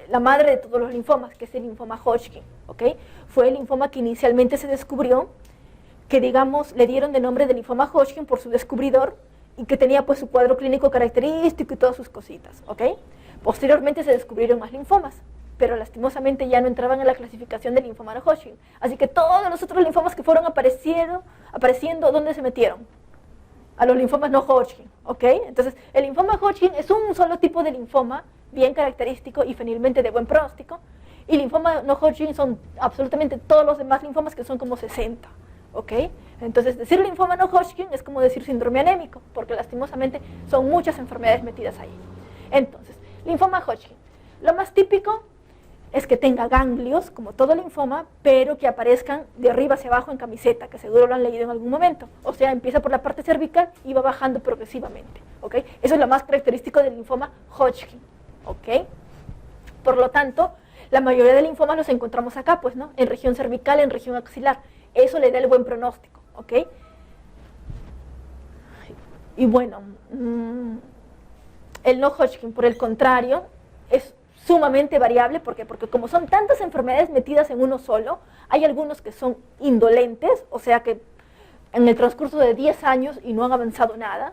[SPEAKER 1] la madre de todos los linfomas, que es el linfoma Hodgkin, ¿ok? Fue el linfoma que inicialmente se descubrió, que, digamos, le dieron de nombre de linfoma Hodgkin por su descubridor, y que tenía pues su cuadro clínico característico y todas sus cositas, ¿ok? Posteriormente se descubrieron más linfomas, pero lastimosamente ya no entraban en la clasificación del linfoma de Hodgkin. Así que todos los otros linfomas que fueron apareciendo, ¿dónde se metieron? A los linfomas no Hodgkin, ¿ok? Entonces, el linfoma Hodgkin es un solo tipo de linfoma, bien característico y finalmente de buen pronóstico, y linfoma no Hodgkin son absolutamente todos los demás linfomas, que son como 60, ¿ok? Entonces, decir linfoma no Hodgkin es como decir síndrome anémico, porque lastimosamente son muchas enfermedades metidas ahí. Entonces, linfoma Hodgkin, lo más típico es que tenga ganglios, como todo linfoma, pero que aparezcan de arriba hacia abajo en camiseta, que seguro lo han leído en algún momento. O sea, empieza por la parte cervical y va bajando progresivamente, ¿ok? Eso es lo más característico del linfoma Hodgkin, ¿ok? Por lo tanto, la mayoría de linfomas los encontramos acá, pues, ¿no? En región cervical, en región axilar. Eso le da el buen pronóstico, ¿ok? Y bueno, el no Hodgkin, por el contrario, es sumamente variable. ¿Por qué? Porque como son tantas enfermedades metidas en uno solo, hay algunos que son indolentes, o sea que en el transcurso de 10 años y no han avanzado nada.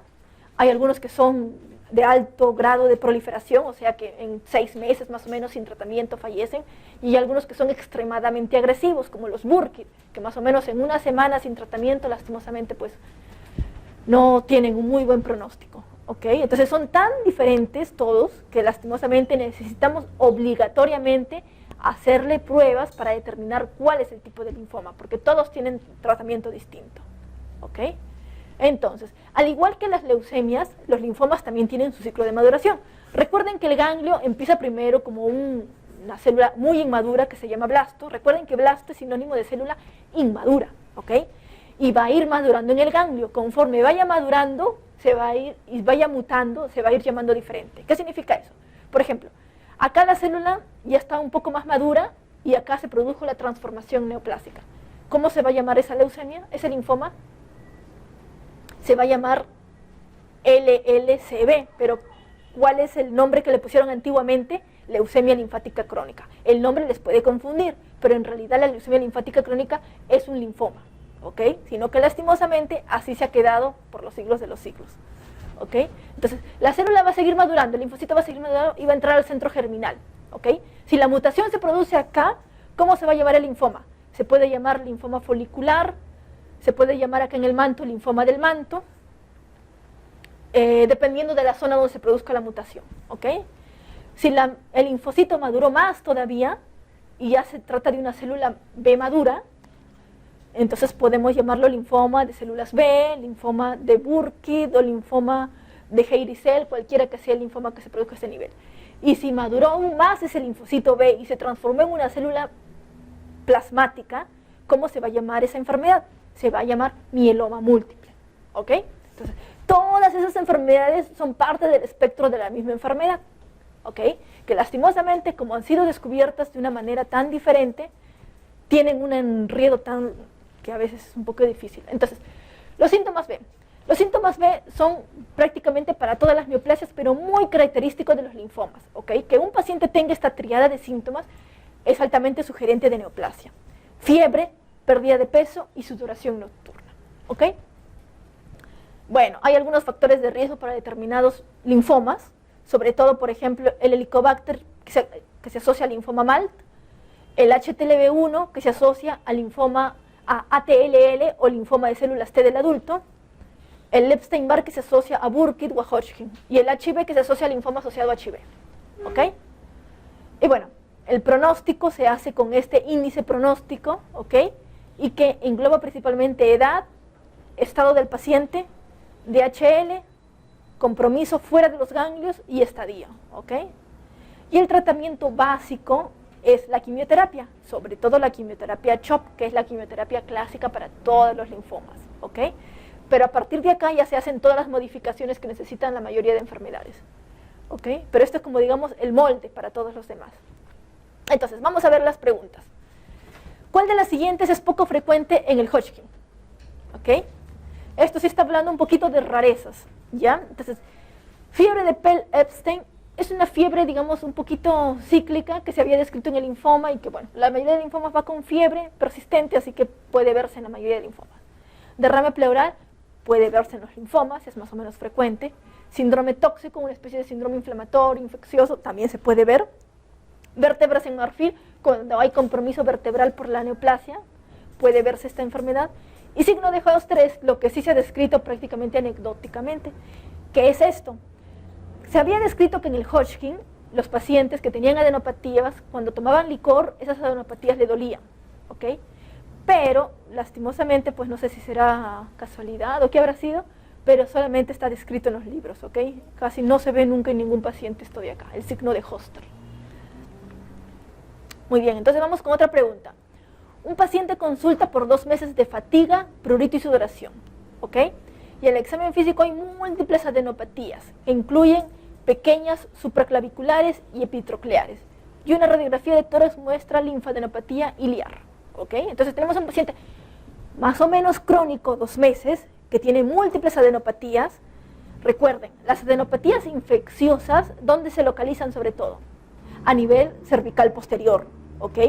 [SPEAKER 1] Hay algunos que son de alto grado de proliferación, o sea que en 6 meses más o menos sin tratamiento fallecen, y hay algunos que son extremadamente agresivos, como los Burkitt, que más o menos en 1 semana sin tratamiento, lastimosamente, pues no tienen un muy buen pronóstico. ¿Okay? Entonces son tan diferentes todos que lastimosamente necesitamos obligatoriamente hacerle pruebas para determinar cuál es el tipo de linfoma, porque todos tienen tratamiento distinto. ¿Okay? Entonces, al igual que las leucemias, los linfomas también tienen su ciclo de maduración. Recuerden que el ganglio empieza primero como una célula muy inmadura que se llama blasto. Recuerden que blasto es sinónimo de célula inmadura, ¿ok? Y va a ir madurando en el ganglio. Conforme vaya madurando, se va a ir y vaya mutando, se va a ir llamando diferente. ¿Qué significa eso? Por ejemplo, acá la célula ya está un poco más madura y acá se produjo la transformación neoplásica. ¿Cómo se va a llamar esa leucemia, ese linfoma? Se va a llamar LLCB, pero ¿cuál es el nombre que le pusieron antiguamente? Leucemia linfática crónica. El nombre les puede confundir, pero en realidad la leucemia linfática crónica es un linfoma, ¿ok? Sino que lastimosamente así se ha quedado por los siglos de los siglos, ¿ok? Entonces, la célula va a seguir madurando, el linfocito va a seguir madurando y va a entrar al centro germinal, ¿ok? Si la mutación se produce acá, ¿cómo se va a llamar el linfoma? Se puede llamar linfoma folicular, se puede llamar acá en el manto linfoma del manto, dependiendo de la zona donde se produzca la mutación, ¿ok? Si el linfocito maduró más todavía y ya se trata de una célula B madura, entonces podemos llamarlo linfoma de células B, linfoma de Burkitt o linfoma de Heyericell, cualquiera que sea el linfoma que se produzca a este nivel. Y si maduró aún más ese linfocito B y se transformó en una célula plasmática, ¿cómo se va a llamar esa enfermedad? Se va a llamar mieloma múltiple, ¿ok? Entonces, todas esas enfermedades son parte del espectro de la misma enfermedad, ¿ok? Que lastimosamente, como han sido descubiertas de una manera tan diferente, tienen un enredo tan que a veces es un poco difícil. Entonces, los síntomas B. Los síntomas B son prácticamente para todas las neoplasias, pero muy característicos de los linfomas, ¿ok? Que un paciente tenga esta triada de síntomas es altamente sugerente de neoplasia. Fiebre, pérdida de peso y sudoración nocturna, ¿ok? Bueno, hay algunos factores de riesgo para determinados linfomas, sobre todo, por ejemplo, el Helicobacter, que se asocia al linfoma MALT, el HTLV1, que se asocia al linfoma ATLL o linfoma de células T del adulto, el Epstein-Barr, que se asocia a Burkitt o a Hodgkin, y el HIV, que se asocia al linfoma asociado a HIV, ¿ok? Y bueno, el pronóstico se hace con este índice pronóstico, ¿ok? Y que engloba principalmente edad, estado del paciente, DHL, compromiso fuera de los ganglios y estadio, ¿ok? Y el tratamiento básico es la quimioterapia, sobre todo la quimioterapia CHOP, que es la quimioterapia clásica para todos los linfomas, ¿ok? Pero a partir de acá ya se hacen todas las modificaciones que necesitan la mayoría de enfermedades, ¿ok? Pero esto es como, digamos, el molde para todos los demás. Entonces, vamos a ver las preguntas. ¿Cuál de las siguientes es poco frecuente en el Hodgkin? ¿Ok? Esto sí está hablando un poquito de rarezas, ¿ya? Entonces, fiebre de Pell-Epstein es una fiebre, digamos, un poquito cíclica que se había descrito en el linfoma y que, bueno, la mayoría de linfomas va con fiebre persistente, así que puede verse en la mayoría de linfomas. Derrame pleural puede verse en los linfomas, es más o menos frecuente. Síndrome tóxico, una especie de síndrome inflamatorio, infeccioso, también se puede ver. Vértebras en marfil, cuando hay compromiso vertebral por la neoplasia, puede verse esta enfermedad. Y signo de Host-3, lo que sí se ha descrito prácticamente anecdóticamente. ¿Qué es esto? Se había descrito que en el Hodgkin, los pacientes que tenían adenopatías, cuando tomaban licor, esas adenopatías le dolían, ¿ok? Pero, lastimosamente, pues no sé si será casualidad o qué habrá sido, pero solamente está descrito en los libros, ¿ok? Casi no se ve nunca en ningún paciente esto de acá, el signo de Hoster. Muy bien, entonces vamos con otra pregunta. Un paciente consulta por 2 meses de fatiga, prurito y sudoración, ¿ok? Y en el examen físico hay múltiples adenopatías, que incluyen pequeñas supraclaviculares y epitrocleares. Y una radiografía de tórax muestra linfadenopatía iliar, ¿ok? Entonces tenemos un paciente más o menos crónico, 2 meses, que tiene múltiples adenopatías. Recuerden, las adenopatías infecciosas, ¿dónde se localizan sobre todo? A nivel cervical posterior, ¿ok?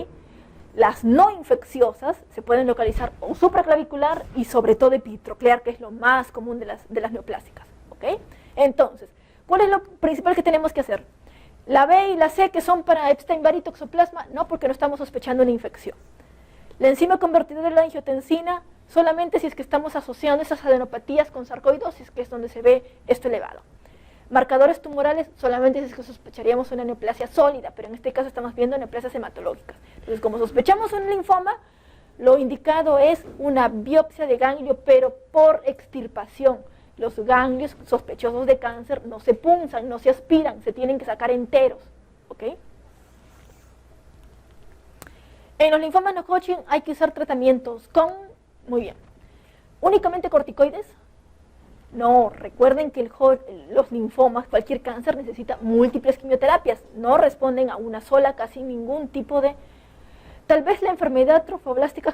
[SPEAKER 1] Las no infecciosas se pueden localizar o supraclavicular y sobre todo epitroclear, que es lo más común de las neoplásicas, ¿ok? Entonces, ¿Cuál es lo principal que tenemos que hacer? La B y la C, que son para Epstein-Barr y toxoplasma, no, porque no estamos sospechando una infección. La enzima convertidora de la angiotensina, solamente si es que estamos asociando esas adenopatías con sarcoidosis, que es donde se ve esto elevado. Marcadores tumorales, solamente si es que sospecharíamos una neoplasia sólida, pero en este caso estamos viendo neoplasias hematológicas. Entonces, como sospechamos un linfoma, lo indicado es una biopsia de ganglio, pero por extirpación. Los ganglios sospechosos de cáncer no se punzan, no se aspiran, se tienen que sacar enteros, ¿ok? En los linfomas no Hodgkin hay que usar tratamientos con, muy bien, únicamente corticoides. No, recuerden que los linfomas, cualquier cáncer necesita múltiples quimioterapias, no responden a una sola, casi ningún tipo de... Tal vez la enfermedad trofoblástica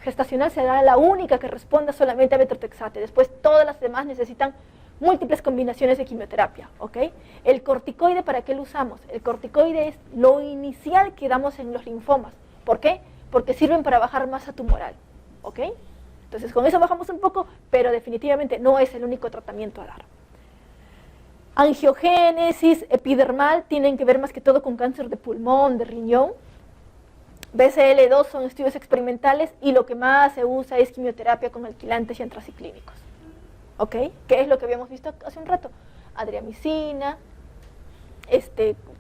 [SPEAKER 1] gestacional será la única que responda solamente a metotrexate. Después todas las demás necesitan múltiples combinaciones de quimioterapia, ¿ok? El corticoide, ¿para qué lo usamos? El corticoide es lo inicial que damos en los linfomas. ¿Por qué? Porque sirven para bajar masa tumoral, ¿ok? Entonces con eso bajamos un poco, pero definitivamente no es el único tratamiento a dar. Angiogénesis epidermal tienen que ver más que todo con cáncer de pulmón, de riñón. BCL2 son estudios experimentales y lo que más se usa es quimioterapia con alquilantes y antraciclínicos. ¿Ok? ¿Qué es lo que habíamos visto hace un rato? Adriamicina,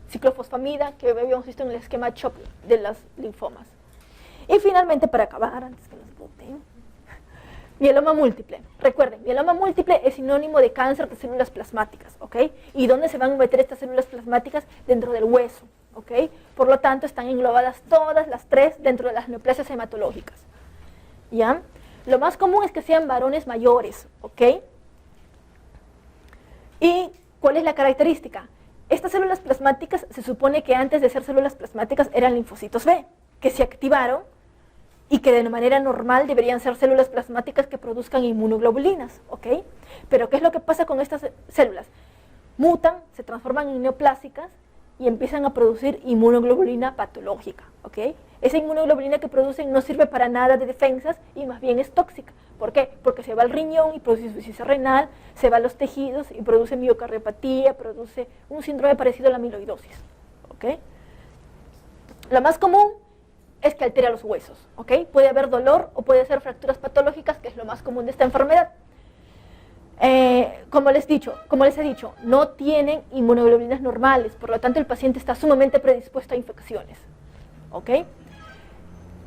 [SPEAKER 1] ciclofosfamida, que habíamos visto en el esquema CHOP de los linfomas. Y finalmente, para acabar, antes que nos voten, mieloma múltiple. Recuerden, mieloma múltiple es sinónimo de cáncer de células plasmáticas, ¿ok? ¿Y dónde se van a meter estas células plasmáticas? Dentro del hueso, ¿ok? Por lo tanto, están englobadas todas las tres dentro de las neoplasias hematológicas, ¿ya? Lo más común es que sean varones mayores, ¿ok? ¿Y cuál es la característica? Estas células plasmáticas se supone que antes de ser células plasmáticas eran linfocitos B, que se activaron y que de manera normal deberían ser células plasmáticas que produzcan inmunoglobulinas, ¿ok? Pero ¿qué es lo que pasa con estas células? Mutan, se transforman en neoplásicas y empiezan a producir inmunoglobulina patológica, ¿ok? Esa inmunoglobulina que producen no sirve para nada de defensas y más bien es tóxica. ¿Por qué? Porque se va al riñón y produce insuficiencia renal, se va a los tejidos y produce miocardiopatía, produce un síndrome parecido a la amiloidosis, ¿ok? Lo más común es que altera los huesos, ¿ok? Puede haber dolor o puede ser fracturas patológicas, que es lo más común de esta enfermedad. Como les he dicho, no tienen inmunoglobulinas normales, por lo tanto el paciente está sumamente predispuesto a infecciones, ¿ok?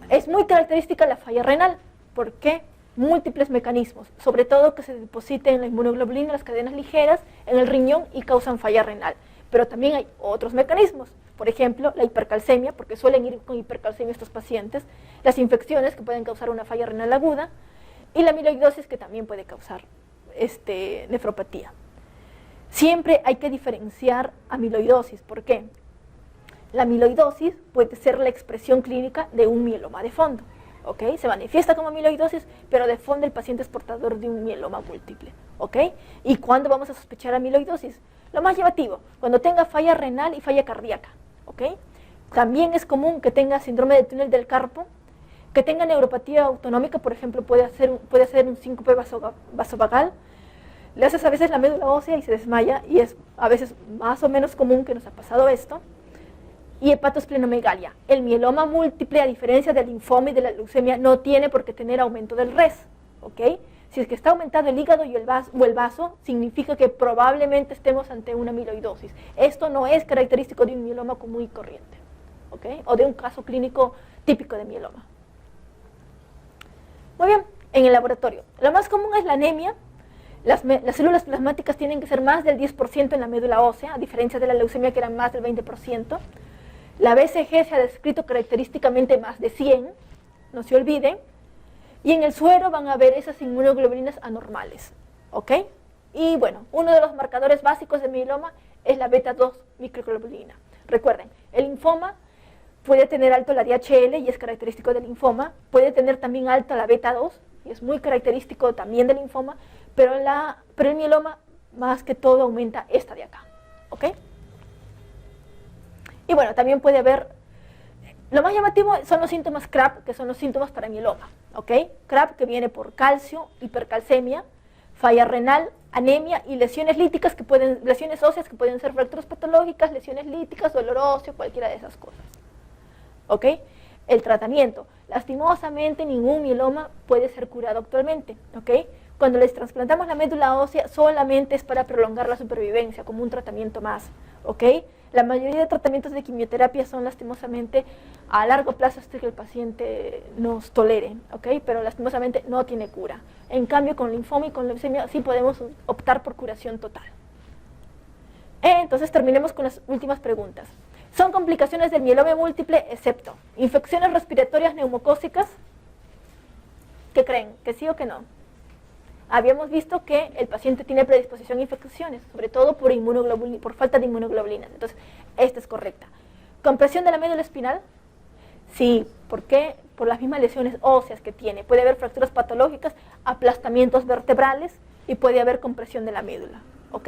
[SPEAKER 1] Es muy característica la falla renal, ¿por qué? Múltiples mecanismos, sobre todo que se depositen la inmunoglobulina en las cadenas ligeras en el riñón y causan falla renal, pero también hay otros mecanismos. Por ejemplo, la hipercalcemia, porque suelen ir con hipercalcemia estos pacientes, las infecciones que pueden causar una falla renal aguda y la amiloidosis que también puede causar nefropatía. Siempre hay que diferenciar amiloidosis. ¿Por qué? La amiloidosis puede ser la expresión clínica de un mieloma de fondo, ¿ok? Se manifiesta como amiloidosis, pero de fondo el paciente es portador de un mieloma múltiple, ¿ok? ¿Y cuándo vamos a sospechar amiloidosis? Lo más llamativo, cuando tenga falla renal y falla cardíaca, ¿ok? También es común que tenga síndrome de túnel del carpo, que tenga neuropatía autonómica, por ejemplo, puede hacer un síncope vasovagal, le haces a veces la médula ósea y se desmaya, y es a veces más o menos común que nos ha pasado esto. Y hepatosplenomegalia. El mieloma múltiple, a diferencia del linfoma y de la leucemia, no tiene por qué tener aumento del res, ¿ok? Si es que está aumentado el hígado y el vaso, significa que probablemente estemos ante una amiloidosis. Esto no es característico de un mieloma común y corriente, ¿ok? O de un caso clínico típico de mieloma. Muy bien, en el laboratorio. Lo más común es la anemia. Las células plasmáticas tienen que ser más del 10% en la médula ósea, a diferencia de la leucemia que eran más del 20%. La BCG se ha descrito característicamente más de 100, no se olviden. Y en el suero van a ver esas inmunoglobulinas anormales, ¿ok? Y bueno, uno de los marcadores básicos de mieloma es la beta-2 microglobulina. Recuerden, el linfoma puede tener alto la DHL y es característico del linfoma, puede tener también alta la beta-2 y es muy característico también del linfoma, pero el mieloma más que todo aumenta esta de acá, ¿ok? Y bueno, también puede haber, lo más llamativo son los síntomas CRAB, que son los síntomas para mieloma, ¿ok? CRAB que viene por calcio, hipercalcemia, falla renal, anemia y lesiones líticas lesiones óseas que pueden ser fracturas patológicas, lesiones líticas, dolor óseo, cualquiera de esas cosas. ¿Ok? El tratamiento. Lastimosamente ningún mieloma puede ser curado actualmente. ¿Ok? Cuando les trasplantamos la médula ósea solamente es para prolongar la supervivencia, como un tratamiento más. ¿Ok? La mayoría de tratamientos de quimioterapia son lastimosamente a largo plazo hasta que el paciente nos tolere, ¿ok? Pero lastimosamente no tiene cura. En cambio, con linfoma y con leucemia sí podemos optar por curación total. Entonces terminemos con las últimas preguntas. ¿Son complicaciones del mieloma múltiple excepto infecciones respiratorias neumocócicas? ¿Qué creen? ¿Que sí o que no? Habíamos visto que el paciente tiene predisposición a infecciones, sobre todo por falta de inmunoglobulinas. Entonces, esta es correcta. ¿Compresión de la médula espinal? Sí. ¿Por qué? Por las mismas lesiones óseas que tiene. Puede haber fracturas patológicas, aplastamientos vertebrales y puede haber compresión de la médula. ¿Ok?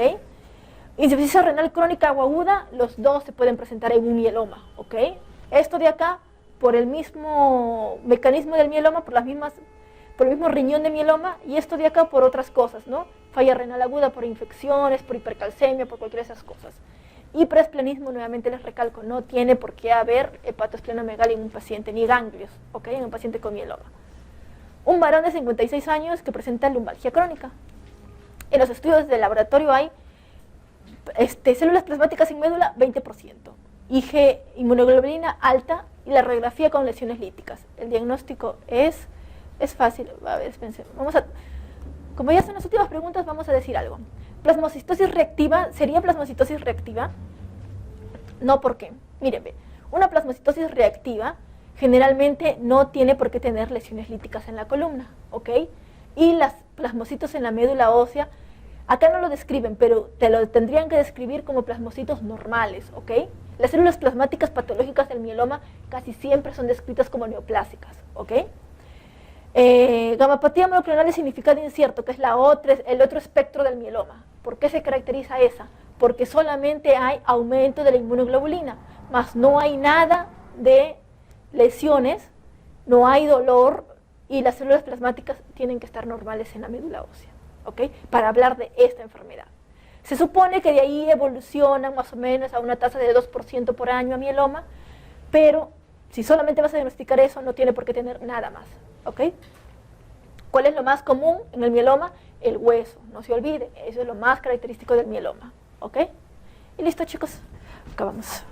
[SPEAKER 1] Insuficiencia renal crónica o aguda, los dos se pueden presentar en un mieloma. ¿Ok? Esto de acá, por el mismo mecanismo del mieloma, por el mismo riñón de mieloma, y esto de acá por otras cosas, ¿no? Falla renal aguda por infecciones, por hipercalcemia, por cualquiera de esas cosas. Y preesplenismo, nuevamente les recalco, no tiene por qué haber hepatoesplenomegalia en un paciente, ni ganglios, ¿ok? En un paciente con mieloma. Un varón de 56 años que presenta lumbalgia crónica. En los estudios del laboratorio hay células plasmáticas sin médula, 20%. IG, inmunoglobulina alta y la radiografía con lesiones líticas. El diagnóstico es fácil. A ver, espérense. Como ya son las últimas preguntas, vamos a decir algo. ¿Plasmocitosis reactiva? ¿Sería plasmocitosis reactiva? No, ¿por qué? Mírenme, una plasmocitosis reactiva generalmente no tiene por qué tener lesiones líticas en la columna, ¿ok? Y las plasmocitos en la médula ósea, acá no lo describen, pero te lo tendrían que describir como plasmocitos normales, ¿ok? Las células plasmáticas patológicas del mieloma casi siempre son descritas como neoplásicas, ¿ok? Gamapatía monoclonal de significado incierto, que es el otro espectro del mieloma. ¿Por qué se caracteriza esa? Porque solamente hay aumento de la inmunoglobulina, más no hay nada de lesiones, no hay dolor y las células plasmáticas tienen que estar normales en la médula ósea, ¿ok? Para hablar de esta enfermedad. Se supone que de ahí evolucionan más o menos a una tasa de 2% por año a mieloma, pero si solamente vas a diagnosticar eso, no tiene por qué tener nada más, ¿ok? ¿Cuál es lo más común en el mieloma? El hueso, no se olvide, eso es lo más característico del mieloma, ¿ok? Y listo, chicos, acabamos.